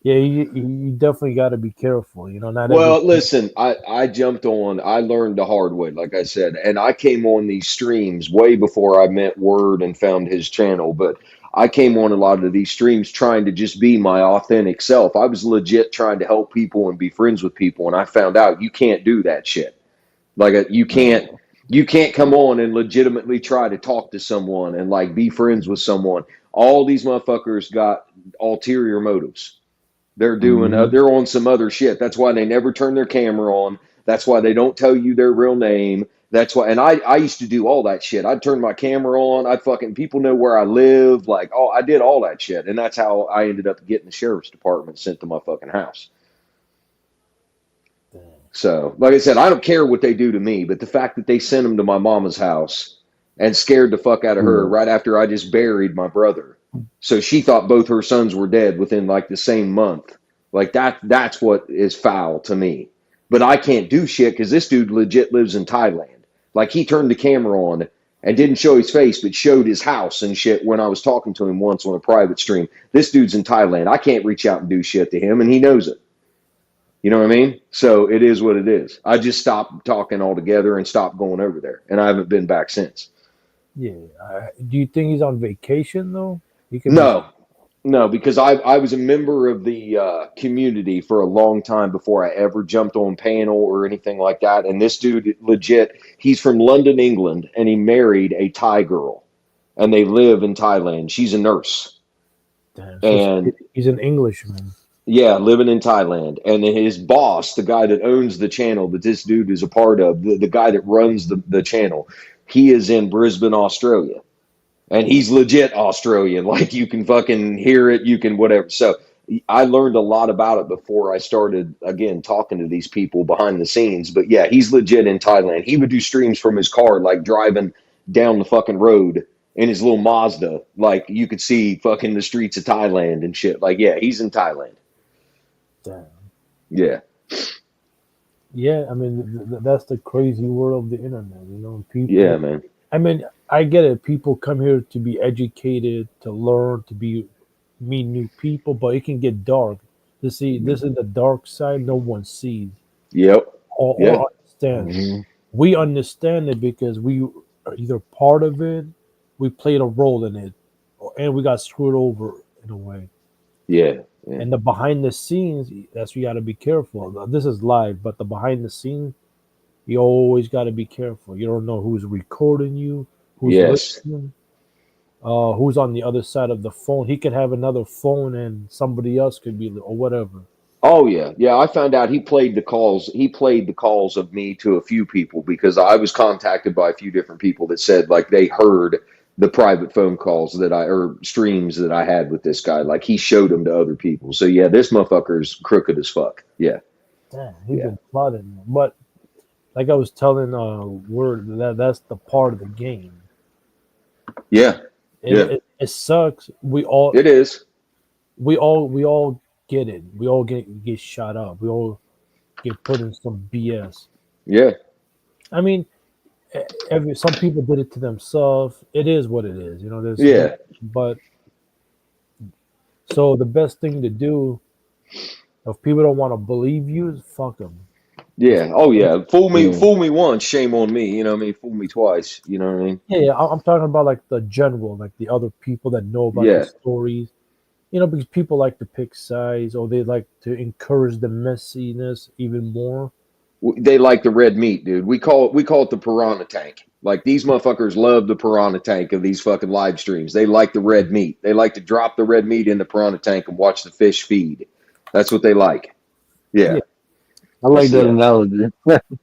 Yeah, you definitely got to be careful. You know, not Well, everything. listen, I jumped on, I learned the hard way, like I said, and I came on these streams way before I met Word and found his channel, but I came on a lot of these streams trying to just be my authentic self. I was legit trying to help people and be friends with people, and I found out you can't do that shit. Like you can't come on and legitimately try to talk to someone and like be friends with someone. All these motherfuckers got ulterior motives. They're doing, they're on some other shit. That's why they never turn their camera on. That's why they don't tell you their real name. That's why, and I used to do all that shit. I'd turn my camera on. I'd fucking, people know where I live. Like, oh, I did all that shit. And that's how I ended up getting the sheriff's department sent to my fucking house. So, like I said, I don't care what they do to me, but the fact that they sent them to my mama's house and scared the fuck out of her right after I just buried my brother. So she thought both her sons were dead within like the same month. Like that's what is foul to me. But I can't do shit because this dude legit lives in Thailand. Like he turned the camera on and didn't show his face, but showed his house and shit when I was talking to him once on a private stream. This dude's in Thailand. I can't reach out and do shit to him, and he knows it. You know what I mean? So it is what it is. I just stopped talking altogether and stopped going over there, and I haven't been back since. Yeah. Do you think he's on vacation though? He could No, because I was a member of the community for a long time before I ever jumped on panel or anything like that. And this dude, legit, he's from London, England, and he married a Thai girl, and they live in Thailand. She's a nurse. Damn, And he's an Englishman. yeah, living in Thailand. And his boss, the guy that owns the channel that this dude is a part of, the guy that runs the channel, he is in Brisbane, Australia. And he's legit Australian. Like you can fucking hear it, you can whatever. So I learned a lot about it before I started, again, talking to these people behind the scenes. But yeah, he's legit in Thailand. He would do streams from his car, like driving down the fucking road in his little Mazda. Like you could see fucking the streets of Thailand and shit. Like, yeah, he's in Thailand. Damn. Yeah. Yeah, I mean that's the crazy world of the internet, you know. People. Yeah, man. I mean, I get it. People come here to be educated, to learn, to meet new people, but it can get dark. This is the dark side no one sees. Yep. Or understands. We understand it because we are either part of it, we played a role in it, and we got screwed over in a way. Yeah. And the behind the scenes, that's where you got to be careful. This is live, but the behind the scenes, you always got to be careful. You don't know who's recording you, who's listening, who's on the other side of the phone. He could have another phone, and somebody else could be, or whatever. Oh yeah, yeah. I found out he played the calls. He played the calls of me to a few people because I was contacted by a few different people that said like they heard the private phone calls or streams that I had with this guy. Like he showed them to other people. So yeah, this motherfucker's crooked as fuck. Yeah. Damn, he's been plotting. But like I was telling Word, that's the part of the game. Yeah. It sucks. It is. We all get it. We all get shot up. We all get put in some BS. Yeah. I mean, some people did it to themselves. It is what it is, you know. But so the best thing to do, if people don't want to believe you, is fuck them. Yeah. Oh yeah. Fool me once, shame on me. You know what I mean? Fool me twice. You know what I mean? Yeah. I'm talking about like the general, like the other people that know about the stories. You know, because people like to pick sides, or they like to encourage the messiness even more. They like the red meat, dude. We call it the piranha tank. Like these motherfuckers love the piranha tank of these fucking live streams. They like the red meat. They like to drop the red meat in the piranha tank and watch the fish feed. That's what they like. Yeah. I like that analogy.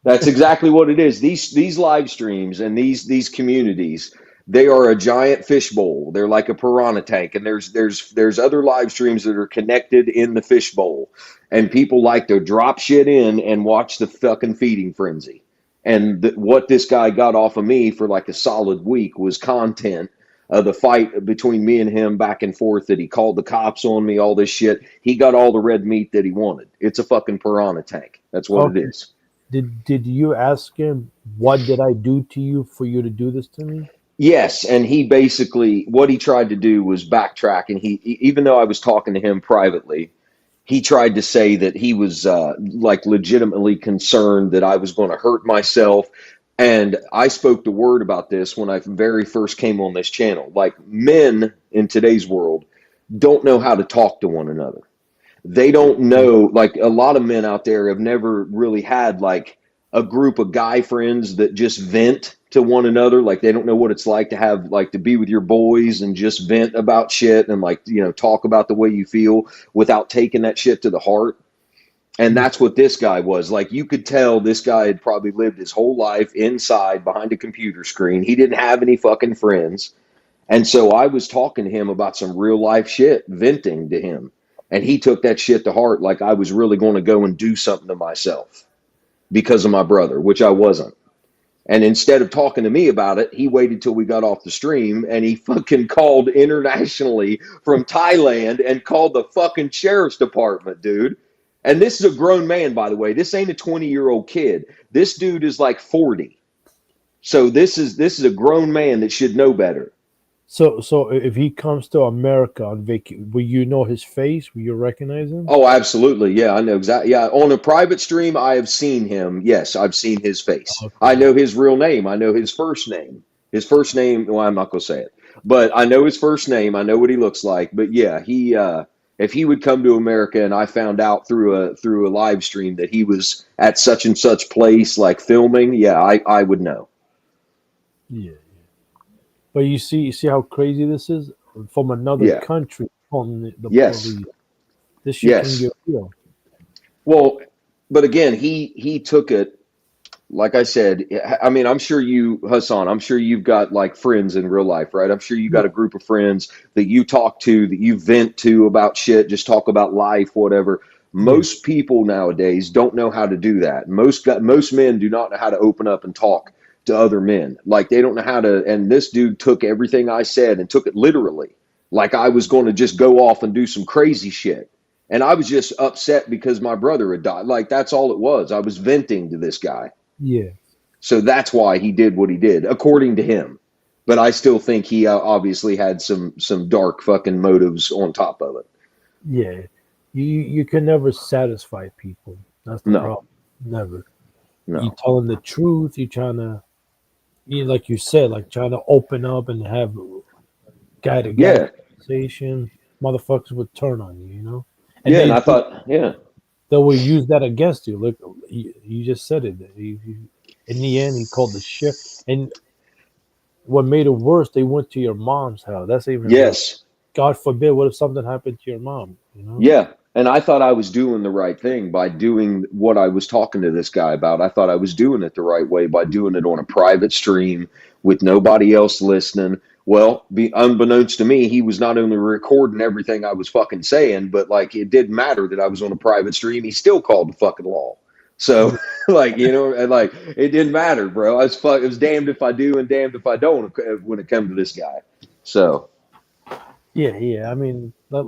That's exactly what it is. These live streams and these communities, they are a giant fishbowl. They're like a piranha tank, and there's other live streams that are connected in the fishbowl, and people like to drop shit in and watch the fucking feeding frenzy. And what this guy got off of me for like a solid week was content the fight between me and him back and forth, that he called the cops on me, all this shit. He got all the red meat that he wanted. It's a fucking piranha tank. That's what it is. Did you ask him, what did I do to you for you to do this to me? Yes, and he basically, what he tried to do was backtrack, and even though I was talking to him privately, he tried to say that he was like legitimately concerned that I was going to hurt myself. And I spoke the word about this when I very first came on this channel. Like, men in today's world don't know how to talk to one another. They don't know, like, a lot of men out there have never really had like a group of guy friends that just vent to one another. Like, they don't know what it's like to have, like, to be with your boys and just vent about shit and, like, you know, talk about the way you feel without taking that shit to the heart. And that's what this guy was. Like, you could tell this guy had probably lived his whole life inside behind a computer screen. He didn't have any fucking friends. And so I was talking to him about some real life shit, venting to him. And he took that shit to heart, like I was really going to go and do something to myself because of my brother, which I wasn't. And instead of talking to me about it, he waited till we got off the stream and he fucking called internationally from Thailand and called the fucking sheriff's department, dude. And this is a grown man, by the way. This ain't a 20-year-old kid. This dude is like 40. So this is a grown man that should know better. So if he comes to America on vacation, will you know his face? Will you recognize him? Oh, absolutely. Yeah, I know exactly. Yeah, on a private stream, I have seen him. Yes, I've seen his face. Okay. I know his real name. I know his first name. His first name, well, I'm not going to say it. But I know his first name. I know what he looks like. But yeah, he if he would come to America and I found out through a live stream that he was at such and such place, like filming, yeah, I would know. Yeah. But you see how crazy this is from another country on the police. This shit can get real. Well, but again, he took it, like I said. I mean, I'm sure you, Hassan, I'm sure you've got like friends in real life, right? I'm sure you got a group of friends that you talk to, that you vent to about shit, just talk about life, whatever. Most people nowadays don't know how to do that. Most men do not know how to open up and talk to other men. Like, they don't know how to. And this dude took everything I said and took it literally, like I was going to just go off and do some crazy shit. And I was just upset because my brother had died. Like, that's all it was. I was venting to this guy. Yeah. So that's why he did what he did, according to him. But I still think he obviously had some dark fucking motives on top of it. Yeah. You can never satisfy people. That's the problem. Never. No. You tell them the truth. You're trying to, like you said, like trying to open up and have guy-to-guy conversation. Motherfuckers would turn on you, you know? And I thought, they will use that against you. Look, you just said it. In the end, he called the shit. And what made it worse, they went to your mom's house. That's even worse. God forbid, what if something happened to your mom? You know? Yeah. And I thought I was doing the right thing by doing what I was talking to this guy about. I thought I was doing it the right way by doing it on a private stream with nobody else listening. Well, unbeknownst to me, he was not only recording everything I was fucking saying, but like, it didn't matter that I was on a private stream. He still called the fucking law. So like, you know, and like, it didn't matter, bro. It was damned if I do and damned if I don't when it comes to this guy. So. Yeah. I mean, go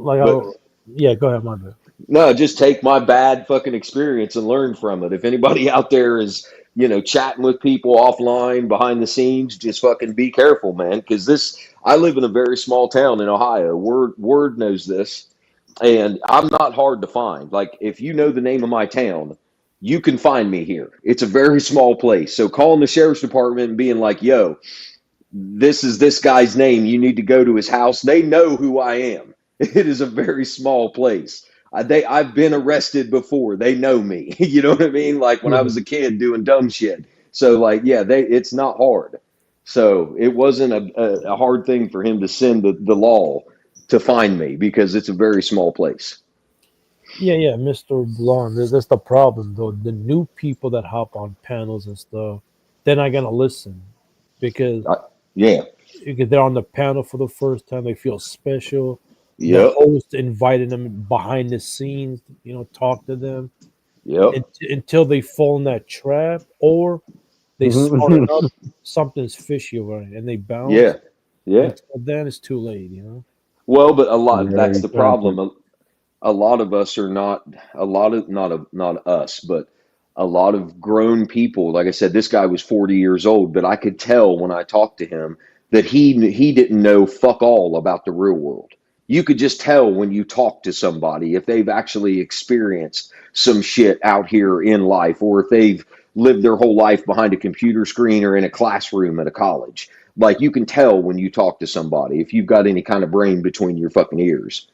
ahead, my bad. No, just take my bad fucking experience and learn from it. If anybody out there is, you know, chatting with people offline behind the scenes, just fucking be careful, man. Because I live in a very small town in Ohio. Word knows this, and I'm not hard to find. Like, if you know the name of my town, you can find me here. It's a very small place. So calling the sheriff's department and being like, yo, this is this guy's name, you need to go to his house. They know who I am. It is a very small place. I've been arrested before. They know me. You know what I mean? Like when I was a kid doing dumb shit. So like, it's not hard. So it wasn't a hard thing for him to send the law to find me because it's a very small place. Yeah, Mr. Blonde. That's the problem, though. The new people that hop on panels and stuff, they're not gonna listen because they're on the panel for the first time. They feel special. The host invited them behind the scenes, you know, talk to them. Until they fall in that trap or they smart enough, something's fishy over it and they bounce. Yeah. Until then, it's too late. Well, but a lot, that's Very the simple. problem. A lot of us are not, not us, but a lot of grown people. Like I said, this guy was 40 years old, but I could tell when I talked to him that he didn't know fuck all about the real world. You could just tell when you talk to somebody if they've actually experienced some shit out here in life, or if they've lived their whole life behind a computer screen or in a classroom at a college. Like, you can tell when you talk to somebody if you've got any kind of brain between your fucking ears.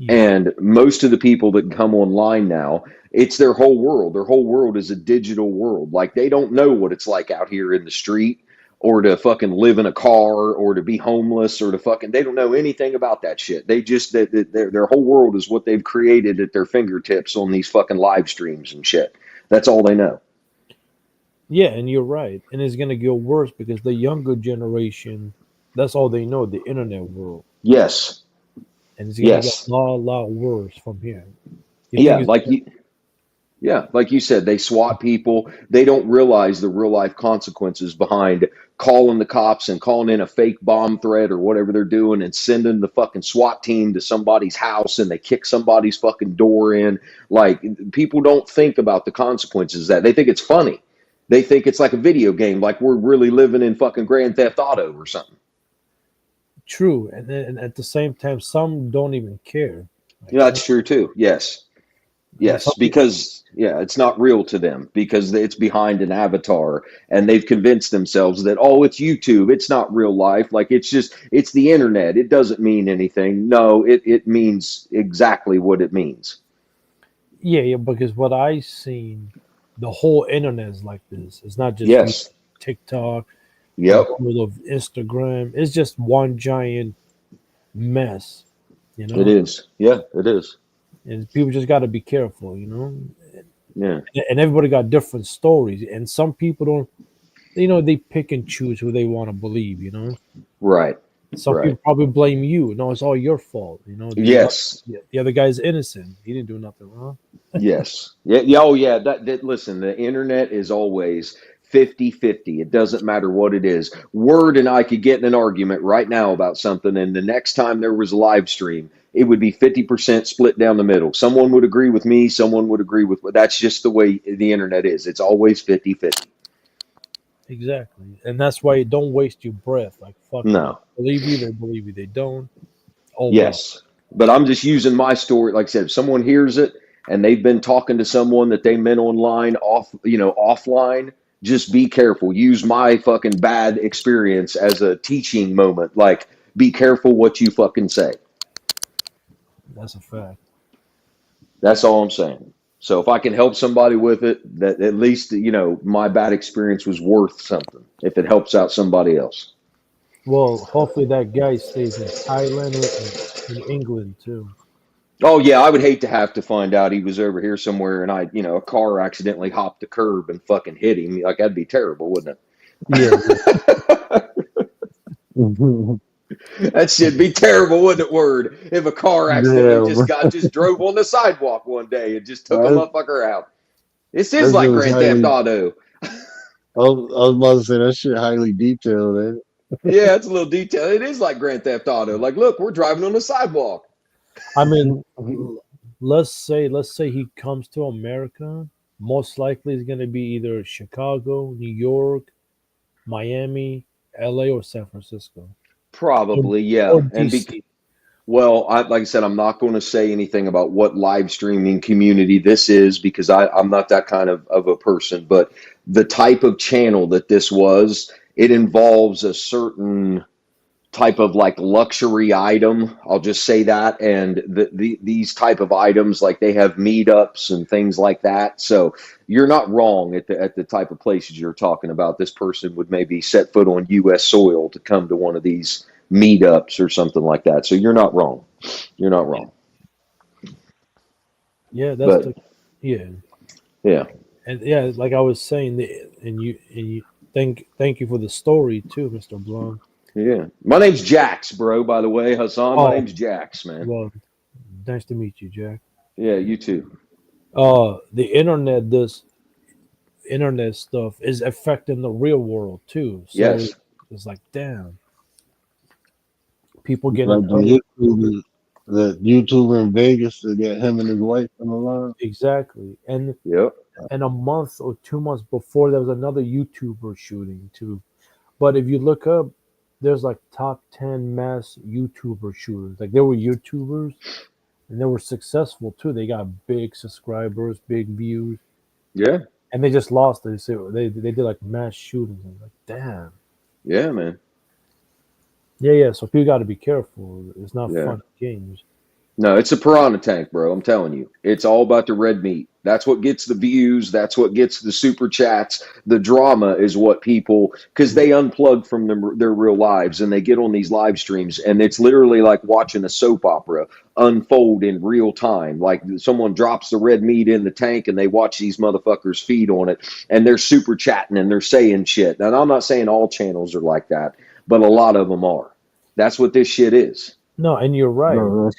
And most of the people that come online now, it's their whole world. Their whole world is a digital world. Like, they don't know what it's like out here in the street, or to fucking live in a car, or to be homeless, or to fucking, they don't know anything about that shit. They just, their whole world is what they've created at their fingertips on these fucking live streams and shit. That's all they know. Yeah, and you're right. And it's gonna get worse because the younger generation, that's all they know, the internet world. Yes. And it's gonna Yes. get a lot worse from here. Yeah, like you said, they swat people. They don't realize the real life consequences behind calling the cops and calling in a fake bomb threat or whatever they're doing, and sending the fucking SWAT team to somebody's house and they kick somebody's fucking door in. Like, people don't think about the consequences of that. They think it's funny. They think it's like a video game, like we're really living in fucking Grand Theft Auto or something. True, and then at the same time, some don't even care. Yeah, that's true too. Yes. Yes, because it's not real to them, because it's behind an avatar, and they've convinced themselves that, oh, it's YouTube, it's not real life. Like, it's the internet. It doesn't mean anything. No, it means exactly what it means. Yeah, because what I seen, the whole internet is like this. It's not just Yes. TikTok, Yep. all of Instagram. It's just one giant mess. It is. Yeah, it is. And people just got to be careful, Yeah. And everybody got different stories, and some people don't, they pick and choose who they want to believe, Right. Some Right. people probably blame you. No, it's all your fault, Yes. The other guy's innocent. He didn't do nothing wrong. Yes. Yeah. Yeah. Oh, yeah. Listen, the internet is always 50-50. It doesn't matter what it is. Word and I could get in an argument right now about something, and the next time there was a live stream, it would be 50% split down the middle. Someone would agree with me, someone would agree with. That's just the way the internet is. It's always 50-50. Exactly, and that's why you don't waste your breath. Like, fuck, No. believe you, they believe you, they don't. Oh, Yes. But I'm just using my story. Like I said, if someone hears it and they've been talking to someone that they met online offline, just be careful. Use my fucking bad experience as a teaching moment. Like, be careful what you fucking say. that's a fact. That's all I'm saying. So if I can help somebody with it, that at least, my bad experience was worth something if it helps out somebody else. Well, hopefully that guy stays in Thailand and in England too. Oh yeah, I would hate to have to find out he was over here somewhere and a car accidentally hopped the curb and fucking hit him. Like, that'd be terrible, wouldn't it? Yeah. That shit'd be terrible, wouldn't it, Word? If a car accidentally just drove on the sidewalk one day and just took a motherfucker out. This is like Grand Theft Auto. I was about to say that shit highly detailed, ain't it? Yeah, it's a little detail. It is like Grand Theft Auto. Like, look, we're driving on the sidewalk. I mean, let's say he comes to America. Most likely, it's going to be either Chicago, New York, Miami, LA, or San Francisco. Probably, yeah. Or And DC. like I said, I'm not going to say anything about what live streaming community this is, because I'm not that kind of a person. But the type of channel that this was, it involves a certain type of like luxury item. I'll just say that. And these type of items, like, they have meetups and things like that. So you're not wrong at the type of places you're talking about. This person would maybe set foot on U.S. soil to come to one of these meetups or something like that. So you're not wrong. You're not wrong. Yeah, that's But- yeah. Yeah. And yeah, like I was saying, and you thank you for the story too, Mr. Blum. Yeah. My name's Jax, bro, by the way. Hassan, my name's Jax, man. Well, nice to meet you, Jack. Yeah, you too. The internet, this internet stuff is affecting the real world too. So Yes. it's like, damn. people Like getting hurt. the YouTuber in Vegas that got him and his wife on the line. Exactly. And Yep. and a month or 2 months before, there was another YouTuber shooting too. But if you look up, there's like top 10 mass YouTuber shooters. Like, there were YouTubers and they were successful too. They got big subscribers, big views, Yeah. and they just lost. They did like mass shootings. I'm like, damn. Yeah, man. Yeah. So people got to be careful. It's not Yeah. fun games. No, it's a piranha tank, bro. I'm telling you. It's all about the red meat. That's what gets the views. That's what gets the super chats. The drama is what people, because they unplug from their real lives and they get on these live streams, and it's literally like watching a soap opera unfold in real time. Like, someone drops the red meat in the tank and they watch these motherfuckers feed on it, and they're super chatting and they're saying shit. And I'm not saying all channels are like that, but a lot of them are. That's what this shit is. No, and you're right. No,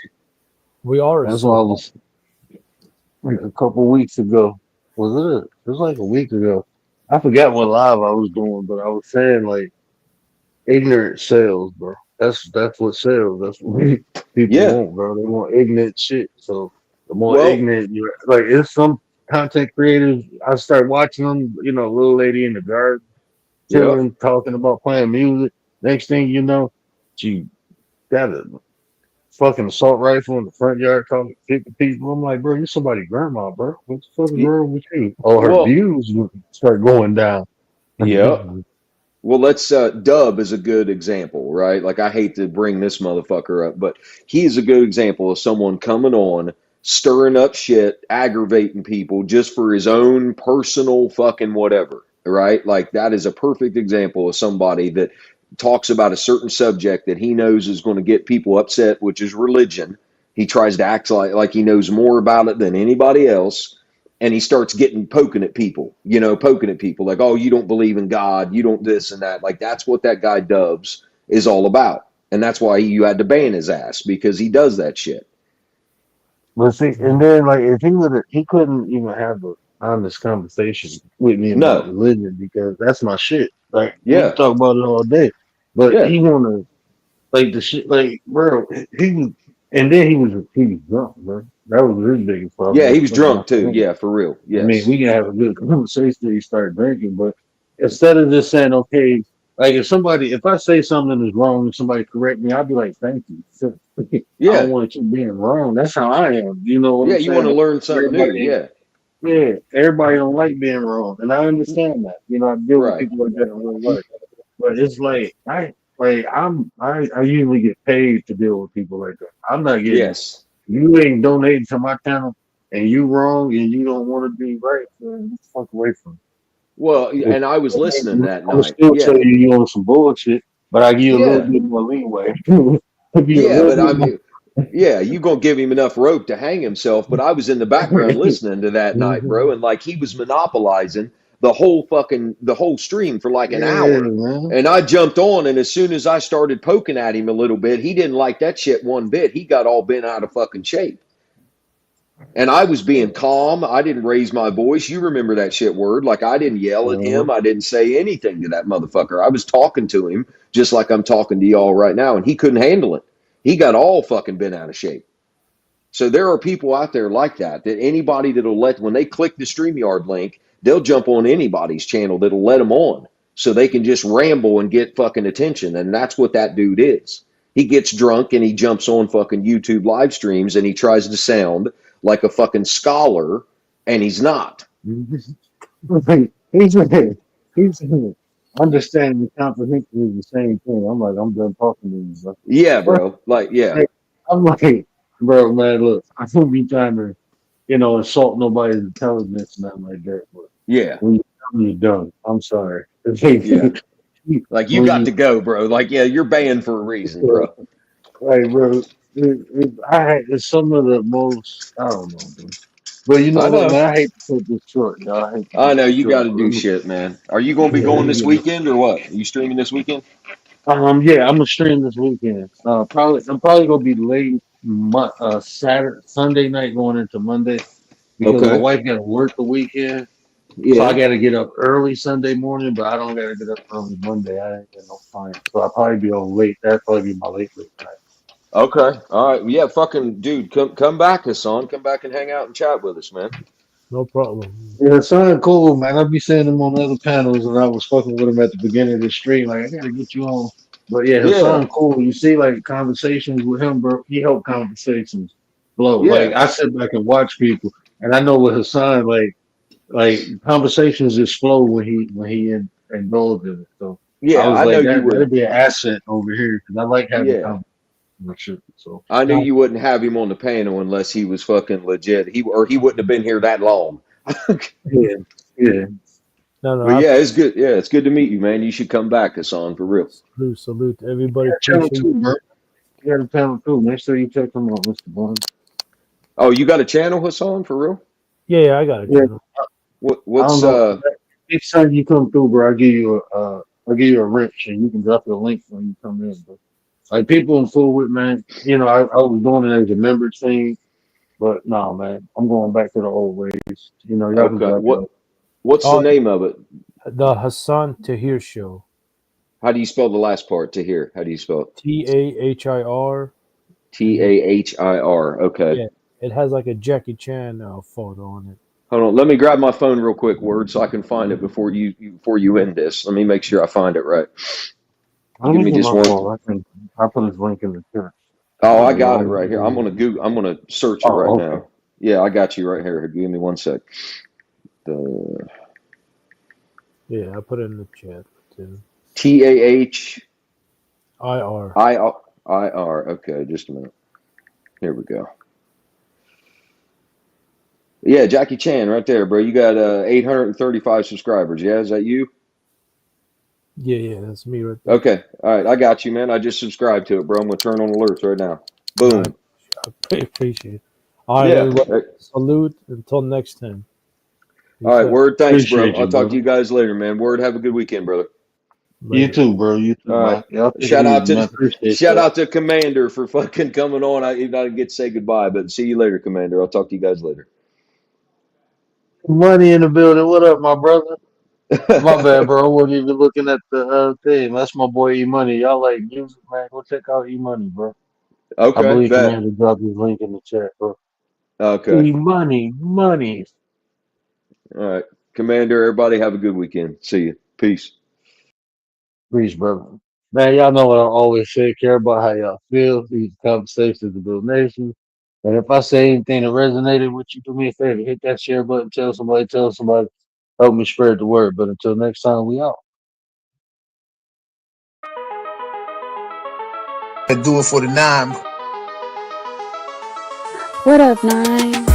We are. that's why I was like a couple weeks ago. Was it? It was like a week ago. I forgot what live I was doing, but I was saying like ignorant sales, bro. That's what sells. That's what people want, bro. They want ignorant shit. So the more ignorant you like, it's some content creators. I start watching them. You know, little lady in the garden, chilling, talking about playing music. Next thing you know, she got a fucking assault rifle in the front yard talking to people. I'm like, bro, you somebody's grandma, bro. What the fuck is wrong with you? Oh, her views start going down. Yeah. Well, let's Dub is a good example, right? Like, I hate to bring this motherfucker up, but he's a good example of someone coming on, stirring up shit, aggravating people just for his own personal fucking whatever, right? Like, that is a perfect example of somebody that talks about a certain subject that he knows is going to get people upset, which is religion. He tries to act like he knows more about it than anybody else. And he starts poking at people, like, oh, you don't believe in God, you don't this and that. Like, that's what that guy Dubs is all about. And that's why you had to ban his ass, because he does that shit. But see, and then like if he couldn't even have an honest conversation with me about religion, because that's my shit. Like, we can talk about it all day. But he wanna like the shit, like, bro, he was, and then he was drunk, bro. That was his biggest problem. Yeah, he was drunk too. Yeah, for real. Yes. I mean, we can have a good conversation till you start drinking, but instead of just saying, okay, like if I say something is wrong and somebody correct me, I'll be like, thank you. I don't want you being wrong. That's how I am. You know what I'm saying? You want to learn something new. Yeah, everybody don't like being wrong, and I understand that. You know, I deal with people like that in real life. But it's like I usually get paid to deal with people like that. I'm not getting you ain't donating to my channel and you wrong and you don't want to be right. Man, get the fuck away from me. Well, and I was listening that night. I'm still telling you on some bullshit, but I give you a little bit more leeway. But I mean, you gonna give him enough rope to hang himself. But I was in the background listening to that night, bro, and like he was monopolizing the whole stream for like an hour. Man. And I jumped on, and as soon as I started poking at him a little bit, he didn't like that shit one bit. He got all bent out of fucking shape. And I was being calm. I didn't raise my voice. You remember that shit word. Like, I didn't yell at him. I didn't say anything to that motherfucker. I was talking to him just like I'm talking to y'all right now, and he couldn't handle it. He got all fucking bent out of shape. So there are people out there like that anybody that'll when they click the StreamYard link, they'll jump on anybody's channel that'll let them on so they can just ramble and get fucking attention. And that's what that dude is. He gets drunk and he jumps on fucking YouTube live streams and he tries to sound like a fucking scholar, and he's not. He's understanding and comprehension is the same thing. I'm like, I'm done talking to you. Bro. Yeah, bro. Like, yeah. I'm like, bro, man, look, I don't be trying to, insult nobody's intelligence and nothing like that. But when you're done, I'm sorry. Like, you got to go, bro. Like, you're banned for a reason, bro. Like, bro, it's some of the most, I don't know, bro. But you know what, man? I hate to put this short, y'all. I know you got to do shit, man. Are you going to be going this weekend or what? Are you streaming this weekend? Yeah, I'm gonna stream this weekend. I'm probably gonna be late Sunday night going into Monday because my wife got to work the weekend. So I got to get up early Sunday morning, but I don't got to get up early Monday. I ain't got no time, so I'll probably be on late. That'll probably be my late night. Okay. All right. Yeah, fucking dude, come back, Hassan. Come back and hang out and chat with us, man. No problem. Yeah, Hassan cool, man. I be seeing him on other panels, and I was fucking with him at the beginning of the stream. Like, I gotta get you on. But yeah, Yeah. Hassan cool. You see, like conversations with him, bro. He helped conversations flow. Like Yeah. I sit back and watch people, and I know with Hassan, like conversations just flow when he indulged in it. So I Yeah, was I know like, you that'd wouldn't. be an asset over here because I like having Yeah. conversations. So I knew No, you wouldn't have him on the panel unless he was fucking legit. He wouldn't have been here that long. yeah, yeah. no. But yeah, it's good. Yeah, it's good to meet you, man. You should come back, Hassan, for real. Salute to everybody. Yeah, channel Appreciate. two, bro. You got a channel two. Make sure you check them out, Mr. Bond. Oh, you got a channel, Hassan, for real? Yeah, I got a Yeah, channel. I don't What's know. Next time you come through, bro, I'll give you a wrench and you can drop your link when you come in, bro. Like people in full with, man. You know, I was doing it as a member thing, but no, man, I'm going back to the old ways. You know, y'all can okay? drop your. What's the Oh, name of it? the Hassan Tahir Show. How do you spell the last part? To hear. How do you spell it? TAHIR. TAHIR. Okay. Yeah, it has like a Jackie Chan photo on it. Hold on. Let me grab my phone real quick, Word, so I can find it before you end this. Let me make sure I find it right. Let Give me me get just my one. phone. I'll put his link in the chat. Oh, I got it right here. I'm gonna Google. I'm gonna search it right Oh, okay. now. Yeah, I got you right here. Give me one sec. Yeah, I put it in the chat too. TAHIR. IR. Okay, just a minute. Here we go. Yeah, Jackie Chan right there, bro. You got 835 subscribers. Yeah, is that you? Yeah, that's me right there. Okay. All right, I got you, man. I just subscribed to it, bro. I'm gonna turn on alerts right now. I Boom. appreciate it. All right, Yeah. everybody. Salute. Until next time. All right, Peace out. Word. Thanks, bro. Appreciate you, I'll talk to brother. you guys later, man. Word. Have a good weekend, brother. You Later. too, bro. You too, All right. man. Y'all take it easy, man. Appreciate Shout y'all. out to Commander for fucking coming on. I didn't get to say goodbye, but see you later, Commander. I'll talk to you guys later. Money in the building. What up, my brother? My bad, bro. I wasn't even looking at the thing. That's my boy E Money. Y'all like music, man? Go check out E Money, bro. I Okay, believe bet. Commander dropped his link in the chat, bro. Okay. E Money, money. All right. Commander, everybody have a good weekend. See you. Peace. Peace, brother. Man, y'all know what I always say. Care about how y'all feel. These conversations to build nations. And if I say anything that resonated with you, do me a favor. Hit that share button. Tell somebody. Tell somebody. Help me spread the word. But until next time, we out. And do it for the 9. What up, Nine?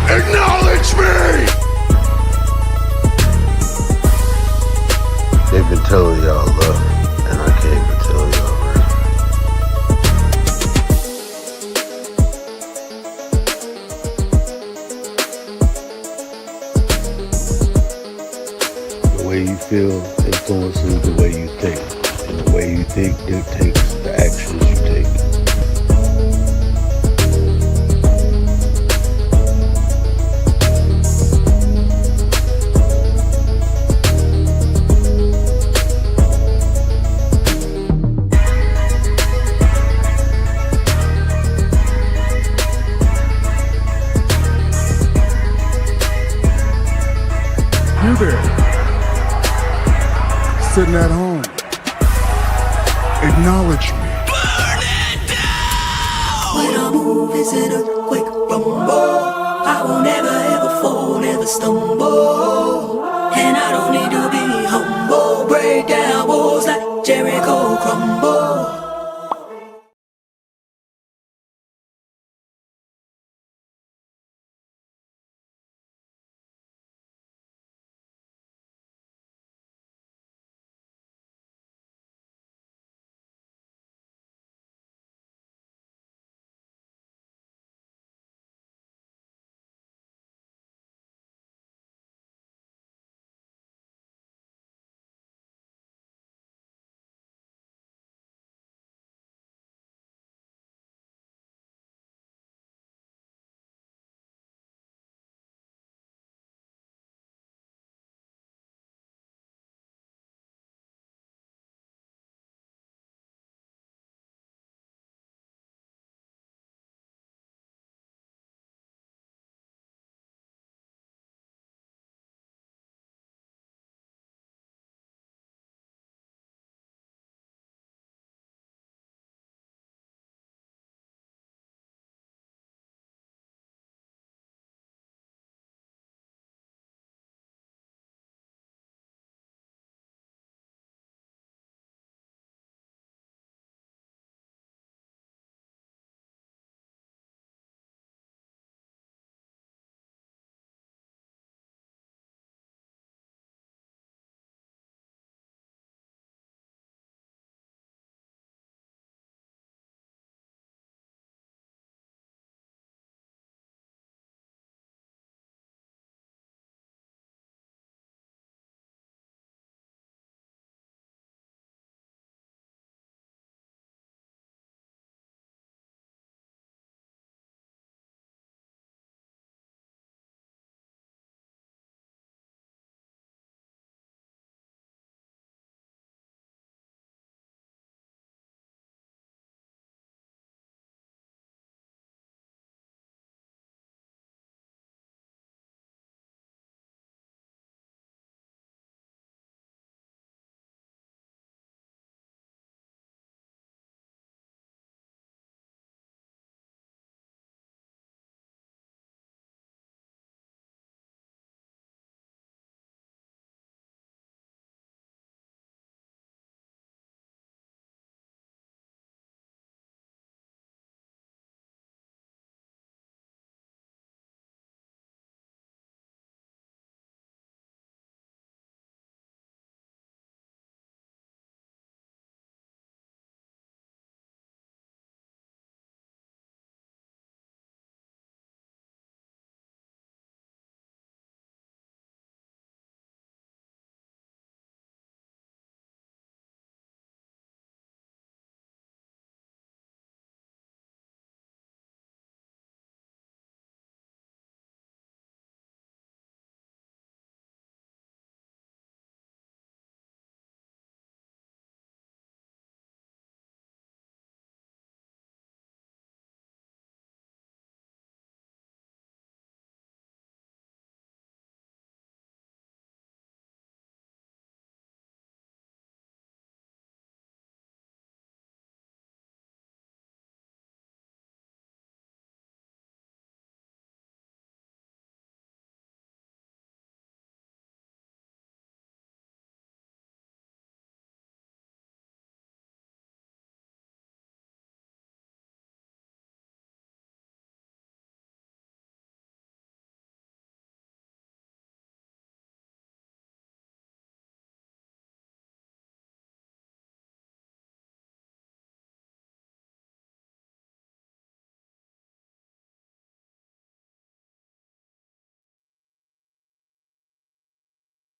Acknowledge me! They've been telling y'all love, and I came to tell y'all right. The way you feel influences the way you think, and the way you think dictates the actions you take. You there, sitting at home, acknowledge me. When I move, is it a quick rumble? I will never ever fall, never stumble. And I don't need to be humble. Break down walls like Jericho crumble.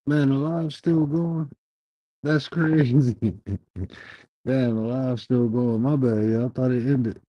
Man, the live's still going. That's crazy. Damn, the live's still going. My bad, yeah. I thought it ended.